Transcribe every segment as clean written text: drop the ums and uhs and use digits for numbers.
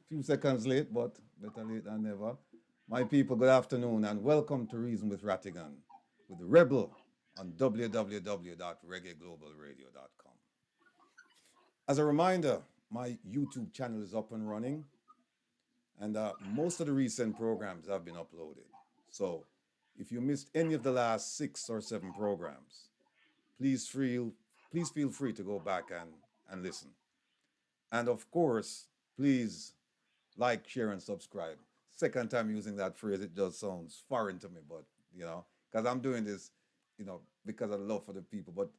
Few seconds late, but better late than never. My people, good afternoon and welcome to Reason with Rattigan with the Rebel on www.reggaeglobalradio.com. As a reminder, my YouTube channel is up and running, and most of the recent programs have been uploaded. So if you missed any of the last 6 or 7 programs, please feel please feel free to go back and listen. And of course, please like, share, and subscribe. Second time using that phrase, it just sounds foreign to me, but because I'm doing this, because of love for the people. But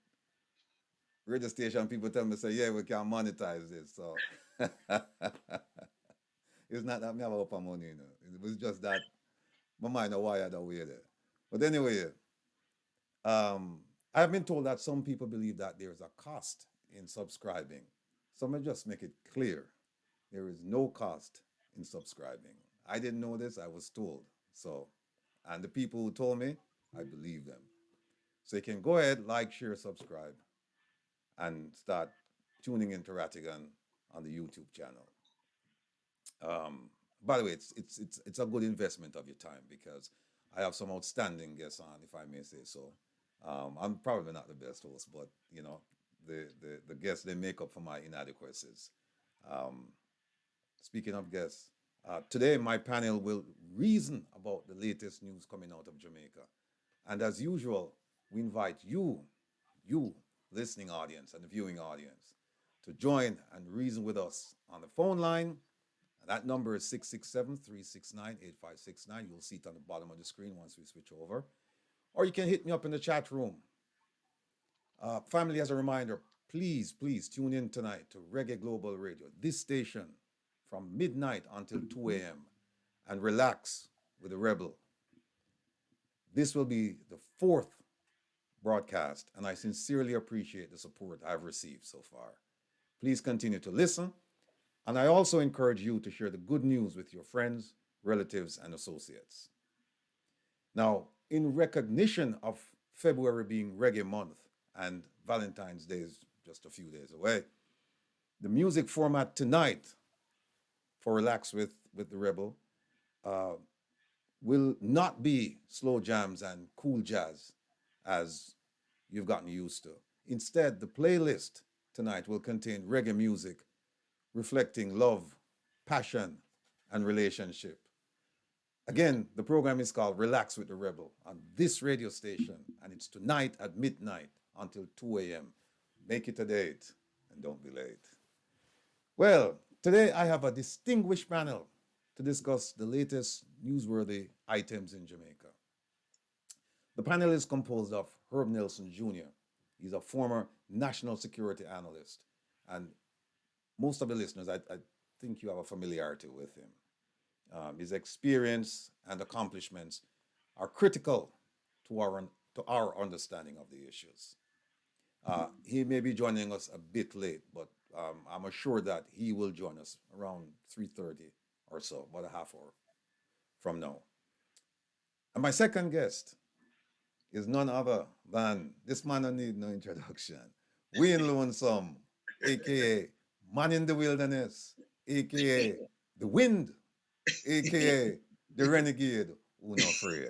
radio station people tell me, say, yeah, we can monetize this. So it's not that me have a lot of money. It was just that my mind a wired away there. But anyway, I've been told that some people believe that there's a cost in subscribing. So I'm gonna just make it clear. There is no cost in subscribing. I didn't know this, I was told. So, and the people who told me, I believe them. So you can go ahead, like, share, subscribe, and start tuning into Rattigan on the YouTube channel. By the way, it's a good investment of your time because I have some outstanding guests on, if I may say so. I'm probably not the best host, but the guests they make up for my inadequacies. Um, Speaking of guests, today my panel will reason about the latest news coming out of Jamaica. And as usual, we invite you, listening audience and the viewing audience, to join and reason with us on the phone line. That number is 667-369-8569. You'll see it on the bottom of the screen once we switch over. Or you can hit me up in the chat room. Family, as a reminder, please tune in tonight to Reggae Global Radio, this station, from midnight until 2 a.m. and relax with the Rebel. This will be the 4th broadcast, and I sincerely appreciate the support I've received so far. Please continue to listen, and I also encourage you to share the good news with your friends, relatives, and associates. Now, in recognition of February being Reggae Month and Valentine's Day is just a few days away, the music format tonight for Relax with the Rebel uh, will not be slow jams and cool jazz as you've gotten used to. Instead, the playlist tonight will contain reggae music reflecting love, passion, and relationship. Again, the program is called Relax with the Rebel on this radio station, and it's tonight at midnight until 2 a.m. Make it a date and don't be late. Well, today I have a distinguished panel to discuss the latest newsworthy items in Jamaica. The panel is composed of Herb Nelson Jr. He's a former national security analyst, and most of the listeners, I think you have a familiarity with him. His experience and accomplishments are critical to our understanding of the issues. He may be joining us a bit late, but I'm assured that he will join us around 3:30 or so, about a half hour from now. And my second guest is none other than this man I need no introduction. Wayne Lonesome, aka Man in the Wilderness, aka The Wind, aka The Renegade Who Not Afraid.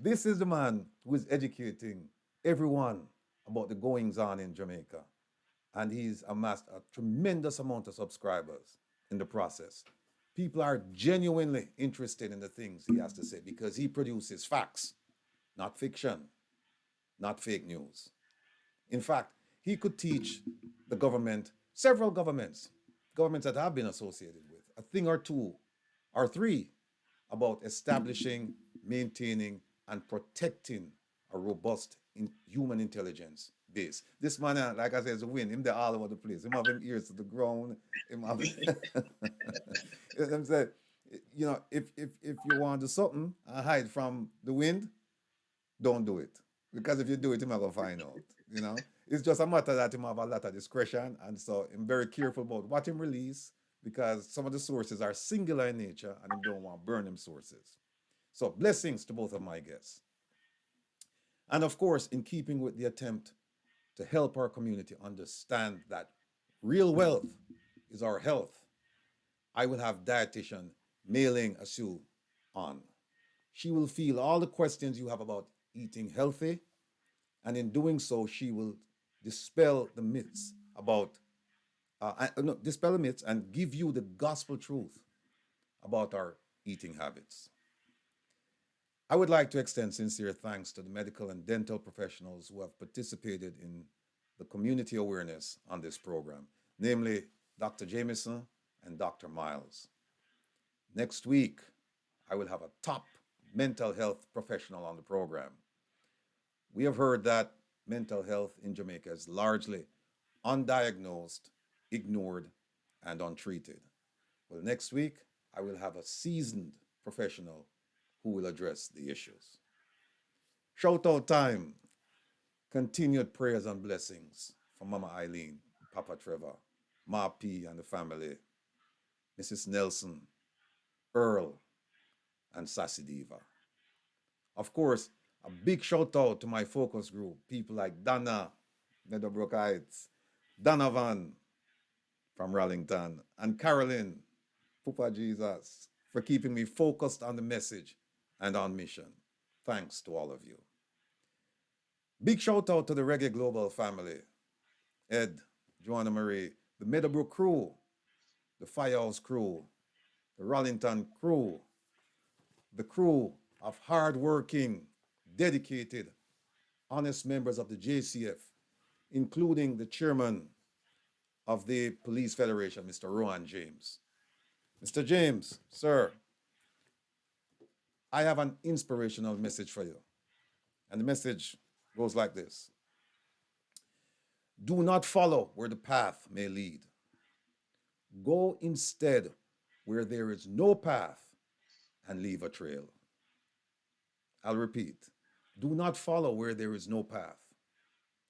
This is the man who is educating everyone about the goings on in Jamaica. And he's amassed a tremendous amount of subscribers in the process. People are genuinely interested in the things he has to say because he produces facts, not fiction, not fake news. In fact, he could teach the government, several governments that I've been associated with, a thing or two or three about establishing, maintaining, and protecting a robust human intelligence base. This man, like I said, is a win. Him there all over the place. Him have him ears to the ground. Him have you know what I'm saying? If you want to do something and hide from the wind, don't do it. Because if you do it, you're gonna find out. You know? It's just a matter that him have a lot of discretion, and so I'm very careful about what him release because some of the sources are singular in nature and he don't want to burn them sources. So blessings to both of my guests. And of course, in keeping with the attempt to help our community understand that real wealth is our health, I will have dietitian mailing a Sue on. She will feel all the questions you have about eating healthy, and in doing so, she will dispel the myths about no, dispel the myths and give you the gospel truth about our eating habits. I would like to extend sincere thanks to the medical and dental professionals who have participated in the community awareness on this program, namely Dr. Jameson and Dr. Miles. Next week, I will have a top mental health professional on the program. We have heard that mental health in Jamaica is largely undiagnosed, ignored, and untreated. Well, next week, I will have a seasoned professional who will address the issues. Shout out time. Continued prayers and blessings for Mama Eileen, Papa Trevor, Ma P and the family, Mrs. Nelson, Earl, and Sassy Diva. Of course, a big shout out to my focus group, people like Dana, Meadowbrook Heights, Donovan from Rallington, and Carolyn, Papa Jesus, for keeping me focused on the message and on mission. Thanks to all of you. Big shout out to the Reggae Global family, Ed, Joanna Marie, the Meadowbrook crew, the Firehouse crew, the Rallington crew, the crew of hardworking, dedicated, honest members of the JCF, including the chairman of the Police Federation, Mr. Rowan James. Mr. James, sir, I have an inspirational message for you. And the message goes like this: do not follow where the path may lead. Go instead where there is no path and leave a trail. I'll repeat. Do not follow where there is no path.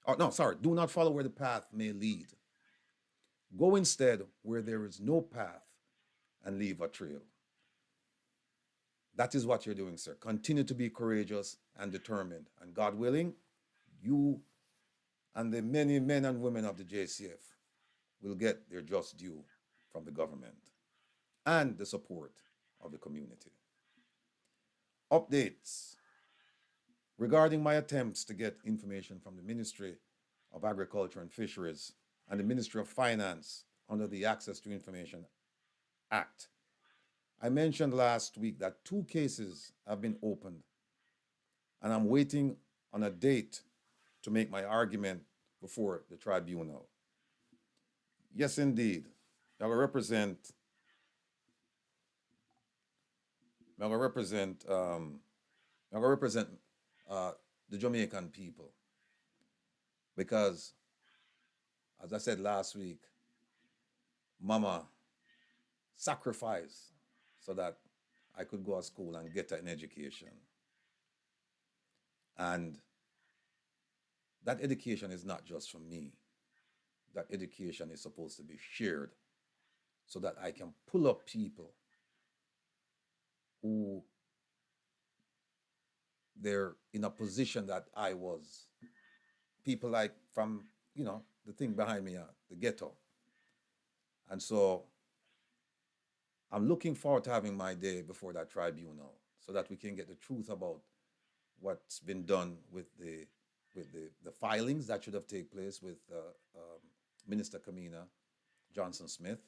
Oh, no, sorry. Do not follow where the path may lead. Go instead where there is no path and leave a trail. That is what you're doing, sir. Continue to be courageous and determined. And God willing, you and the many men and women of the JCF will get their just due from the government and the support of the community. Updates regarding my attempts to get information from the Ministry of Agriculture and Fisheries and the Ministry of Finance under the Access to Information Act. I mentioned last week that 2 cases have been opened, and I'm waiting on a date to make my argument before the tribunal. Yes, indeed. I will represent. I will represent. I will represent uh, the Jamaican people because, as I said last week, Mama sacrificed so that I could go to school and get an education. And that education is not just for me. That education is supposed to be shared so that I can pull up people who they're in a position that I was. People like from, the thing behind me, the ghetto. And so I'm looking forward to having my day before that tribunal so that we can get the truth about what's been done with the filings that should have taken place with Minister Kamina Johnson Smith,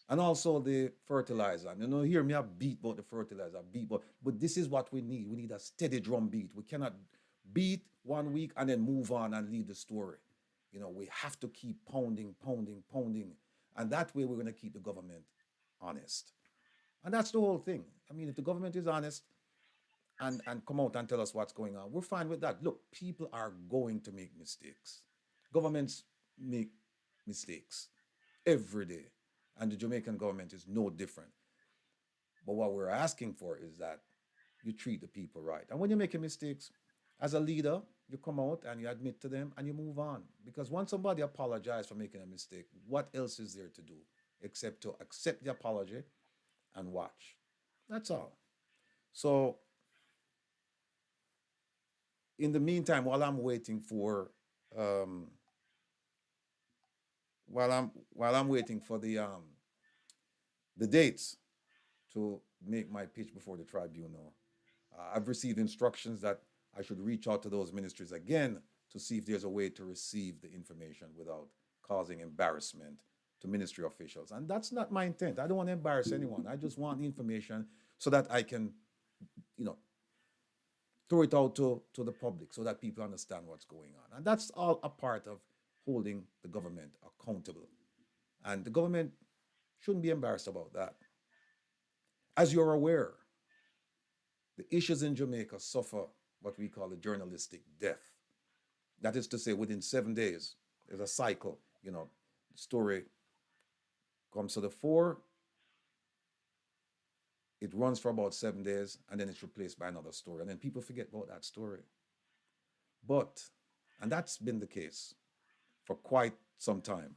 and also the fertilizer. And hear me, I beat about the fertilizer, I beat, but this is what we need. We need a steady drum beat. We cannot beat 1 week and then move on and leave the story. We have to keep pounding, pounding, pounding. And that way we're going to keep the government honest. And that's the whole thing. I mean, if the government is honest and come out and tell us what's going on, we're fine with that. Look, people are going to make mistakes. Governments make mistakes every day. And the Jamaican government is no different. But what we're asking for is that you treat the people right. And when you're making mistakes, as a leader, you come out and you admit to them and you move on. Because once somebody apologizes for making a mistake, what else is there to do except to accept the apology and watch? That's all. So, in the meantime, while I'm waiting for, while I'm waiting for the dates to make my pitch before the tribunal. I've received instructions that I should reach out to those ministries again to see if there's a way to receive the information without causing embarrassment to ministry officials. And that's not my intent. I don't want to embarrass anyone. I just want the information so that I can, you know, throw it out to the public so that people understand what's going on. And that's all a part of holding the government accountable. And the government shouldn't be embarrassed about that. As you're aware, the issues in Jamaica suffer what we call a journalistic death. That is to say, within 7 days, there's a cycle. The story comes to the fore, it runs for about 7 days, and then it's replaced by another story. And then people forget about that story. But, and that's been the case for quite some time.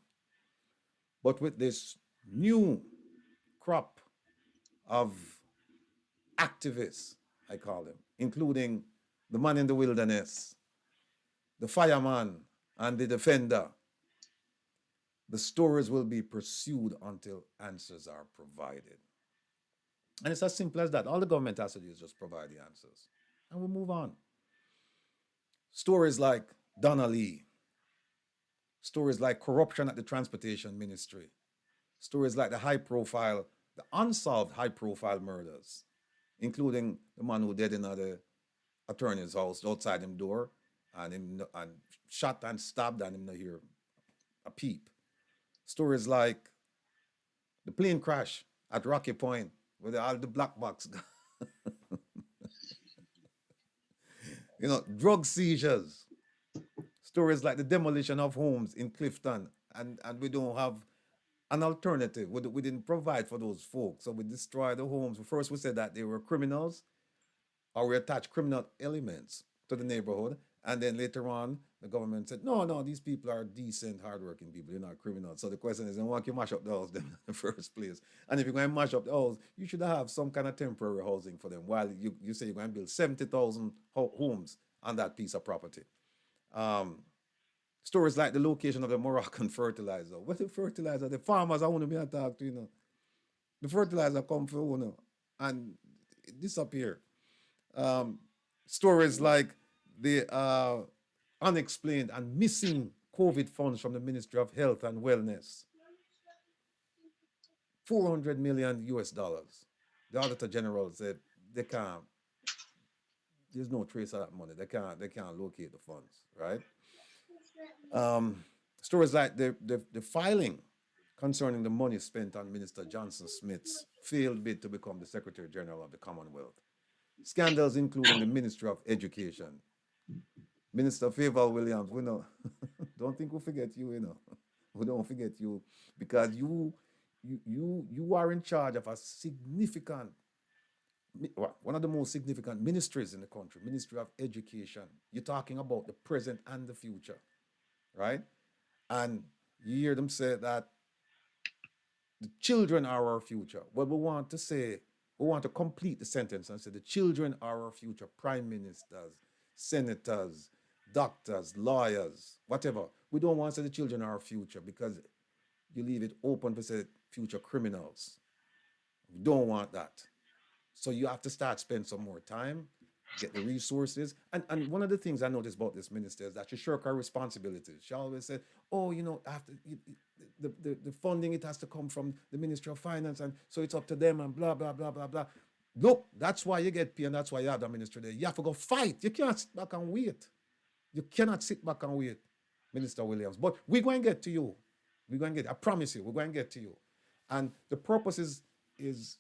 But with this new crop of activists, I call them, including the man in the wilderness, the fireman, and the defender, the stories will be pursued until answers are provided. And it's as simple as that. All the government has to do is just provide the answers. And we'll move on. Stories like Donna Lee, stories like corruption at the Transportation Ministry, stories like the unsolved high profile murders, including the man who dead in the attorney's house outside him door and shot and stabbed and him not hear a peep. Stories like the plane crash at Rocky Point with all the black box. Drug seizures. Stories like the demolition of homes in Clifton, and we don't have an alternative. We didn't provide for those folks, so we destroyed the homes. First, we said that they were criminals, or we attached criminal elements to the neighborhood, and then later on, the government said, no, these people are decent, hardworking people. They're not criminals. So the question is, why can you mash up the house them in the first place? And if you're going to mash up the house, you should have some kind of temporary housing for them while you say you're going to build 70,000 homes on that piece of property. Stories like the location of the Moroccan fertilizer. What's the fertilizer? The farmers I want to be attacked to, The fertilizer come from, and it disappear. Stories like the unexplained and missing COVID funds from the Ministry of Health and Wellness. 400 million US dollars. The Auditor General said they can't, there's no trace of that money. They can't locate the funds, right? Stories like the filing concerning the money spent on Minister Johnson Smith's failed bid to become the Secretary General of the Commonwealth. Scandals including the Ministry of Education. Minister Favour Williams, don't think we forget you, We don't forget you because you are in charge of a significant, one of the most significant ministries in the country, Ministry of Education. You're talking about the present and the future, right? And you hear them say that the children are our future. Well, we want to complete the sentence and say the children are our future. Prime ministers, senators, doctors, lawyers, whatever. We don't want to say the children are our future because you leave it open to say future criminals. We don't want that. So you have to start spending some more time, get the resources. And one of the things I noticed about this minister is that she shirk her responsibilities. She always said, after the funding, it has to come from the Ministry of Finance, and so it's up to them and blah, blah, blah, blah, blah. Look, that's why you get paid and that's why you have the minister there. You have to go fight. You can't sit back and wait. You cannot sit back and wait, Minister Williams. But we're going to get to you. I promise you, we're going to get to you. And the purpose is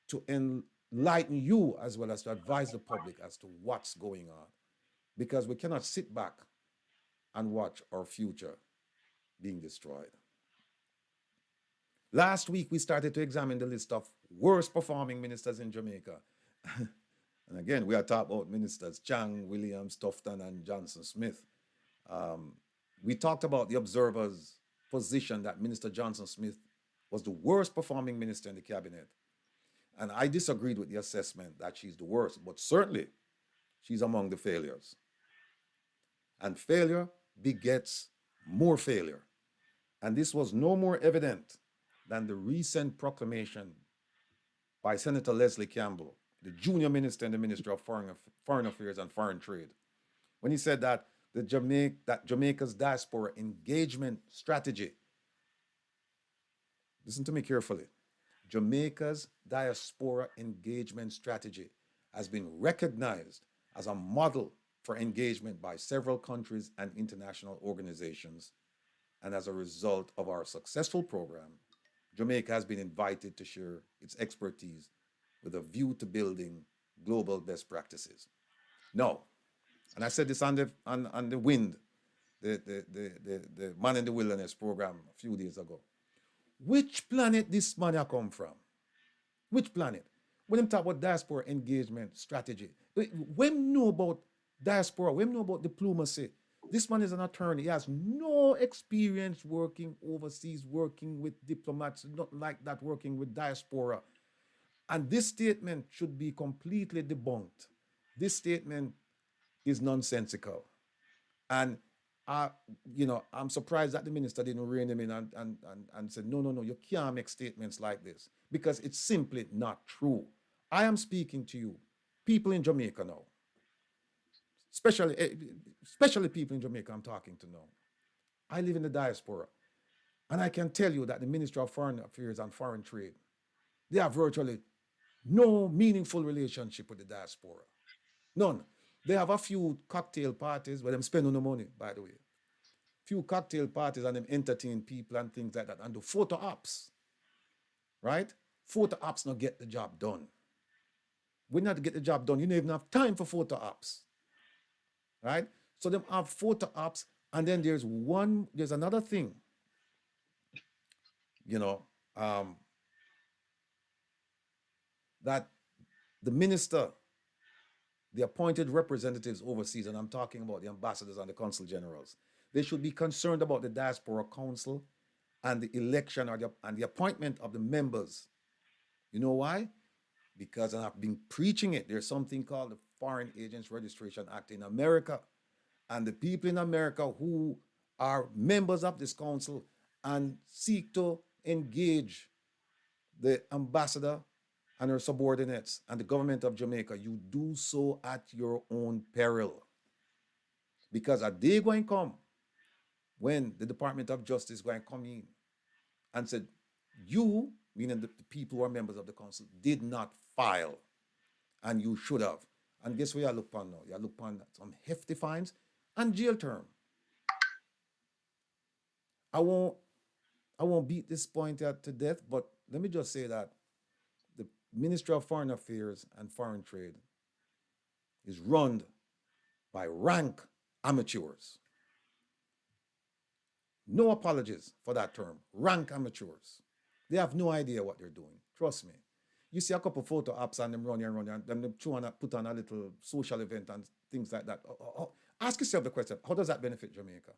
to enlighten you as well as to advise the public as to what's going on. Because we cannot sit back and watch our future being destroyed. Last week, we started to examine the list of worst performing ministers in Jamaica. And again, we are talking about ministers Chang, Williams, Tufton, and Johnson Smith. We talked about the observer's position that Minister Johnson Smith was the worst performing minister in the cabinet. And I disagreed with the assessment that she's the worst, but certainly she's among the failures. And failure begets more failure. And this was no more evident than the recent proclamation by Senator Leslie Campbell, the junior minister in the Ministry of Foreign Affairs and Foreign Trade, when he said that Jamaica's diaspora engagement strategy, listen to me carefully, Jamaica's diaspora engagement strategy has been recognized as a model for engagement by several countries and international organizations. And as a result of our successful program, Jamaica has been invited to share its expertise with a view to building global best practices. No, and I said this on the wind, the Man in the Wilderness program a few days ago. Which planet this money come from? Which planet? When them talk about diaspora engagement strategy, when know about diaspora, when know about diplomacy, this man is an attorney. He has no experience working overseas, working with diplomats, not like that, working with diaspora. And this statement should be completely debunked. This statement is nonsensical. And I, I'm surprised that the minister didn't rein him in and said, no, no, no, you can't make statements like this because it's simply not true. I am speaking to you, people in Jamaica now, especially people in Jamaica I'm talking to now. I live in the diaspora, and I can tell you that the Ministry of Foreign Affairs and Foreign Trade, they have virtually no meaningful relationship with the diaspora. None. They have a few cocktail parties where them spend on the money, by the way. Few cocktail parties and them entertain people and things like that and do photo ops, right? Photo ops not get the job done. When not get the job done, you don't even have time for photo ops, right? So them have photo ops, and then there's another thing, you know, that the minister, the appointed representatives overseas, and I'm talking about the ambassadors and the consul generals, they should be concerned about the diaspora council and the election and the appointment of the members. You know why? Because, and I've been preaching it, there's something called the Foreign Agents Registration Act in America. And the people in America who are members of this council and seek to engage the ambassador and her subordinates and the government of Jamaica, you do so at your own peril. Because a day going to come when the Department of Justice is going to come in and said, you, meaning the people who are members of the council, did not file, and you should have. And guess where you look upon now? You look upon some hefty fines and jail term. I won't beat this point to death, but let me just say that the Ministry of Foreign Affairs and Foreign Trade is run by rank amateurs. No apologies for that term. Rank amateurs. They have no idea what they're doing. Trust me. You see a couple photo ops and them run and them put on a little social event and things like that. Ask yourself the question, how does that benefit Jamaica?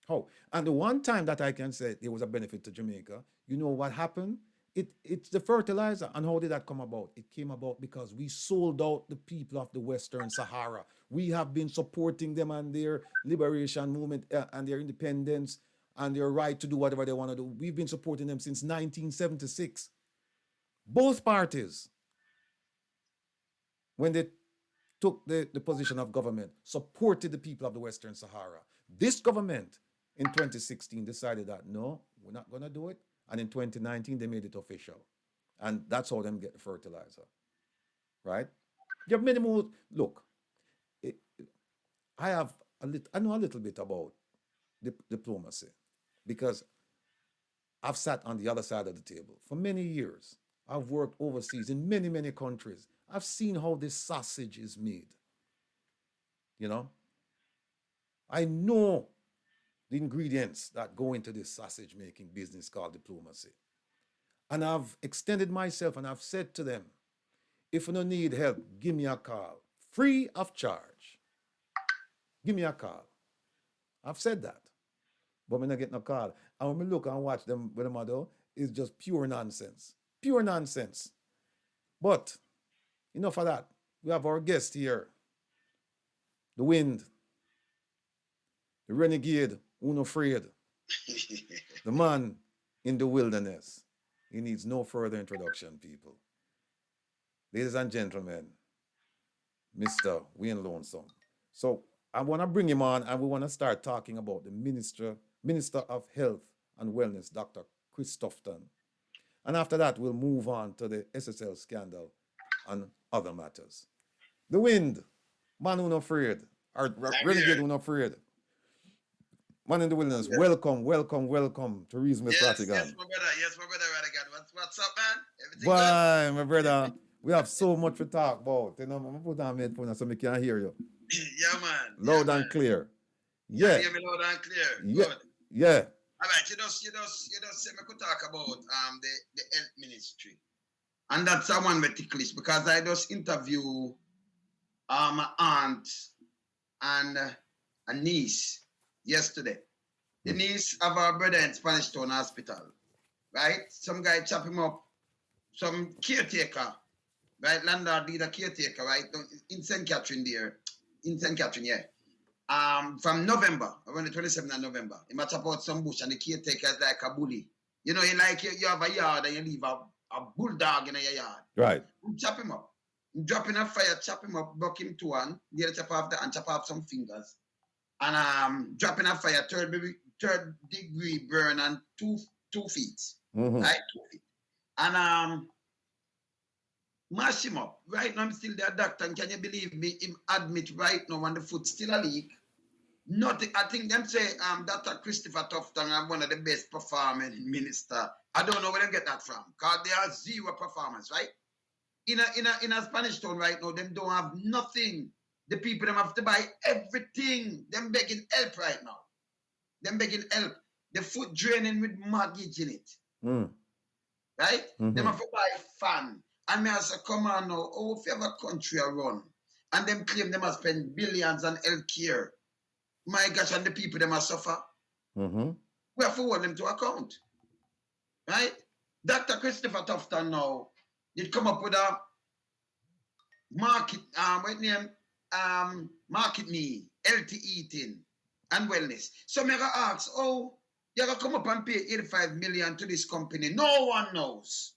How? And the one time that I can say there was a benefit to Jamaica, you know what happened? It's the fertilizer. And how did that come about? It came about because we sold out the people of the Western Sahara. We have been supporting them and their liberation movement and their independence and their right to do whatever they want to do. We've been supporting them since 1976. Both parties, when they took the position of government, supported the people of the Western Sahara. This government in 2016 decided that no, we're not going to do it. And in 2019, they made it official. And that's how them get the fertilizer, right? You have many more. Look, I know a little bit about diplomacy because I've sat on the other side of the table for many years. I've worked overseas in many, many countries. I've seen how this sausage is made. You know, I know the ingredients that go into this sausage making business called diplomacy. And I've extended myself and I've said to them, if you don't need help, give me a call, free of charge. Give me a call. I've said that. But when I get no call, and when I look and watch them with them mother, it's just pure nonsense. Pure nonsense. But enough of that. We have our guest here. The wind. The renegade, unafraid. The man in the wilderness. He needs no further introduction, people. Ladies and gentlemen, Mr. Wayne Lonesome. So I want to bring him on and we want to start talking about the Minister of Health and Wellness, Dr. Chris Tufton. And after that, we'll move on to the SSL scandal and other matters. The Wind, man who not afraid, or renegade who not afraid. Man in the wilderness, yes. welcome to Reason with Rattigan. Yes, my brother Rattigan. What's up, man? Everything Bye, good? My brother. We have so much to talk about. You know, I'm gonna put on my headphones so I can hear you. Yeah, man. Loud and clear. Yeah. You hear me loud and clear. Yeah. Good. Yeah. All right, you just say me could talk about the health ministry. And that's someone with ticklish because I just interview my aunt and a niece yesterday. The niece of our brother in Spanish Town Hospital, right? Some guy chop him up, some caretaker, right? Landlord leader caretaker, right? In St. Catherine there. In St. Catherine, yeah. From November, around the 27th of November, he might chop out some bush and the caretaker is like a bully. You know, you have a yard and you leave a bulldog in your yard. Right. You chop him up. You drop in a fire, chop him up, buck him to one, the other chop off the and chop off some fingers. And drop in a fire, third degree burn and 2 feet. Mm-hmm. Right? 2 feet. And mash him up. Right now I'm still there, doctor. And can you believe me? Him admit right now when the foot still a leak. Nothing. I think them say Dr. Christopher Tufton are one of the best performing minister. I don't know where they get that from. Because they are zero performance, right? In a Spanish town right now, them don't have nothing. The people them have to buy everything. Them begging help right now. Them begging help. The foot draining with mortgage in it. Mm. Right? Mm-hmm. Them have to buy fan. And me as a come on now, if you have a country run, and them claim them must spend billions on health care. My gosh, and the people them must suffer. Mm-hmm. We have to hold them to account. Right? Dr. Christopher Tufton now did come up with a market, market me, healthy eating and wellness. So me gonna ask, oh, you're gonna come up and pay 85 million to this company. No one knows.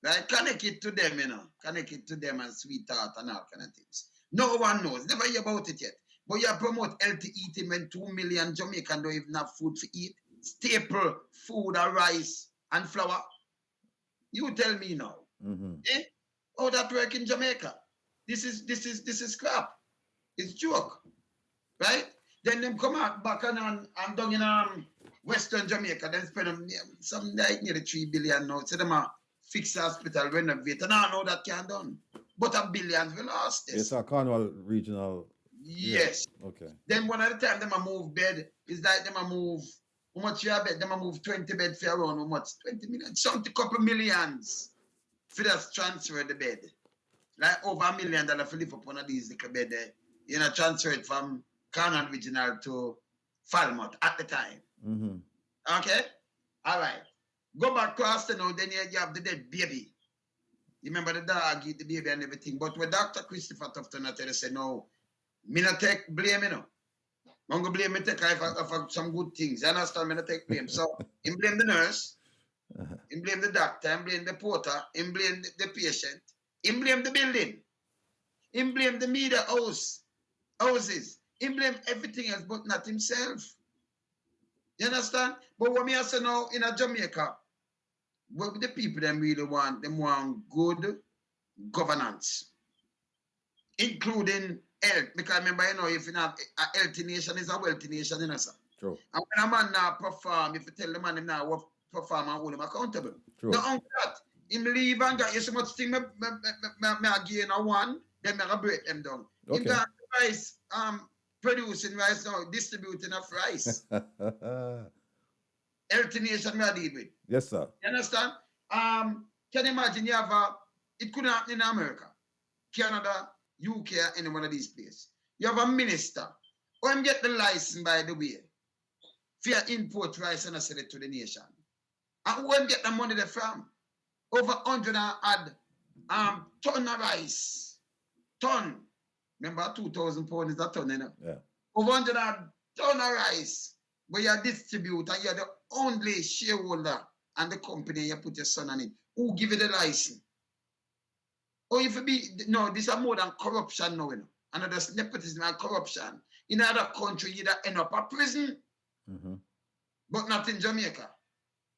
Right? Connect it to them, you know. Connect it to them and sweetheart and all kind of things. No one knows. Never hear about it yet. But you promote healthy eating when 2 million Jamaicans don't even have food to eat. Staple food are rice and flour. You tell me now. Mm-hmm. Eh? How that work in Jamaica? This is crap. It's joke. Right? Then them come out back and down in Western Jamaica, then spend some like nearly 3 billion now. So them are fix the hospital, renovate, and I know that can done. But a billion we lost this. It's a Cornwall regional. Yes. Yeah. Okay. Then one at the time them a move bed, is like them a move, how much you have bed? Them a move 20 bed for around how much? 20 million, something couple millions for just transfer the bed. Like over $1 million for live up one of these little bed there. You know, transfer it from Cornwall Regional to Falmouth at the time. Mm-hmm. Okay? All right. Go back to Austin now, then you have the dead baby. You remember the dog eat the baby and everything. But when Dr. Christopher Tufton tell you, say, no, me not take blame, you know. I'm going to blame me take for some good things. You understand? Me not take blame. So, him blame the nurse, him blame the doctor, him blame the porter, him blame the patient, him blame the building, him blame the media houses, him blame everything else but not himself. You understand? But what me I say now in a Jamaica, what the people them really want, them want good governance, including health. Because remember, you know, if you have a healthy nation is a wealthy nation, you know, sir. True. And when a man now perform, if you tell the man him now what perform and hold him accountable. True. The uncle that him leave and got you so much thing me gain a one, then me break them down. Okay. Him got rice, producing rice now, distributing of rice. Healthy nation we are dealing with. Yes, sir. You understand? Can you imagine you have it couldn't happen in America, Canada, UK, any one of these places. You have a minister who him get the license, by the way, for import rice and sell it to the nation. And who him get the money there from? Over 100 and add ton of rice. Ton. Remember, 2,000 pounds is a ton, you know? Yeah. Over 100 and ton of rice. Where you distribute and you're the only shareholder and the company you put your son on it. Who give you the license? Or if it be, no, this is more than corruption now, you know. Another nepotism and corruption. In other country, you end up a prison, but not in Jamaica.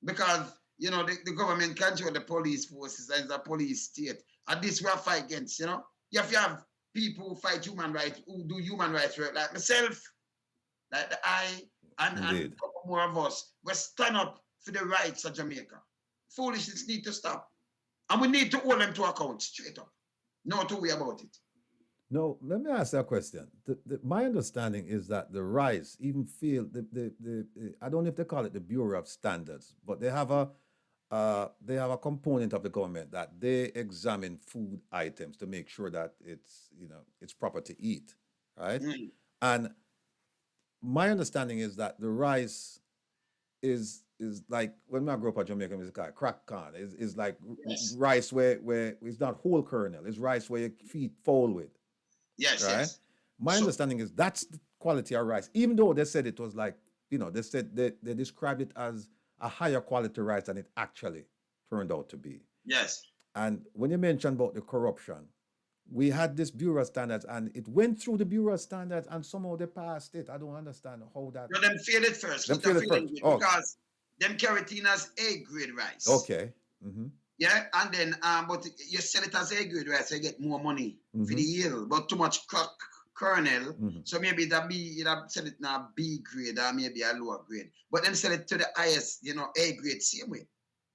Because, you know, the government control the police forces and the police state. And this we fight against, you know. You have people who fight human rights, who do human rights work, like myself, like the I, and a couple more of us. We stand up for the rights of Jamaica. Foolishness need to stop. And we need to hold them to account straight up. No two way about it. No, let me ask you a question. My understanding is that the rice even feel I don't know if they call it the Bureau of Standards, but they have a component of the government that they examine food items to make sure that it's proper to eat, right? And my understanding is that the rice is like when I grew up in Jamaica, it's called crack corn. Is like rice where it's not whole kernel. It's rice where your feet fall with. Yes, right? yes. My understanding is that's the quality of rice. Even though they said it was like, they said they described it as a higher quality rice than it actually turned out to be. Yes. And when you mentioned about the corruption, we had this Bureau of Standards and it went through the Bureau of Standards and somehow they passed it. I don't understand how that. No, them failed it first. Them failed it first. Oh. Because them carry it in as A-grade rice. Okay. Yeah, and then but you sell it as A-grade rice, so you get more money for the yield. But too much kernel, so maybe you sell it now B-grade or maybe a lower grade. But then sell it to the highest, A-grade same way.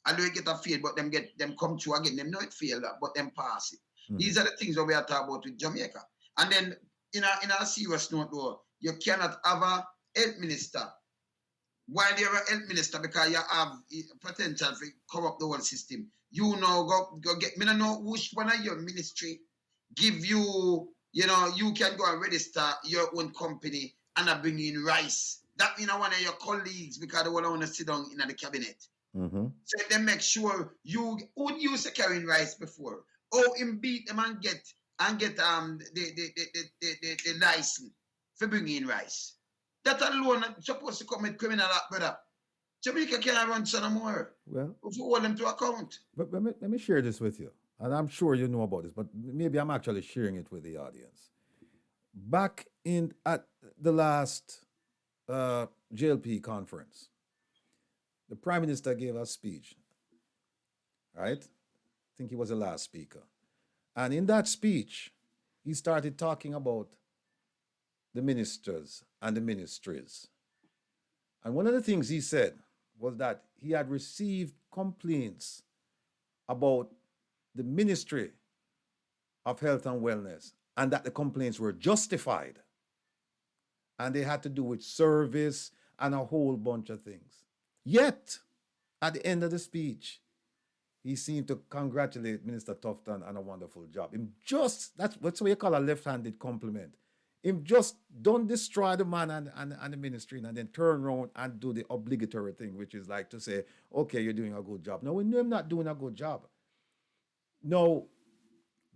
Although you get a fail, but them come through again. Them know it failed, but them pass it. These are the things that we are talking about with Jamaica. And then in a serious note though, you cannot have a health minister while you're a health minister because you have potential to corrupt the whole system. You know, go get me. I don't know which one of your ministry give you. You can go and register your own company and I bring in rice. That means one of your colleagues because they want to sit down in the cabinet. So they make sure you would use to carrying rice before. Or him beat them and get the license for bringing in rice. That alone is supposed to commit criminal act, brother. Jamaica can't run some more. Well, if you hold them to account. But let me share this with you. And I'm sure you know about this, but maybe I'm actually sharing it with the audience. Back at the last JLP conference, the Prime Minister gave a speech, right? I think he was the last speaker. And in that speech, he started talking about the ministers and the ministries. And one of the things he said was that he had received complaints about the Ministry of Health and Wellness and that the complaints were justified. And they had to do with service and a whole bunch of things. Yet, at the end of the speech, he seemed to congratulate Minister Tufton on a wonderful job. That's what you call a left-handed compliment. Him just don't destroy the man and the ministry and then turn around and do the obligatory thing, which is like to say, okay, you're doing a good job. No, we know him not doing a good job. Now,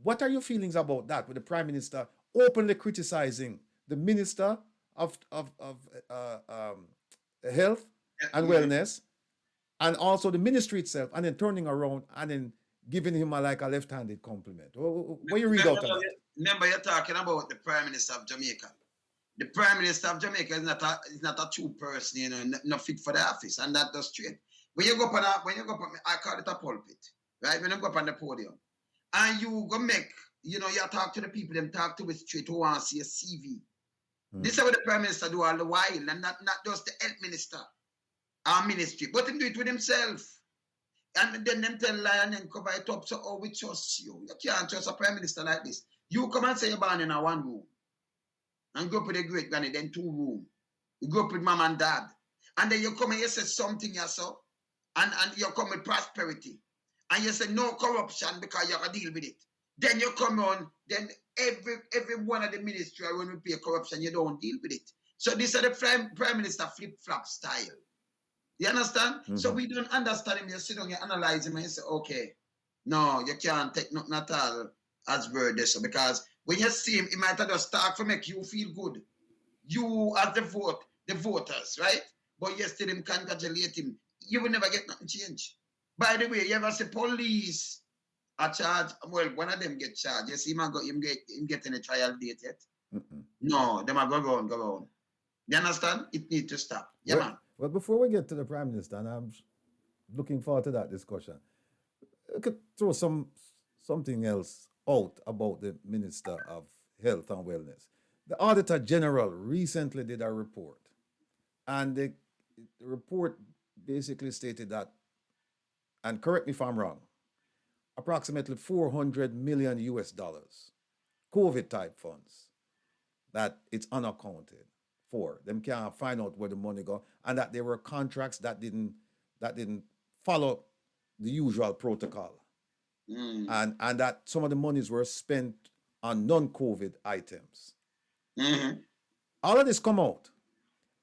what are your feelings about that with the Prime Minister openly criticizing the Minister of Health and Wellness and also the ministry itself and then turning around and then giving him a left-handed compliment? What you read out of that? Remember, you're talking about the Prime Minister of Jamaica. The Prime Minister of Jamaica is not a true person, not fit for the office, and that does straight. When you go up I call it a pulpit, right? When you go up on the podium, and you go make, you talk to the people, them talk to it straight who want to see a CV. This is what the Prime Minister do all the while, and not just the health minister, our ministry, but him do it with himself. And then them tell lie and then cover it up. So, we trust you. You can't trust a Prime Minister like this. You come and say you're born in a one room. And go up with a great granny, then 2 room. You go up with mom and dad. And then you come and you say something yourself. And you come with prosperity. And you say no corruption because you have to deal with it. Then you come on, then every one of the ministry when we pay corruption, you don't deal with it. So this is the Prime Minister flip-flop style. You understand? So we don't understand him. You sit down, you analyze him, and you say, okay, no, you can't take nothing at all as word this. Because when you see him, he might have just talk to make you feel good. You as the voters, right? But you still him congratulate him. you will never get nothing changed. By the way, you ever see police are charged? Well, one of them get charged. You see him getting a trial date yet? No, them are go on. You understand? It needs to stop. Yeah, man. Well, before we get to the Prime Minister, and I'm looking forward to that discussion, I could throw something else out about the Minister of Health and Wellness. The Auditor General recently did a report, and the report basically stated that, and correct me if I'm wrong, approximately 400 million US dollars, COVID type funds, that it's unaccounted for. Them can't find out where the money go, and that there were contracts that didn't follow the usual protocol. And that some of the monies were spent on non-COVID items. All of this come out,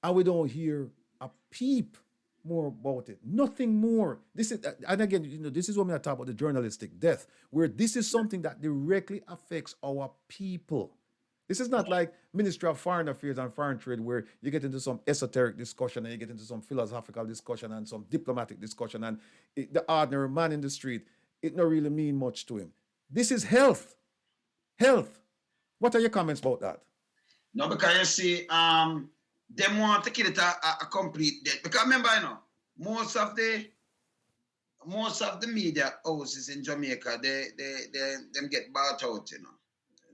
and we don't hear a peep more about it. Nothing more. This is, and again, this is when we talk about the journalistic death, where this is something that directly affects our people. This is not like Ministry of Foreign Affairs and Foreign Trade, where you get into some esoteric discussion and you get into some philosophical discussion and some diplomatic discussion, and the ordinary man in the street, it don't really mean much to him. This is health. Health. What are your comments about that? No, because you see, them want to kill it a complete death. Because remember, most of the media houses in Jamaica, them get bought out,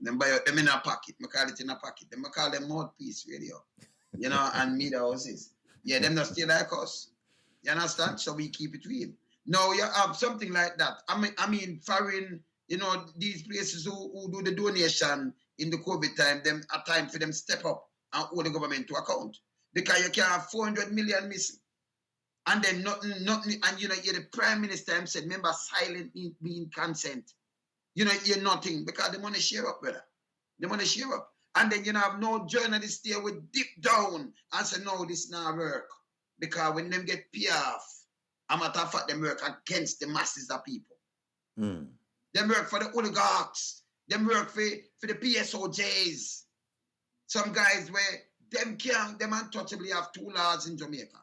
Them buy them in a pocket. I call it in a pocket. Them call them mouthpiece radio, and media houses. Yeah, them not stay like us. You understand? So we keep it real. Now you have something like that. I mean, foreign, these places who do the donation in the COVID time, them a time for them step up and hold the government to account. Because you can have 400 million missing. And then nothing, and the Prime Minister said, remember, silent mean consent. You're nothing, because the money share up, brother. The money share up. And then have no journalists there with deep down and say, no, this not work. Because when them get paid off, I'm matter of fact, them work against the masses of people. Them work for the oligarchs. Them work for the PSOJs. Some guys where them untouchably have 2 laws in Jamaica.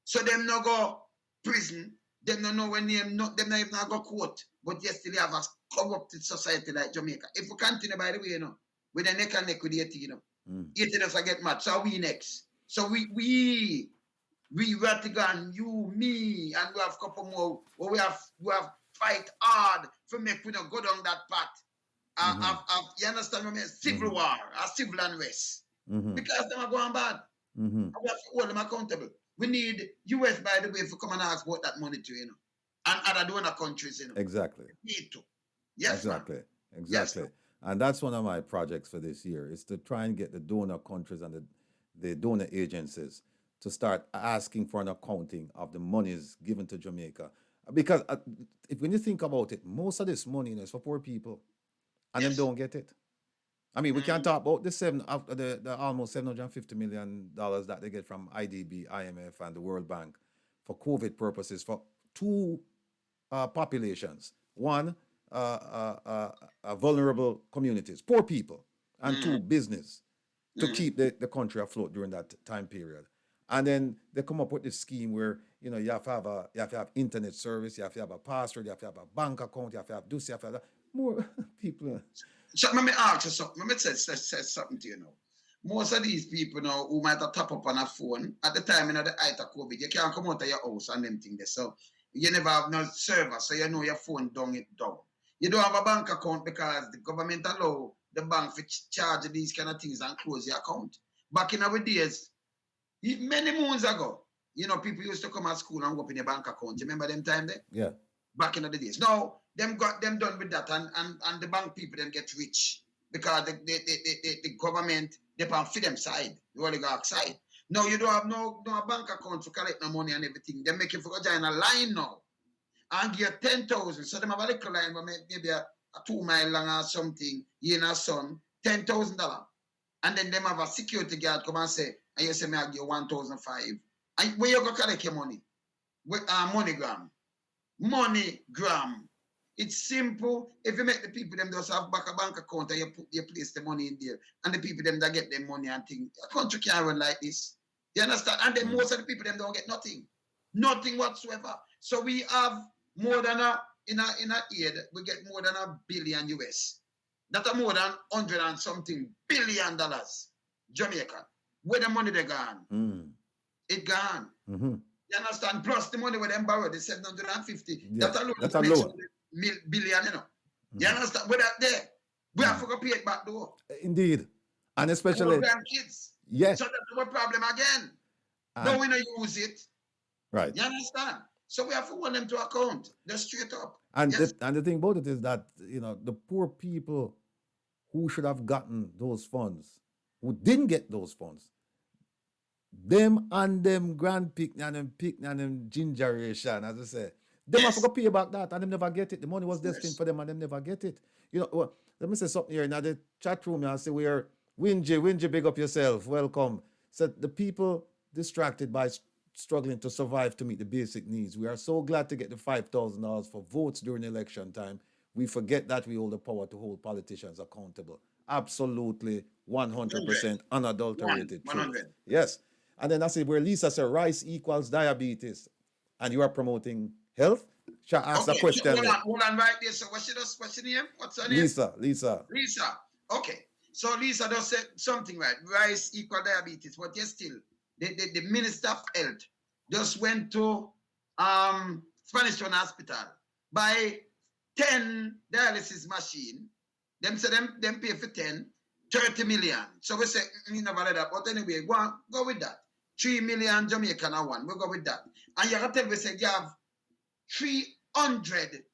So them no go prison. Them no know when them not even go court. But yet still have a corrupted society like Jamaica. If we continue, by the way, with the neck and neck with 80, 80 doesn't get mad. So we next. So we Rattigan, you, me, and we have a couple more. Where we have fight hard for make we not go down that path. You understand what I mean? Civil war, a civil unrest. Because them are going bad. And we have to hold them accountable. We need US, by the way, to come and ask about that money too, and other donor countries, Exactly. Need to. Yes, exactly. man. Exactly. Yes, and that's one of my projects for this year, is to try and get the donor countries and the donor agencies to start asking for an accounting of the monies given to Jamaica. Because when you think about it, most of this money is for poor people, and them don't get it. I mean, we can't talk about the almost $750 million that they get from IDB, IMF, and the World Bank for COVID purposes for 2 populations. One, vulnerable communities, poor people, and 2, business, to keep the country afloat during that time period. And then they come up with this scheme where you have to have internet service, you have to have a password, you have to have a bank account, you have to have this, you have to have that. More people. So let me ask you something. Let me say something to you now. Most of these people now who might have tap up on a phone at the time the height of COVID, you can't come out of your house and them things there. So you never have no server, so your phone down. You don't have a bank account because the government allow the bank to charge these kind of things and close your account. Back in our days, many moons ago, people used to come at school and open a bank account. You remember them time there? Yeah. Back in the days. Now, them got them done with that, and the bank people them get rich because the government, they can feed them side, the oligarch side. Now you don't have no bank account to collect no money and everything. They make you for join a line now and get 10,000. So them have a little line, maybe a 2 mile long or something, you and a son, $10,000. And then them have a security guard come and say, and you say, me I give you 1,005. And where you go collect your money? With MoneyGram. It's simple. If you make the people them just have back a bank account and you place the money in there, and the people them that get their money and things, a country can't run like this. You understand? And then most of the people them don't get nothing. Nothing whatsoever. So we have more than in a aid, we get more than $1 billion US. That's more than 100 and something billion dollars. Jamaica. Where the money they gone? It gone. You understand? Plus the money where them borrowed, the 750. Yeah, That's a loan. Billion, you know. You understand? With that there, we have to pay it back though. Indeed. And especially kids. yes. So that's our problem again. No, we don't use it. Right. You understand? So we have to hold them to account. They're straight up. And the thing about it is that, you know, the poor people who should have gotten those funds, who didn't get those funds, them and them grand picnic and them gingeration, as I say, them have to pay back that and them never get it. The money was destined for them and them never get it. You know, well, let me say something here. Now the chat room, I say we are Winji, big up yourself. Welcome. So the people distracted by struggling to survive to meet the basic needs. We are so glad to get the $5,000 for votes during election time. We forget that we hold the power to hold politicians accountable. Absolutely 100% unadulterated truth. Yes. And then I say where Lisa said rice equals diabetes and you are promoting health. Shall I ask a question? Hold on right there. So what's your name? What's her name? Lisa. Okay. So Lisa just said something right. Rice equal diabetes. But yes, still, the Minister of Health just went to Spanish Town Hospital buy 10 dialysis machine. Them say them pay for 10, 30 million. So we say, we never let that. But anyway, go with that. 3 million Jamaican or one. We'll go with that. And you can tell me, say, you have 300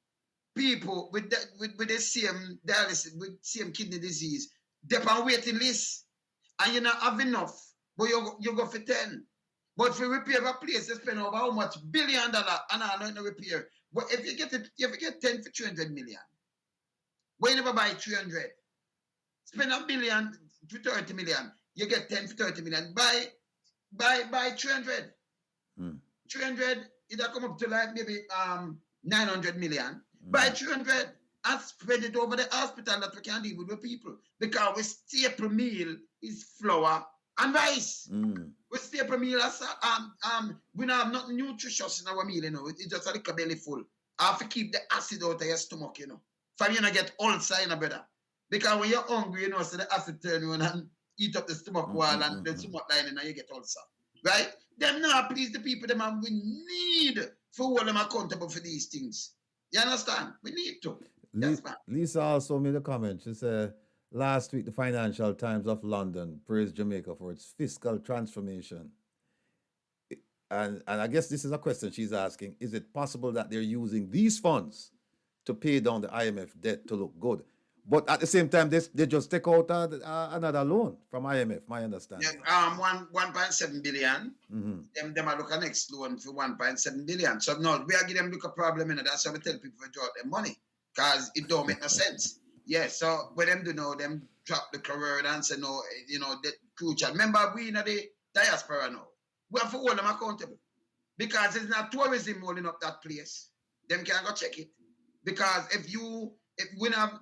people with the same dialysis, with same kidney disease. They're on waiting list. And you not have enough. But you go for 10. But if you repair a place, you spend over how much? $1 billion and I don't repair. But if you get 10 for 300 million, why you never buy 300? Spend $1 billion for 30 million. You get 10 for 30 million. Buy 300. 300, it'll come up to like maybe 900 million. Buy 300 and spread it over the hospital that we can deal with the people. Because we staple meal is flour and rice. We staple meal as we don't have nothing nutritious in our meal, you know. It's just a little belly full. I have to keep the acid out of your stomach, you know. For you not get ulcer in a brother. Because when you're hungry, you know, so the acid turn you on and eat up the stomach wall and the stomach lining and you get ulcer. Right? Them now please the people, them and we need for hold them accountable for these things. You understand? We need to. Lisa also made a comment. She said, last week, the Financial Times of London praised Jamaica for its fiscal transformation. And I guess this is a question she's asking. Is it possible that they're using these funds to pay down the IMF debt to look good? But at the same time, they just take out another loan from IMF, my understanding. Yeah, 1.7 billion. Them are looking next loan for 1.7 billion. So no, we are giving them look a problem in it. That's why we tell people to draw their money. Because it don't make no sense. Yeah, so what them do now, them drop the word and say no, you know, the future. Remember, we in the diaspora now. We have to hold them accountable. Because it's not tourism holding up that place. Them can go check it. Because if we don't have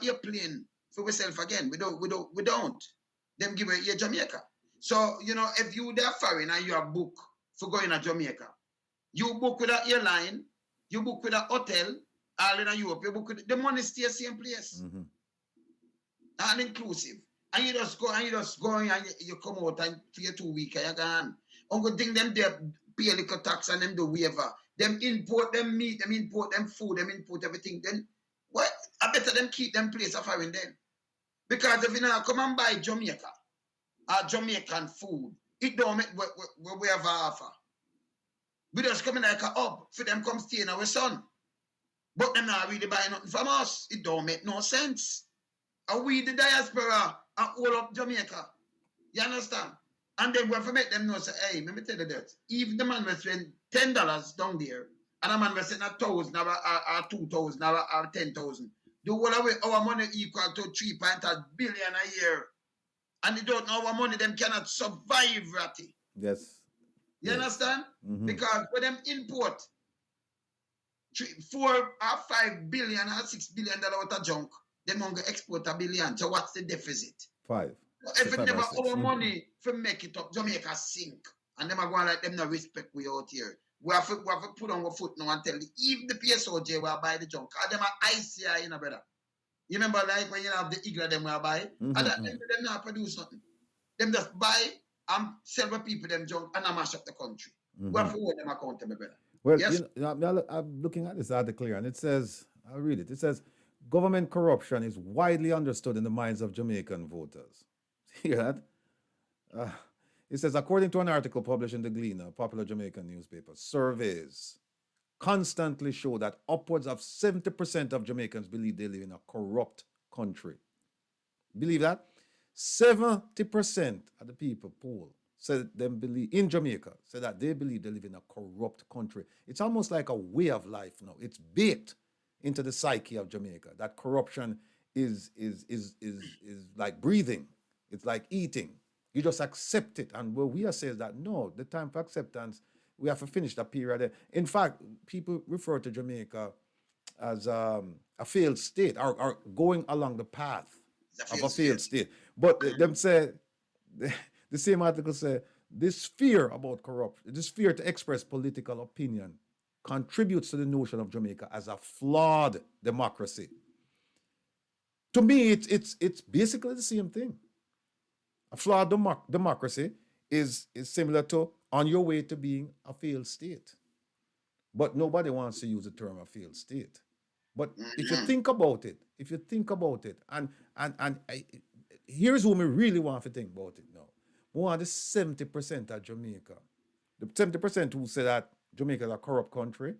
airplane for ourselves again. We don't. Them give it Jamaica. So, you know, if you there foreign and you have book for going to Jamaica, you book with an airline, you book with a hotel, all in Europe, you book with the money stays same place. All inclusive. And you just go and you come out and for your 2 weeks and you're gone. Uncle thing them there pay a little tax and them do waiver. Them import them meat, them import them food, them import everything. Then what? I better them keep them place of foreign then. Because if you now come and buy Jamaica or Jamaican food, it don't make what we have offer. We just come in like a hub for them come stay in our son. But them not really buy nothing from us. It don't make no sense. And we the diaspora are all up Jamaica. You understand? And then we have to make them know, say, hey, let me tell you that. If the man was spend $10 down there, and a man was spend 1,000 or 2,000 or 10,000, the whole of our money equal to 3.8 billion a year. And they don't know our money, them cannot survive, Ratty. Yes. You understand? Because when them import 4 or 5 billion or $6 billion worth of junk, them going to export $1 billion. So what's the deficit? 5. If it never our money for make it up, Jamaica sink. and them are going like them no respect we out here. We have to put on our foot now and tell the, even the PSOJ will buy the junk. And them are ICI, you know, brother. You remember like when you have the eagle them will buy? And that them not produce nothing. Them just buy and sell the people them junk and mash up the country. We have to hold them accountable, brother. Well, Yes. I'm looking at this article here, and it says, I'll read it. It says, government corruption is widely understood in the minds of Jamaican voters. Hear that? It says, according to an article published in the Gleaner, a popular Jamaican newspaper, surveys constantly show that upwards of 70% of Jamaicans believe they live in a corrupt country. Believe that? 70% of the people polled said them believe in Jamaica, said that they believe they live in a corrupt country. It's almost like a way of life now. It's baked into the psyche of Jamaica. That corruption is like breathing. It's like eating. You just accept it. And what we are saying is that no, the time for acceptance, we have to finish that period. In fact, people refer to Jamaica as a failed state or going along the path of a failed state. But them say, the same article say, this fear about corruption, this fear to express political opinion contributes to the notion of Jamaica as a flawed democracy. To me, it's basically the same thing. A flawed democracy is similar to on your way to being a failed state. But nobody wants to use the term a failed state. But if you think about it, here's what we really want to think about it now. We want the 70% of Jamaica. The 70% who say that Jamaica is a corrupt country,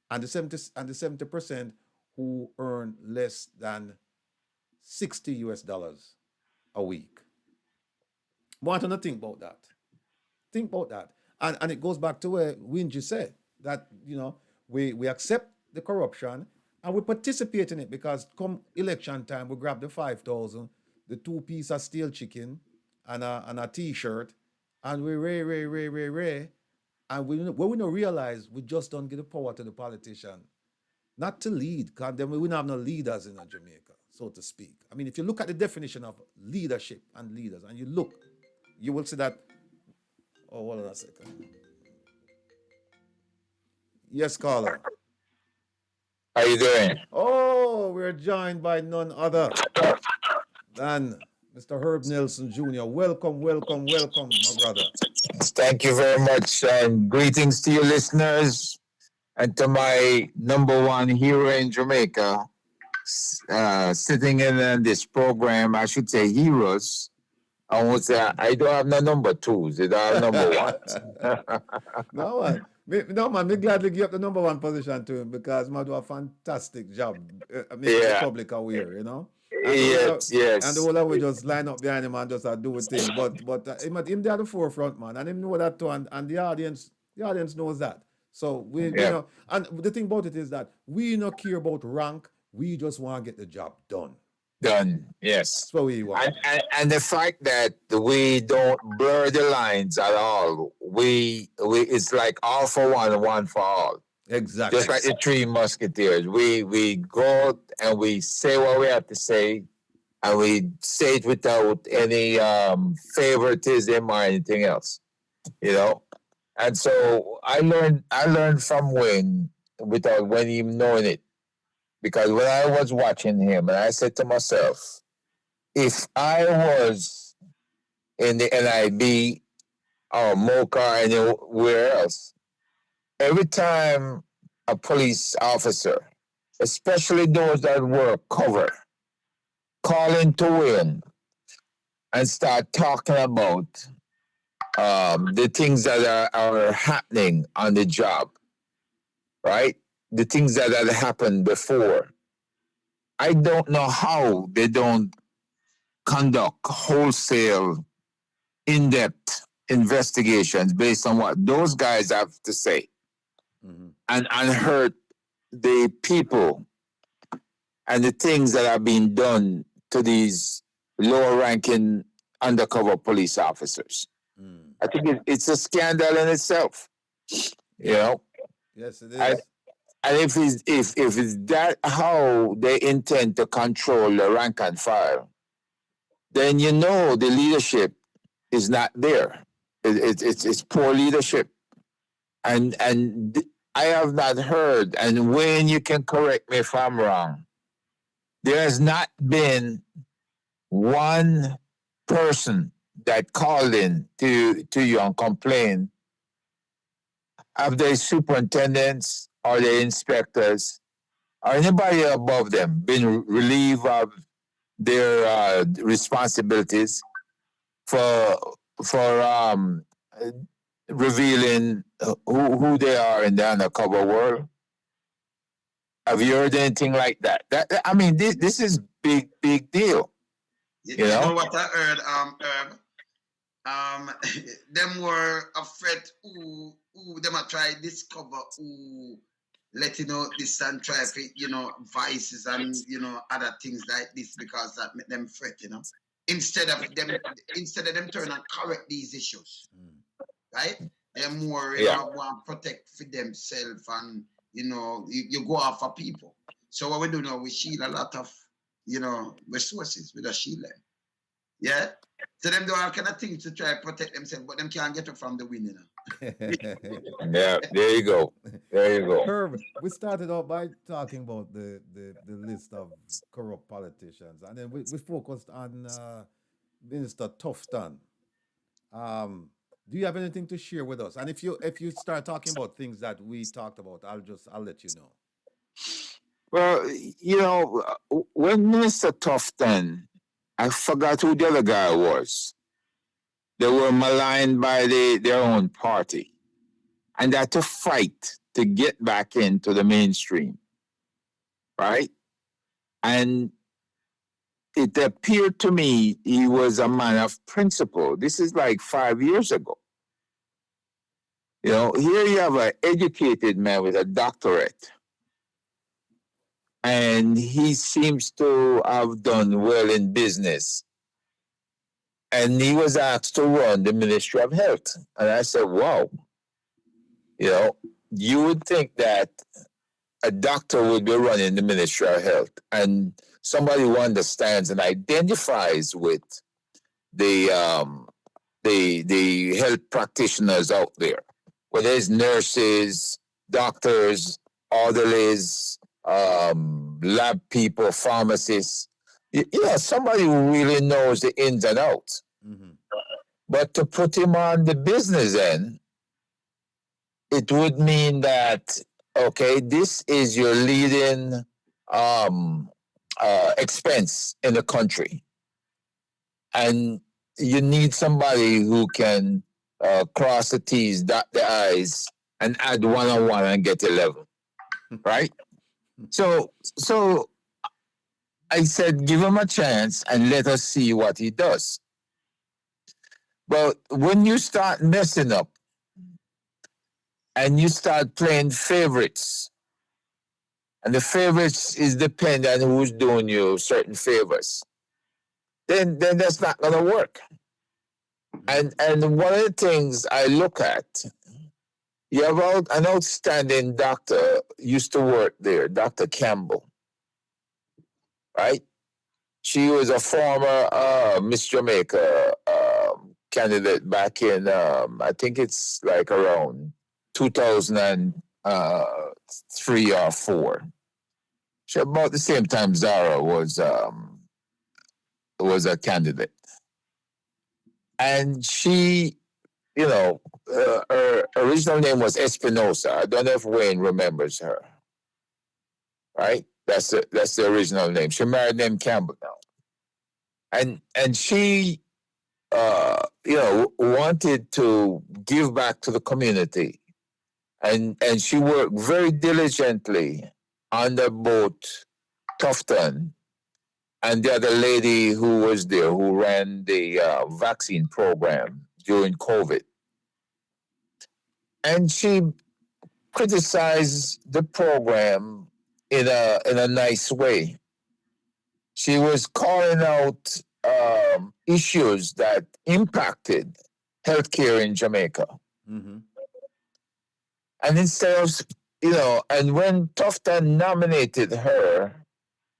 and the 70% who earn less than $60 a week. We want to think about that. Think about that. And it goes back to where Winji said that, we accept the corruption and we participate in it because come election time, we grab the 5,000, the 2 pieces of steel chicken and a t-shirt, and we ray. And we don't realize we just don't give the power to the politician, not to lead, because then we wouldn't have no leaders in Jamaica, so to speak. I mean, if you look at the definition of leadership and leaders, and you will see that. Oh, hold on a second. Yes, caller. How you doing? Oh, we're joined by none other than Mr. Herb Nelson Jr. Welcome, my brother. Thank you very much. Greetings to your listeners and to my number one hero in Jamaica, sitting in this program. I should say heroes. I won't say I don't have no number twos. I don't have number ones. No, man. Me gladly give up the number one position to him because man do a fantastic job making the public aware, And yes. And the whole of we just line up behind him and just do a thing. But him there at the forefront, man, and him know that too, and the audience knows that. So we and the thing about it is that we not care about rank, we just want to get the job done. Yes. That's what we want. And the fact that we don't blur the lines at all, we it's like all for one for all. Exactly. Just like the Three Musketeers. We go and we say what we have to say, and we say it without any favoritism or anything else. And so I learned from Wayne without Wayne even knowing it. Because when I was watching him, and I said to myself, if I was in the NIB or MOCA or anywhere else, every time a police officer, especially those that work cover, call into Wayne and start talking about the things that are happening on the job, right? The things that had happened before. I don't know how they don't conduct wholesale, in-depth investigations based on what those guys have to say, and hurt the people and the things that are being done to these lower-ranking undercover police officers. I think it's a scandal in itself. Yes, it is. And if it's that how they intend to control the rank and file, then the leadership is not there. It's poor leadership, and I have not heard. And Wayne, you can correct me if I'm wrong. There has not been one person that called in to you and complained of the superintendents or the inspectors or anybody above them been relieved of their responsibilities for for revealing who they are in the undercover world. Have you heard anything like that? I mean, this is big deal. You You know know? what I heard, Herb? Them were afraid who them a try discover who letting out this and try for, vices and other things like this because that make them fret, instead of them turn and correct these issues, right? They're more, Yeah. want to protect for themselves and you go after people. So what we do now, we shield a lot of resources with a shield them. Yeah. So them do all kind of things to try to protect themselves, but them can't get it from the wind, Yeah, there you go. There you go. Herb, we started out by talking about the list of corrupt politicians, and then we focused on Minister Tufton. Do you have anything to share with us? And if you start talking about things that we talked about, I'll let you know. Well, when Minister Tufton, I forgot who the other guy was. They were maligned by their own party, and they had to fight to get back into the mainstream, right? And it appeared to me he was a man of principle. This is like 5 years ago. Here you have an educated man with a doctorate, and he seems to have done well in business. And he was asked to run the Ministry of Health. And I said, wow, you would think that a doctor would be running the Ministry of Health and somebody who understands and identifies with the health practitioners out there, whether it's nurses, doctors, orderlies, lab people, pharmacists, somebody who really knows the ins and outs. Mm-hmm. But to put him on the business end, it would mean that, okay, this is your leading expense in the country. And you need somebody who can cross the T's, dot the I's, and add 1 on 1 and get 11, right? So I said, give him a chance and let us see what he does. But when you start messing up and you start playing favorites, and the favorites is dependent on who's doing you certain favors, then that's not going to work. And one of the things I look at, you have an outstanding doctor used to work there, Dr. Campbell, right? She was a former Miss Jamaica candidate back in, I think it's like around 2003 or 4. She about the same time Zara was a candidate. And she, her original name was Espinosa. I don't know if Wayne remembers her. Right? That's the original name. She married named Campbell now. And she wanted to give back to the community. And she worked very diligently under both Tufton and the other lady who was there who ran the vaccine program during COVID. And she criticized the program in a nice way. She was calling out issues that impacted healthcare in Jamaica. Mm-hmm. And instead of, and when Tufton nominated her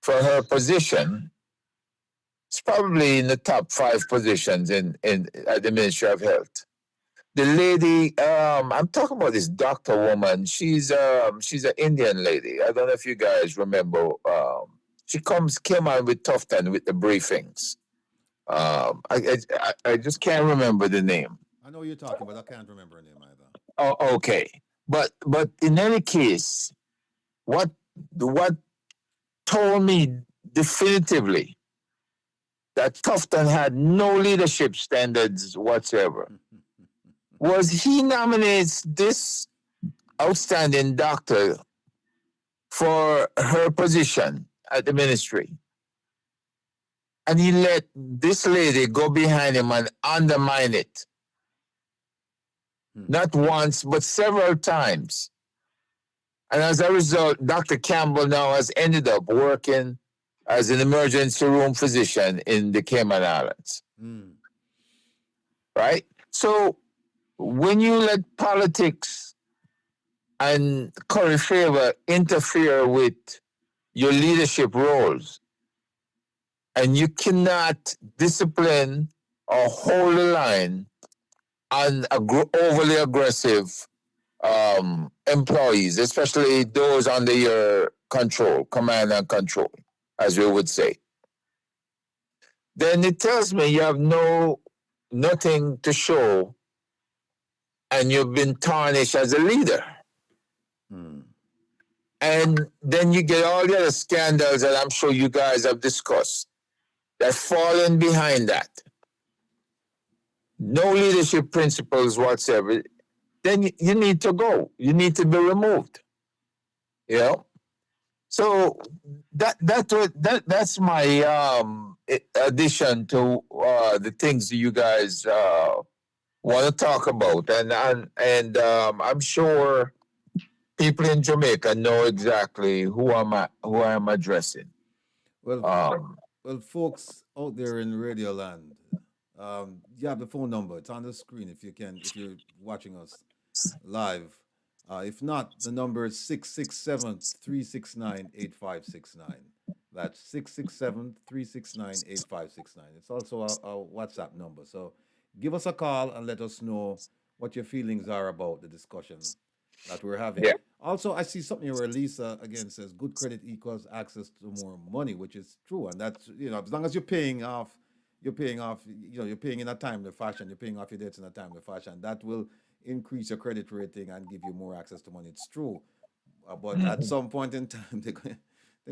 for her position, it's probably in the top 5 positions at the Ministry of Health. The lady, I'm talking about this doctor woman. She's an Indian lady. I don't know if you guys remember. She came on with Tufton with the briefings. I just can't remember the name. I know what you're talking, but I can't remember her name either. Oh, okay. But in any case, what told me definitively that Tufton had no leadership standards whatsoever was he nominates this outstanding doctor for her position at the ministry. And he let this lady go behind him and undermine it. Not once, but several times. And as a result, Dr. Campbell now has ended up working as an emergency room physician in the Cayman Islands. Right? So when you let politics and curry favor interfere with your leadership roles, and you cannot discipline or hold the line on overly aggressive employees, especially those under your control, command and control, as we would say, then it tells me you have nothing to show, and you've been tarnished as a leader. And then you get all the other scandals that I'm sure you guys have discussed that fall in behind that. No leadership principles whatsoever. Then you need to go. You need to be removed. You know? So that's my addition to the things that you guys want to talk about, and I'm sure people in Jamaica know exactly who I'm addressing. Well, folks out there in Radio Land, you have the phone number. It's on the screen if you're watching us live. If not, the number is 667-369-8569. That's 667-369-8569. It's also our WhatsApp number. So give us a call and let us know what your feelings are about the discussion that we're having. Yeah. Also, I see something where Lisa again says good credit equals access to more money, which is true. And that's, as long as you're paying off, you're paying in a timely fashion, you're paying off your debts in a timely fashion. That will increase your credit rating and give you more access to money. It's true. But at some point in time, they're going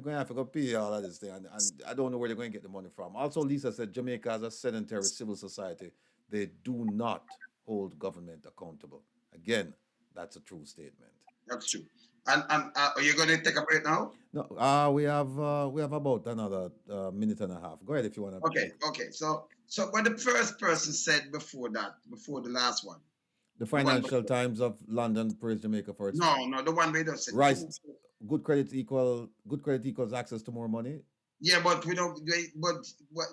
to have to go pay all of this thing. And I don't know where they're going to get the money from. Also, Lisa said Jamaica has a sedentary civil society. They do not hold government accountable. Again, that's a true statement. That's true. And are you going to take a break now? No, we have about another minute and a half. Go ahead if you want to. Okay. So what the first person said before the last one. The Financial Times of London praised Jamaica for its No, the one we just said. rise. Good credit equals access to more money. Yeah, but we don't. But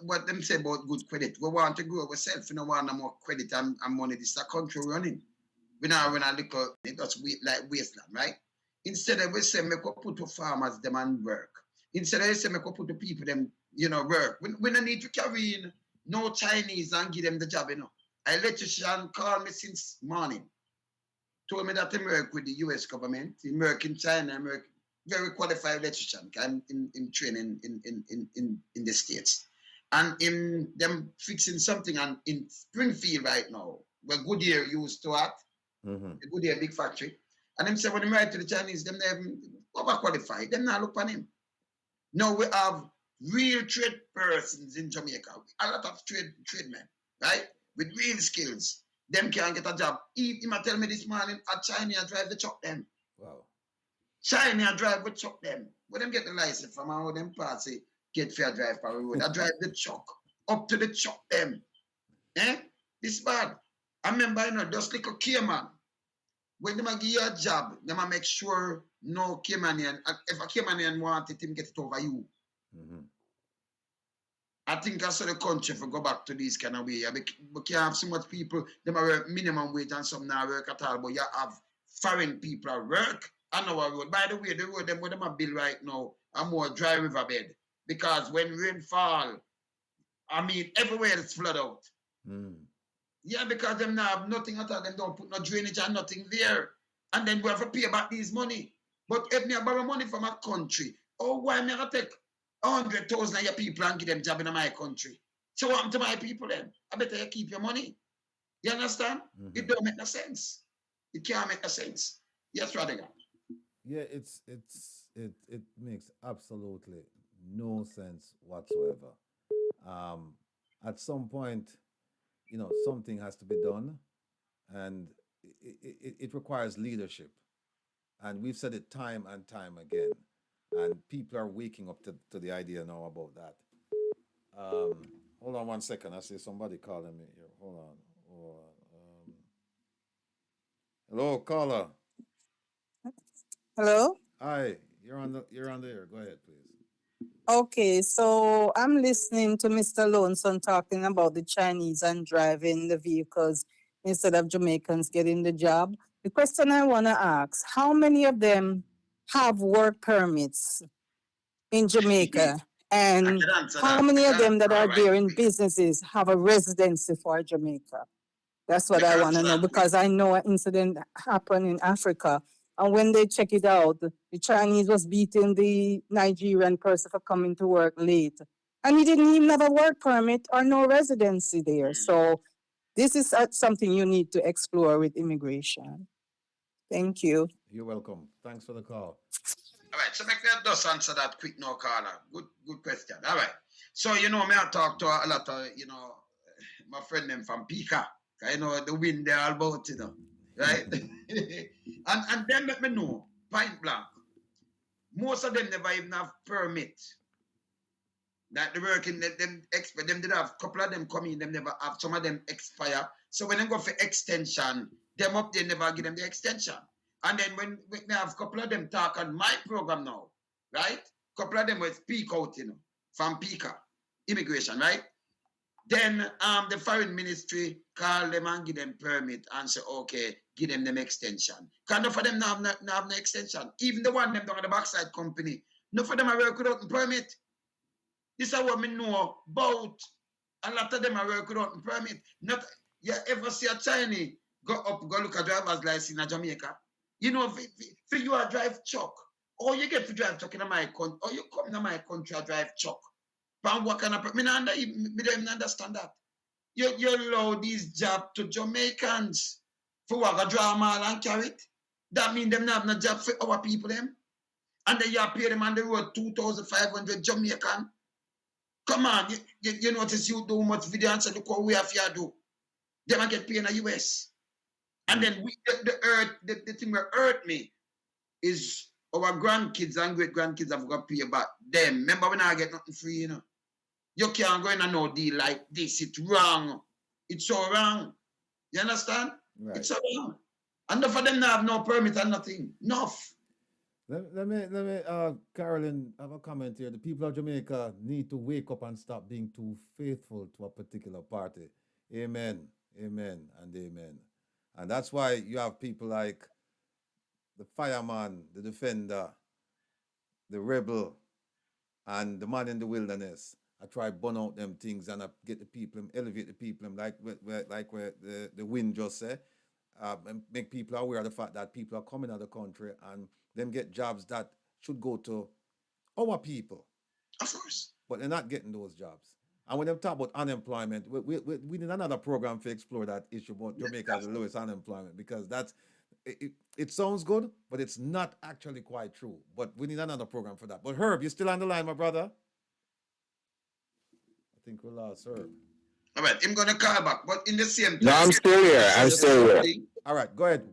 what them say about good credit? We want to grow ourselves. We don't want no more credit and money. This is a country running. We now when I look at it, that's like wasteland, right? Instead of we say make up put to farmers them and work. Instead of we say make up put to people them work. We don't need to carry in no Chinese and give them the job. An electrician called me since morning. Told me that he work with the US government. He work in China. He work very qualified electrician. I'm in training in the States. And in them fixing something and in Springfield right now, where Goodyear used to at, the Goodyear big factory. And them say when they married to the Chinese, them they overqualified. Them now look on him. Now we have real trade persons in Jamaica. A lot of trade men, right? With real skills. Them can't get a job. He might tell me this morning, a China drive the truck them. Wow. China drive the truck them. Where them get the license from how them parts say, get fair drive power road. I drive the truck. Up to the truck them. This bad. I remember, just like a Cayman. When they give you a job, they make sure no Caymanian, if a Caymanian want it, him get it over you. I think I saw the country for go back to this kind of way. We can't have so much people, they work minimum wage and some now work at all, but you have foreign people at work on our road. By the way, the road them with them a bill right now are more dry riverbed. Because when rain fall, everywhere it's flood out. Yeah, because them now have nothing at all. Them don't put no drainage and nothing there. And then we have to pay back these money. But if me borrow money from a country, oh, why me I take 100,000 of your people and give them job in my country? So what happened to my people then? I better you keep your money. You understand? It don't make no sense. It can't make no sense. Yes, Rattigan. Yeah, it makes absolutely no sense whatsoever. Um, at some point, something has to be done, and it requires leadership. And we've said it time and time again, and people are waking up to the idea now about that. Hold on one second. I see somebody calling me here. Hold on. Hold on. Hello, caller. Hello? Hi, you're on the air. Go ahead, please. Okay, so I'm listening to Mr. Loneson talking about the Chinese and driving the vehicles instead of Jamaicans getting the job. The question I want to ask, how many of them have work permits in Jamaica? I And can answer how that. many of Because, them that all are right, there in businesses have a residency for Jamaica? That's what make I an want to answer know that. because I know an incident happened in Africa. And when they check it out, the Chinese was beating the Nigerian person for coming to work late. And he didn't even have a work permit or no residency there. So this is something you need to explore with immigration. Thank you. You're welcome. Thanks for the call. All right, so make me just answer that quick no caller. Good question. All right. So me I talk to a lot of my friend them from Pika. The wind they're all about, right? and them let me know, point blank. Most of them never even have permit. That the working them expert them did have a couple of them come in, them never have, some of them expire. So when they go for extension, them up they never give them the extension. And then when we have a couple of them talk on my program now, right? A couple of them will speak out, from Pika, immigration, right? Then the foreign ministry call them and give them permit and say, okay, give them extension. Because none of them have no extension. Even the one them down at the backside company, none of them are work without permit. This is what we know about. A lot of them are work without permit. Not you ever see a Chinese go look at driver's license in Jamaica? For you a drive truck, or you get to drive truck in my country, or you come to my country and drive truck. But what kind of me don't even understand that. You allow these jobs to Jamaicans for what a drama and carry it. That means them not have no job for our people them. And then you pay them on the road 2,500 Jamaican. Come on, you notice you do much video and say, look what we have here do. They might get paid in the US. And then the thing that hurt me is our grandkids and great grandkids have got to pay back them. Remember, when I get nothing free, You can't go in and no deal like this. It's wrong. It's so wrong. You understand? Right. It's so wrong. And enough of them now have no permit and nothing. Enough. Let me, Carolyn, have a comment here. The people of Jamaica need to wake up and stop being too faithful to a particular party. Amen, amen, and amen. And that's why you have people like the fireman, the defender, the rebel, and the man in the wilderness. I try burn out them things and I get the people, elevate the people, like where the wind just said, and make people aware of the fact that people are coming out of the country and them get jobs that should go to our people. Of course. But they're not getting those jobs. And when they talk about unemployment, we need another program to explore that issue about Jamaica has the lowest unemployment, because it sounds good, but it's not actually quite true. But we need another program for that. But Herb, you still on the line, my brother? I think we lost Herb. All right, I'm going to call back, but in the same time. No, I'm still here. I'm still here. All right, go ahead.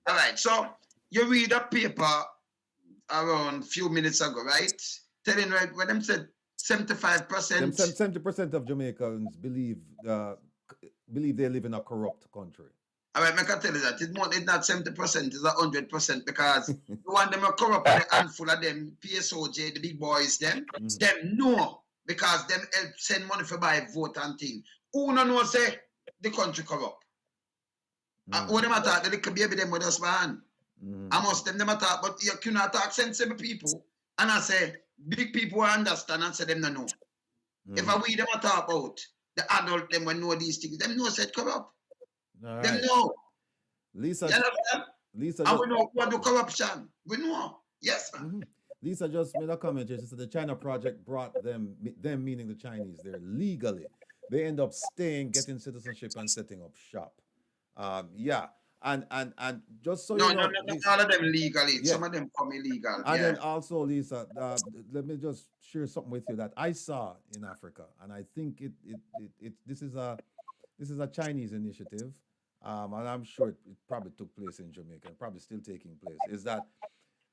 All right, so you read a paper around a few minutes ago, right? Telling when them said 75%. 70% of Jamaicans believe they live in a corrupt country. All right, I can tell you that. It's not 70%, it's 100%, because the one them are corrupt, a handful of them, PSOJ, the big boys, them know, because them help send money for buy vote and thing. Who no know say the country corrupt? When them attack, the little baby them with us man. I must them attack, but you cannot attack sensible people. And I say, big people understand and say them no know. If I we them attack about the adult them when know these things, them know said corrupt. All Them right. know. Lisa, You understand? Lisa And just we know what do corruption. We know. Yes, man. mhm. Lisa just made a comment here. She said the China project brought them meaning the Chinese, there legally. They end up staying, getting citizenship, and setting up shop. Yeah, and just so No, you no, no, know, not Lisa, all of them legally. yeah, Some of them come illegal. and Yeah. then also Lisa, let me just share something with you that I saw in Africa, and I think this is a Chinese initiative, and I'm sure it probably took place in Jamaica, and probably still taking place. Is that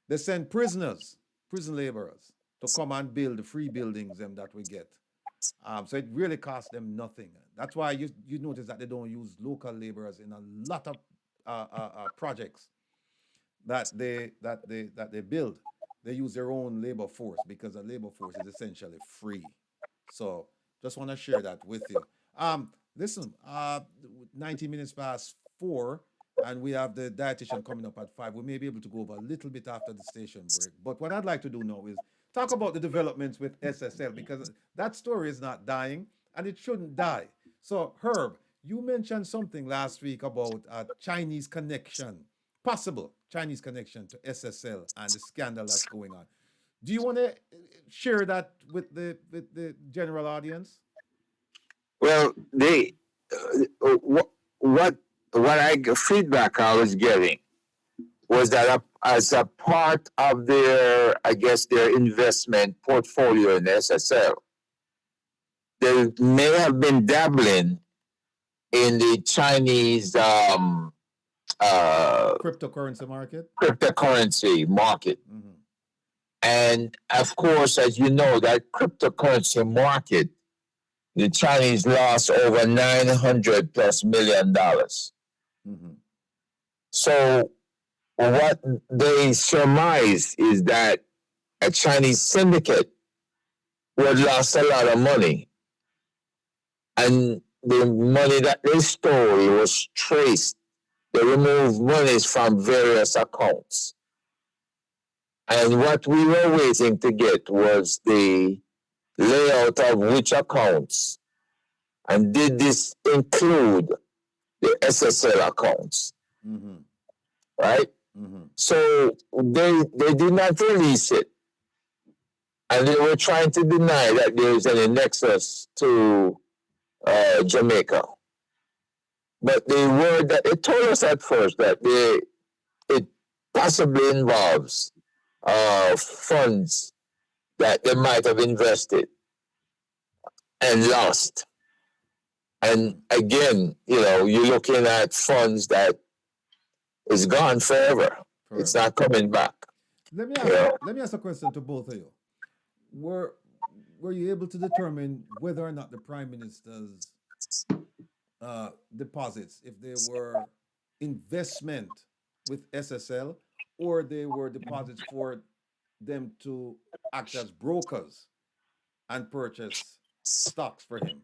they send prisoners, prison laborers, to come and build the free buildings them that we get. So it really costs them nothing. That's why you notice that they don't use local laborers in a lot of projects that they build. They use their own labor force because the labor force is essentially free. So just want to share that with you. Listen, 90 minutes past 4, and we have the dietitian coming up at 5. We may be able to go over a little bit after the station break. But what I'd like to do now is talk about the developments with SSL, because that story is not dying and it shouldn't die. So, Herb, you mentioned something last week about a Chinese connection, possible Chinese connection to SSL and the scandal that's going on. Do you want to share that with the general audience? Well, what what feedback I was getting was that as a part of their, I guess, their investment portfolio in SSL, they may have been dabbling in the Chinese Cryptocurrency market. cryptocurrency market. Mm-hmm. And of course, as you know, that cryptocurrency market, the Chinese lost over $900 plus million. Mm-hmm. So what they surmise is that a Chinese syndicate would lost a lot of money, and the money that they stole was traced. They removed monies from various accounts. And what we were waiting to get was the layout of which accounts, and did this include the SSL accounts, Mm-hmm. right? Mm-hmm. So they did not release it, and they were trying to deny that there is any nexus to Jamaica. But the word that they told us at first that it possibly involves funds that they might have invested and lost. And again, you're looking at funds that is gone forever. It's Forever. not coming back. Let me You ask. know? Let me ask a question to both of you. Were Were you able to determine whether or not the prime minister's deposits, if they were investment with SSL, or they were deposits for them to act as brokers and purchase stocks for him?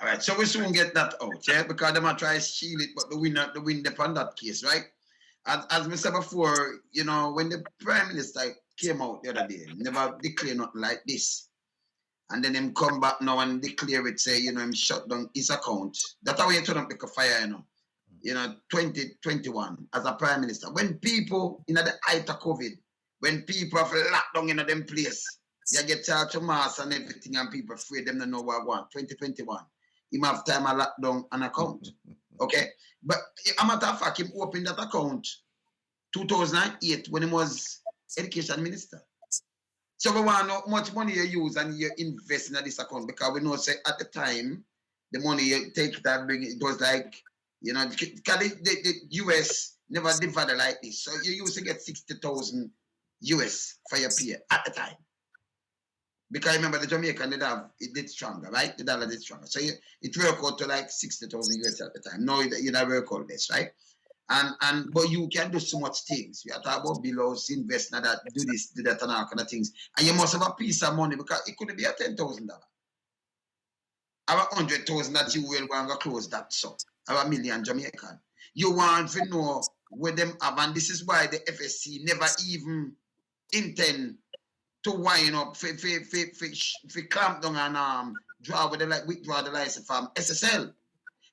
All right, so we soon get that out, yeah, because they might try to steal it, but the win upon that case, right? As we said before, when the prime minister came out the other day, never declare nothing like this, and then him come back now and declare it, say, him shut down his account. That's how he turn up like a fire, 2021 as a prime minister. When people in the height of COVID, when people have locked down in them place, you get charged to mass and everything, and people afraid them to know what I want. 2021. Him have time a lock down an account. Okay? But a matter of fact, him opened that account 2008 when he was education minister. So we want to know how much money you use and you invest in this account, because we know say at the time the money you take that bring it was like, because the US never divided like this. So you used to get 60,000 US for your pay at the time. Because remember the Jamaican it did stronger, right? The dollar did stronger. So it worked out to like 60,000 US at the time. Now you don't work all this, right? But you can do so much things. We are talking about bills, invest in that, do this, do that, and all kind of things. And you must have a piece of money, because it could be a $10,000. Have 100,000 that you will want to close that, so have $1 million Jamaican. You want to know where them have, and this is why the FSC never even intend to wind up for clamp down and withdraw the license from SSL.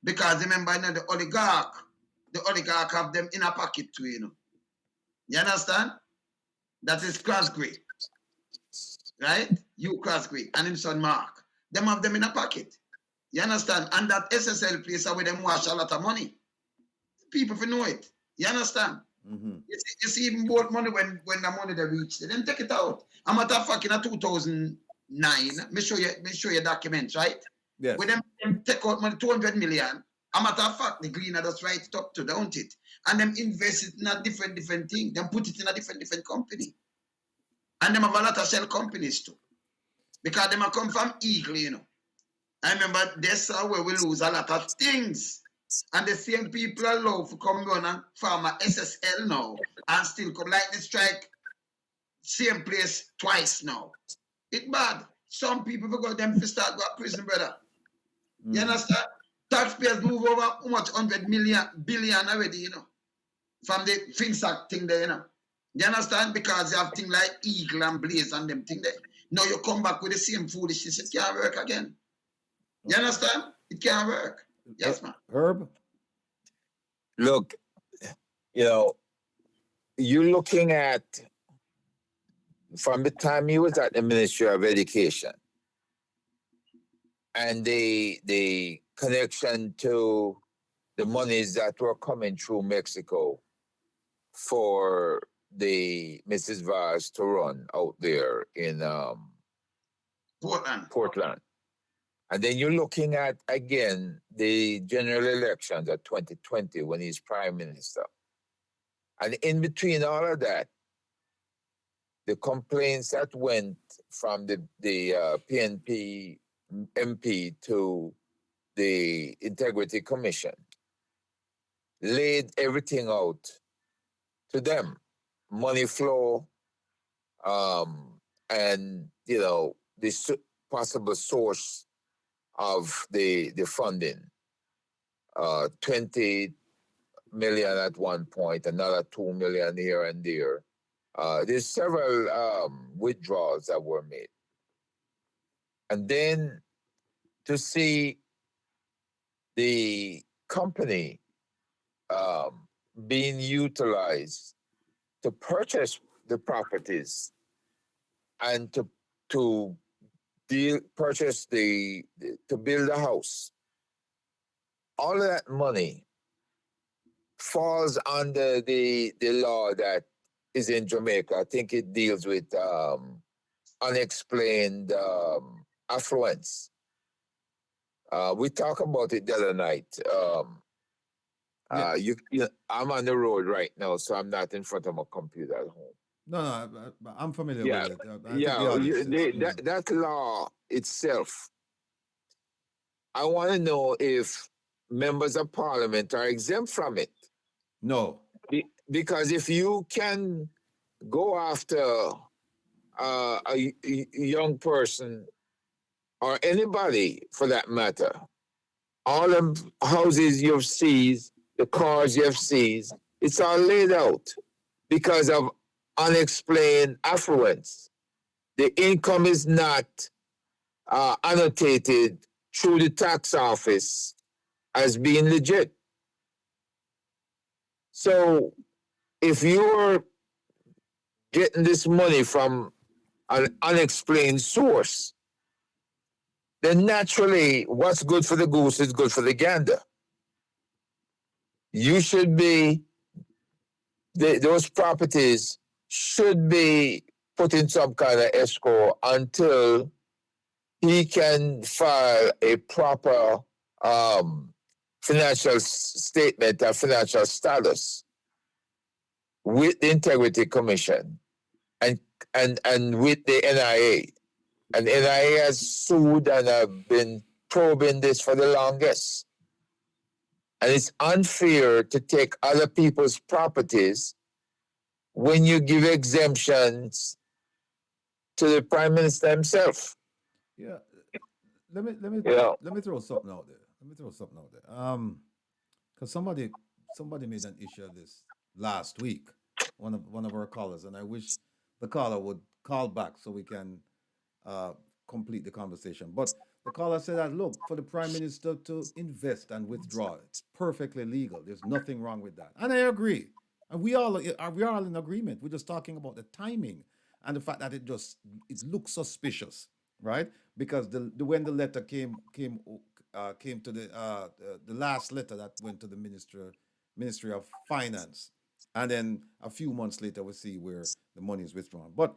Because remember, the oligarch have them in a pocket too, You understand? That is Crosby, right? You Crosby and him son Mark. Them have them in a pocket. You understand? And that SSL place where them wash a lot of money. People for know it. You understand? Mm-hmm. You see even both money when the money they reach, they didn't take it out. A matter of fact, in 2009, me show you documents, right? Yes. When them take out money, 200 million. A matter of fact, the Greener just write it up to, don't it? And them invest it in a different thing. Them put it in a different company. And them have a lot of shell companies too. Because them have come from Eagle, I remember that's where we lose a lot of things. And the same people allow to come run and form a SSL now and still come like the strike, same place twice now. It's bad. Some people forgot them to start go to prison, brother. You understand? Taxpayers move over how much 100 billion already, from the FinSac thing there, You understand? Because you have things like Eagle and Blaze and them thing there. Now you come back with the same foolishness, it can't work again. You understand? It can't work. Yes, man. Herb? Look, you're looking at from the time he was at the Ministry of Education and the connection to the monies that were coming through Mexico for the Mrs. Vaz to run out there in Portland. And then you're looking at, again, the general elections of 2020 when he's prime minister. And in between all of that, the complaints that went from the PNP MP to the Integrity Commission laid everything out to them. Money flow, and, the possible source of the funding. 20 million at one point, another 2 million here and there. There's several withdrawals that were made. And then to see the company being utilized to purchase the properties and to purchase to build a house. All of that money falls under the law that is in Jamaica. I think it deals with unexplained affluence. We talked about it the other night. I'm on the road right now, so I'm not in front of my computer at home. No, I'm familiar Yeah, with it. That law itself. I want to know if members of parliament are exempt from it. No. Because if you can go after a young person or anybody for that matter, all the houses you've seized, the cars you've seized, it's all laid out because of unexplained affluence. The income is not annotated through the tax office as being legit. So if you're getting this money from an unexplained source, then naturally what's good for the goose is good for the gander. You should be, those properties should be put in some kind of escrow until he can file a proper financial statement or financial status with the Integrity Commission and with the NIA. And NIA has sued and have been probing this for the longest. And it's unfair to take other people's properties when you give exemptions to the Prime Minister himself. Yeah. Let me throw something out there. Because somebody made an issue of this last week, one of our callers, and I wish the caller would call back so we can complete the conversation. But The caller said that, look, for the prime minister to invest and withdraw, it's perfectly legal. There's nothing wrong with that. And I agree. And we are all in agreement. We're just talking about the timing and the fact that it looks suspicious, right? Because when the letter came to the last letter that went to the Ministry of Finance, and then a few months later we see where the money is withdrawn. But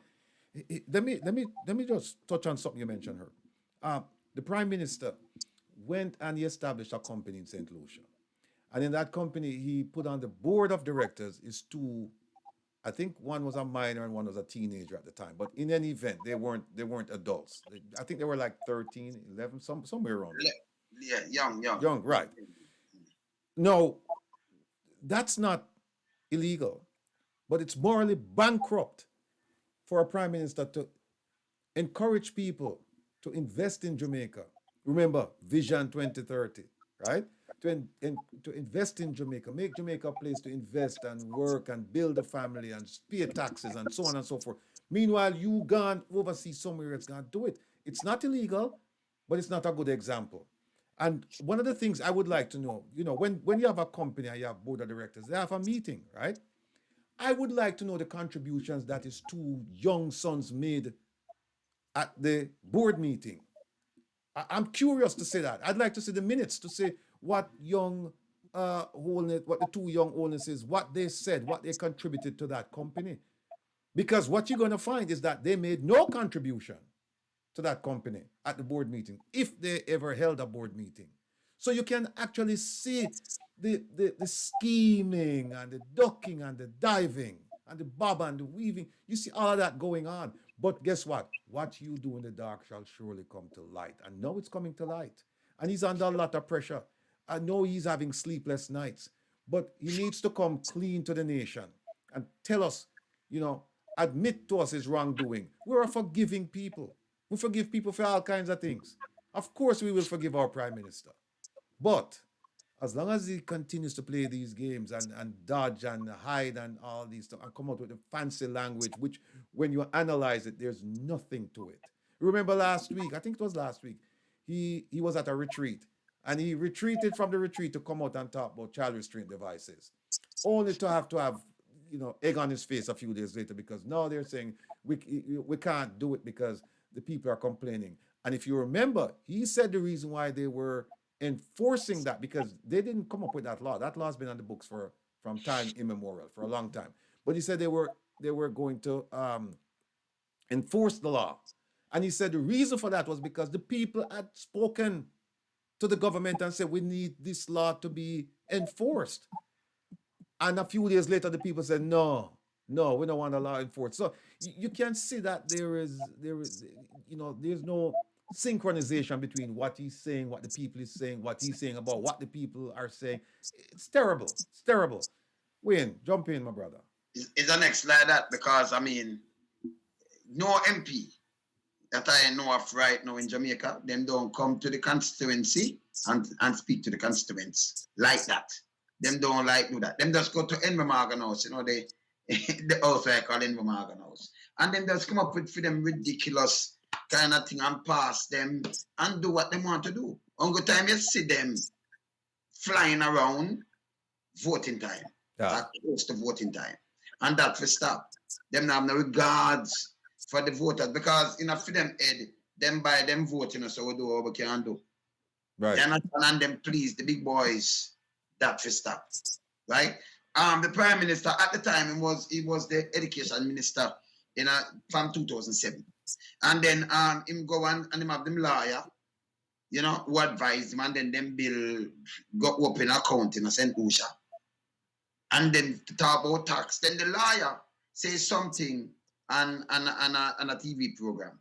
let me just touch on something you mentioned here. Uh, the Prime Minister went and he established a company in St. Lucia. And in that company, he put on the board of directors is two, I think one was a minor and one was a teenager at the time. But in any event, they weren't adults. I think they were like 13, 11, somewhere around there. Yeah, young. Young, right. No, that's not illegal, but it's morally bankrupt for a prime minister to encourage people to invest in Jamaica. Remember, Vision 2030, right? To invest in Jamaica, make Jamaica a place to invest and work and build a family and pay taxes and so on and so forth. Meanwhile, you gone overseas somewhere it's gonna do it. It's not illegal, but it's not a good example. And one of the things I would like to know, when you have a company and you have board of directors, they have a meeting, right? I would like to know the contributions that his two young sons made at the board meeting. I'm curious to say that. I'd like to see the minutes to say what what the two young owners, what they said, what they contributed to that company. Because what you're going to find is that they made no contribution to that company at the board meeting, if they ever held a board meeting. So you can actually see the scheming and the ducking and the diving and the bob and the weaving. You see all of that going on. But guess what? What you do in the dark shall surely come to light. And now it's coming to light. And he's under a lot of pressure. I know he's having sleepless nights. But he needs to come clean to the nation and tell us, admit to us his wrongdoing. We're a forgiving people. We forgive people for all kinds of things. Of course, we will forgive our prime minister. But as long as he continues to play these games and dodge and hide and all these stuff and come out with a fancy language, which when you analyze it, there's nothing to it. Remember last week, I think it was last week, he was at a retreat and he retreated from the retreat to come out and talk about child restraint devices, only to have egg on his face a few days later because now they're saying we can't do it because the people are complaining. And if you remember, he said the reason why they were enforcing that because they didn't come up with that law. That law's been on the books from time immemorial, for a long time. But he said they were going to enforce the law. And he said the reason for that was because the people had spoken to the government and said we need this law to be enforced. And a few days later, the people said, no, we don't want the law enforced. So you can see that there's no synchronization between what he's saying, what the people is saying, what he's saying about what the people are saying. It's terrible. It's terrible. Wayne, jump in, my brother. It's the next like that because, no MP that I know of right now in Jamaica, them don't come to the constituency and speak to the constituents like that. Them don't like do that. Them just go to Enver Morgan House, the house I call Enver Morgan House. And then just come up with for them ridiculous kind of thing and pass them and do what they want to do. On good time you see them flying around voting time. Close to voting time. And that will stop. Them not have no regards for the voters because for them head, them by them voting so we do what we can do. Right. They're not and them please, the big boys, that will stop. Right? The Prime Minister at the time he was the education minister from 2007. And then him go and him have them lawyer, who advised him, and then them bill got open account in St. Lucia. And then to talk about tax, then the lawyer says something on a TV program.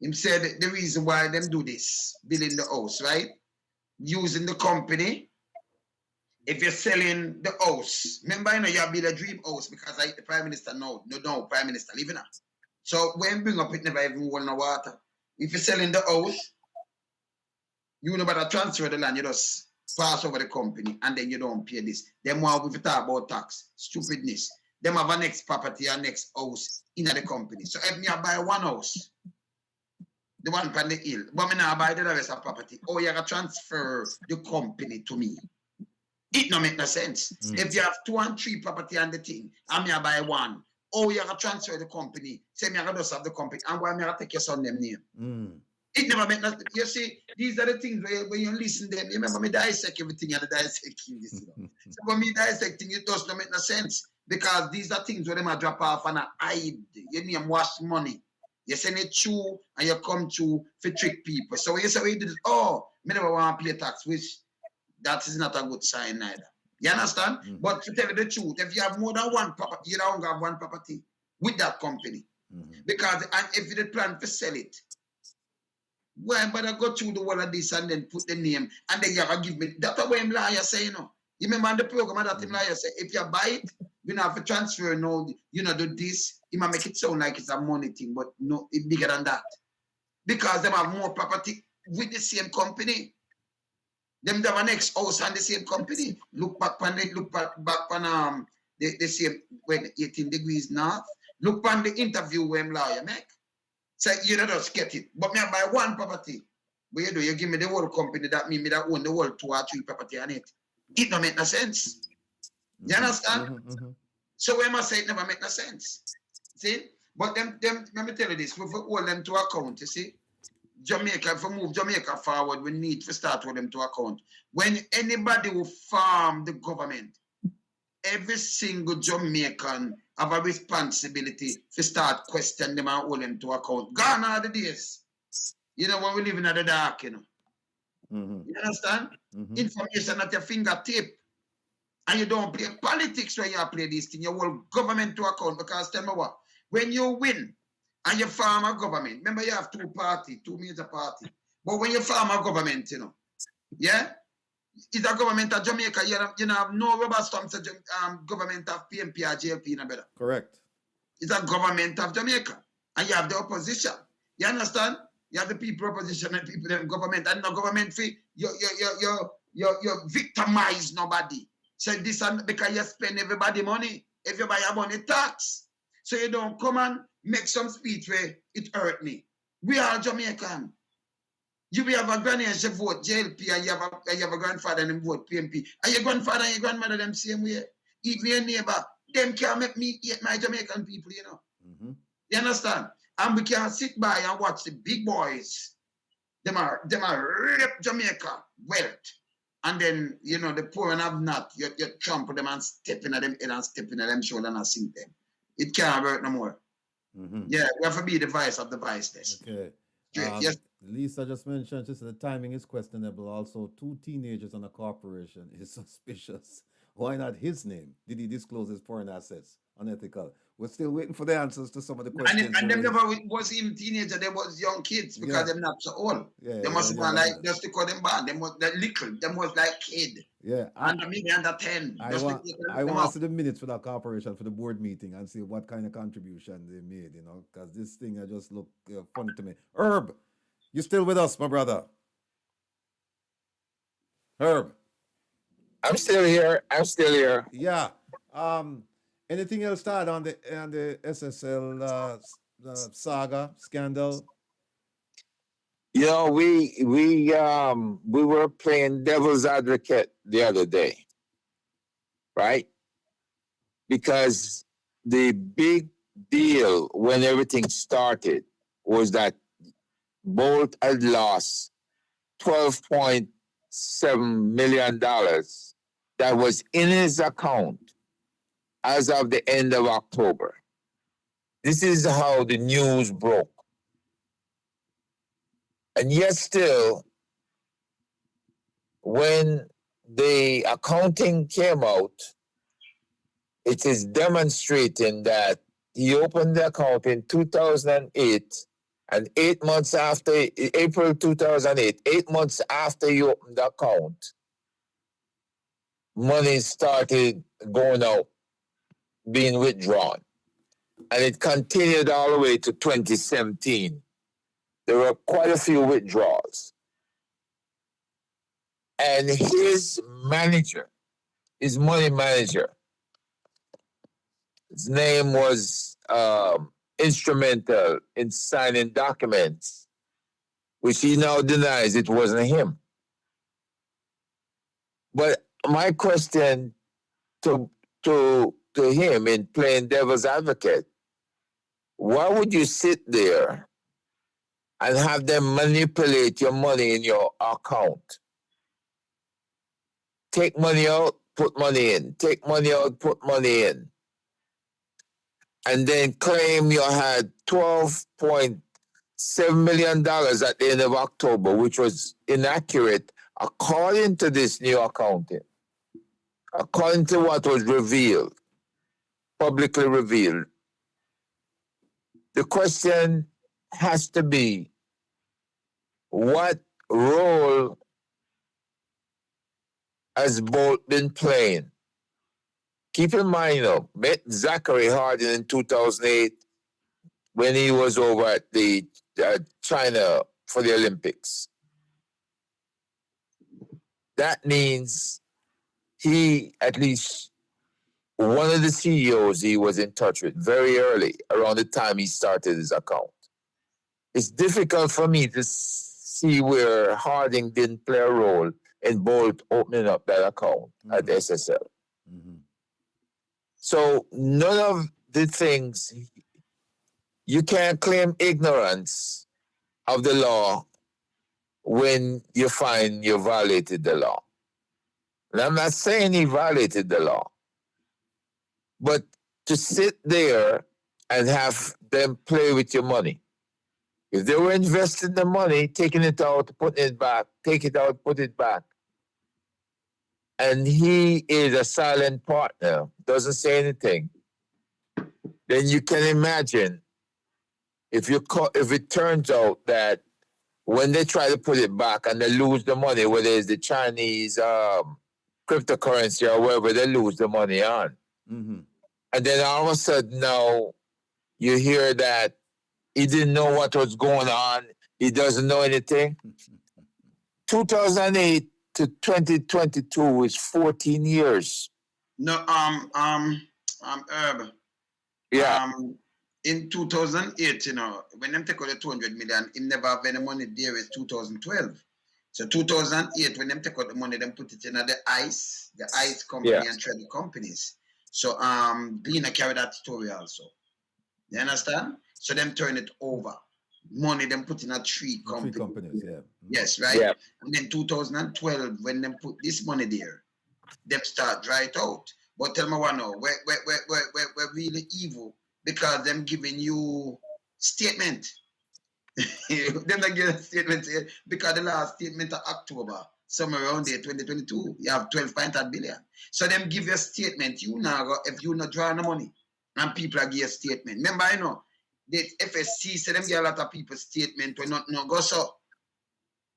Him said the reason why them do this, billing the house, right? Using the company. If you're selling the house, remember you build a dream house because the Prime Minister no Prime Minister living up. So when bring up it never even hold no water. If you're selling the house, you know better transfer the land, you just pass over the company and then you don't pay this. Then more if you talk about tax, stupidness. Them have a next property, a next house in the company. So if me buy one house, the one on the hill. But me now buy the rest of property. Oh, you gotta transfer the company to me. It no make no sense. If you have 2 and 3 property on the thing, and me I buy one, oh, you gotta transfer the company. Say me I gotta just have the company, and why me I gotta take your son them name? It never make no. You see, these are the things where when you listen to them. You remember me dissect everything and the dissecting this. So when me dissecting, it does not make no sense because these are things where them a drop off and a hide. You name wash money. You send it through and you come through for trick people. So when you say we did, oh, me never want to pay tax, which that is not a good sign neither. You understand? But to tell you the truth, if you have more than one property, you don't have one property with that company. Because and if you did plan to sell it, why better go through the whole of this and then put the name and then you gotta give me that's what I'm lawyer say, you know. You remember on the program that him lawyer say, if you buy it, you know, have to transfer, you know, do this, it might make it sound like it's a money thing, but no, it's bigger than that. Because they have more property with the same company. Them have an next house on the same company. Look back on the same when 18 degrees north. Look on the interview where I'm lawyer make. Say you don't just get it. But me I buy one property. What you do, you give me the whole company, that mean me that own the whole 2 or 3 property on it. It don't make no sense. You understand? So when I say it never make no sense. See? But them let me tell you this, we hold them to account, you see. Jamaica, if we move Jamaica forward, we need to start with them to account. When anybody will farm the government, every single Jamaican have a responsibility to start questioning them and hold them to account. Gone are the days. You know, when we live in the dark, you know. You understand? Information at your fingertip. And you don't play politics when you play this thing. You hold government to account because tell me what, when you win and you farm a government, remember you have 2 parties, 2 major parties. But when you farm a government, you know, yeah? It's a government of Jamaica, you know, have no rubber stamps of government of PMP or JLP, no better. Correct. It's a government of Jamaica. And you have the opposition. You understand? You have the people opposition and people in government. And no government fee, you victimize nobody. So this and because you spend everybody money. Everybody have money tax. So you don't come and make some speech where it hurt me. We are Jamaican. You will have a granny and she vote JLP and you have a grandfather and vote PMP. And your grandfather and your grandmother them same way. Even your neighbor, them can't make me eat my Jamaican people, you know. You understand? And we can't sit by and watch the big boys. Them are rip Jamaica wealth. And then, you know, the poor and have not, you trample them and stepping at them head and stepping at them shoulder and sink them. It can't work no more. Yeah, we have to be the vice of the viceless. Okay. Yes. Lisa just mentioned, she said the timing is questionable. Also, 2 teenagers on a corporation is suspicious. Why not his name? Did he disclose his foreign assets? Unethical. We're still waiting for the answers to some of the questions. And them never was even teenagers, they was young kids because them not so old. They must have been like, just to call them bad. Them was like little, them was like kid. Yeah. Under maybe under 10. I want to see the minutes for that corporation for the board meeting and see what kind of contribution they made, you know, because this thing just look funny to me. Herb, you still with us, my brother? Herb. I'm still here. Yeah. Anything else to add on the SSL saga scandal? You know, we were playing devil's advocate the other day, right? Because the big deal when everything started was that Bolt had lost $12.7 million that was in his account as of the end of October. This is how the news broke. And yet still, when the accounting came out, it is demonstrating that he opened the account in 2008, and 8 months after, April 2008, 8 months after he opened the account, money started going out, being withdrawn. And it continued all the way to 2017. There were quite a few withdrawals. And his manager, his money manager, his name was instrumental in signing documents which he now denies it wasn't him. But my question to him, in playing devil's advocate, why would you sit there and have them manipulate your money in your account? Take money out, put money in. Take money out, put money in. And then claim you had $12.7 million at the end of October, which was inaccurate according to this new accounting, according to what was revealed, publicly revealed. The question has to be, what role has Bolt been playing? Keep in mind, met Zachary Harding in 2008 when he was over at the China for the Olympics. That means he, at least one of the CEOs he was in touch with very early, around the time he started his account. It's difficult for me to see where Harding didn't play a role in Bolt opening up that account at SSL. Mm-hmm. So none of the things, you can't claim ignorance of the law when you find you violated the law. And I'm not saying he violated the law, but to sit there and have them play with your money. If they were investing the money, taking it out, putting it back, take it out, put it back, and he is a silent partner, doesn't say anything, then you can imagine if it turns out that when they try to put it back and they lose the money, whether it's the Chinese cryptocurrency or wherever they lose the money on. Mm-hmm. And then all of a sudden now you hear that he didn't know what was going on. He doesn't know anything. 2008 to 2022 is 14 years. No, Herb. Yeah. In 2008, when them take out the 200 million, him never have any money there is 2012. So 2008, when them take out the money, them put it in the ICE company and trading companies. So Gleaner carried that story also. You understand? So them turn it over. Money them put in a three companies. Three companies, yeah. Yes, right? Yeah. And then 2012, when them put this money there, them start dry it out. But tell me what now, we're really evil because them giving you statement. Them not giving a statement because the last statement of October, somewhere around there, 2022, you have 12.8 billion. So them give you a statement, you now if you not draw the money, and people are give a statement. Remember, the FSC said them give a lot of people statement when not go so.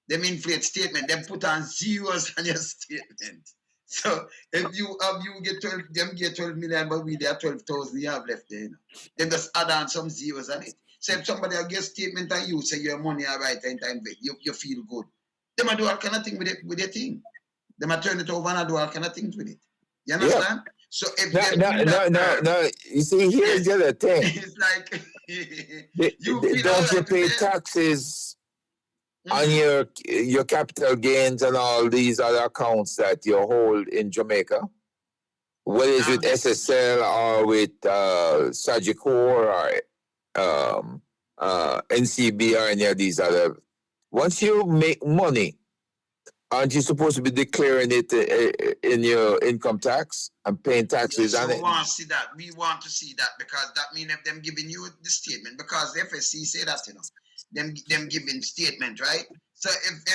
Them inflate statement, them put on zeros on your statement. So if you get 12, them get 12 million, but we there 12,000 you have left there. Then just add on some zeros on it. So if somebody will get statement on you, say your money all right in time, you feel good. Them a do all kind of thing with the thing. Them a turn it over and do all kind of things with it. You understand? Yeah. So if no. You see, here's the other thing. It's like don't you pay taxes on your capital gains and all these other accounts that you hold in Jamaica? Whether it's with SSL or with Sagicor or NCB or any of these other. Once you make money, aren't you supposed to be declaring it in your income tax and paying taxes on it? We want to see that. We want to see that because that means if them giving you the statement, because the FSC say that, them giving statement, right? So if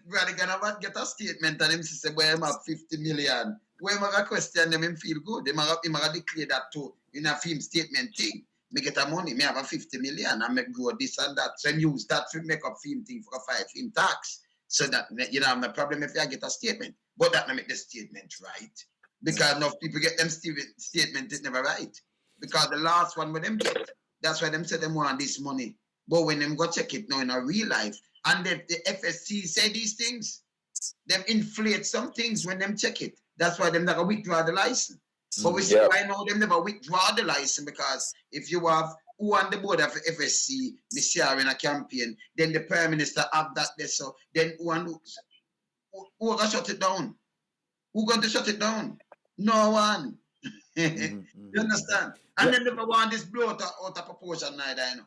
Rattigan get a statement and him say, well, I'm at 50 million, when I question them, him feel good. Him declare that too in a film statement thing. Me get a money, me have a 50 million and make grow this and that. So use that to make up film thing for a 5 film tax. So that, have no problem if I get a statement. But that not make the statement right. Because enough people get them statement, it's never right. Because the last one with them get, that's why them say them want this money. But when them go check it now in a real life, and the FSC say these things, them inflate some things when them check it. That's why them not withdraw the license. But we see why now them never withdraw the license because if you have who on the board of FSC, Mr. in a campaign, then the Prime Minister have that there, so then who gonna shut it down? Who going to shut it down? No one. You understand? And Yeah. them never want this blow out of proportion neither, you know.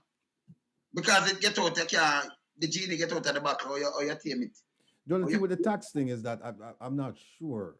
Because it get out, the genie get out of the back or you tame it. The only Oh, thing yeah. with the tax thing is that I'm not sure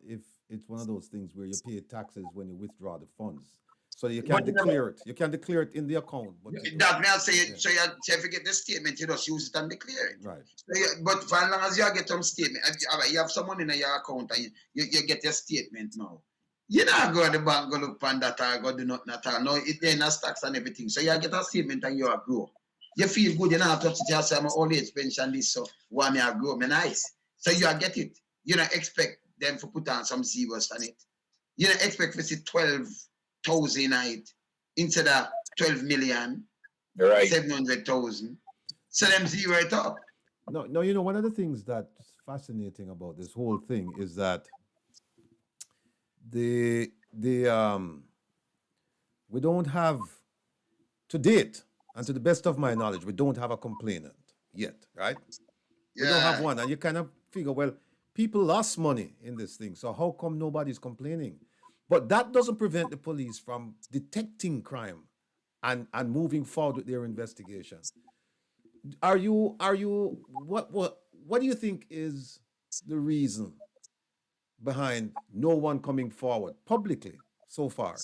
if it's one of those things where you pay taxes when you withdraw the funds. So you can But you never- declare it. You can declare it in the account. But you That may I say, Yeah. so if you get the statement, you just use it and declare it. right. So but for as long as you get some statement, you have some money in your account and you get your statement now. You're not going to the bank, go look on that or go do nothing at all. No, it ain't a tax and everything. So you get a statement and you are grow. You feel good, you don't have to touch it yourself. I'm old age pension this, so why me I grow? Me nice. So you get it. You don't expect them to put on some zeros on it. You don't expect to see 12,000 on it instead of 12 million. You're right. 700,000. So them zero it up. No, you know, one of the things that's fascinating about this whole thing is that the we don't have, to date, and to the best of my knowledge, we don't have a complainant yet, right? We don't have one. And you kind of figure, well, people lost money in this thing, so how come nobody's complaining? But that doesn't prevent the police from detecting crime and moving forward with their investigation. What do you think is the reason behind no one coming forward publicly so far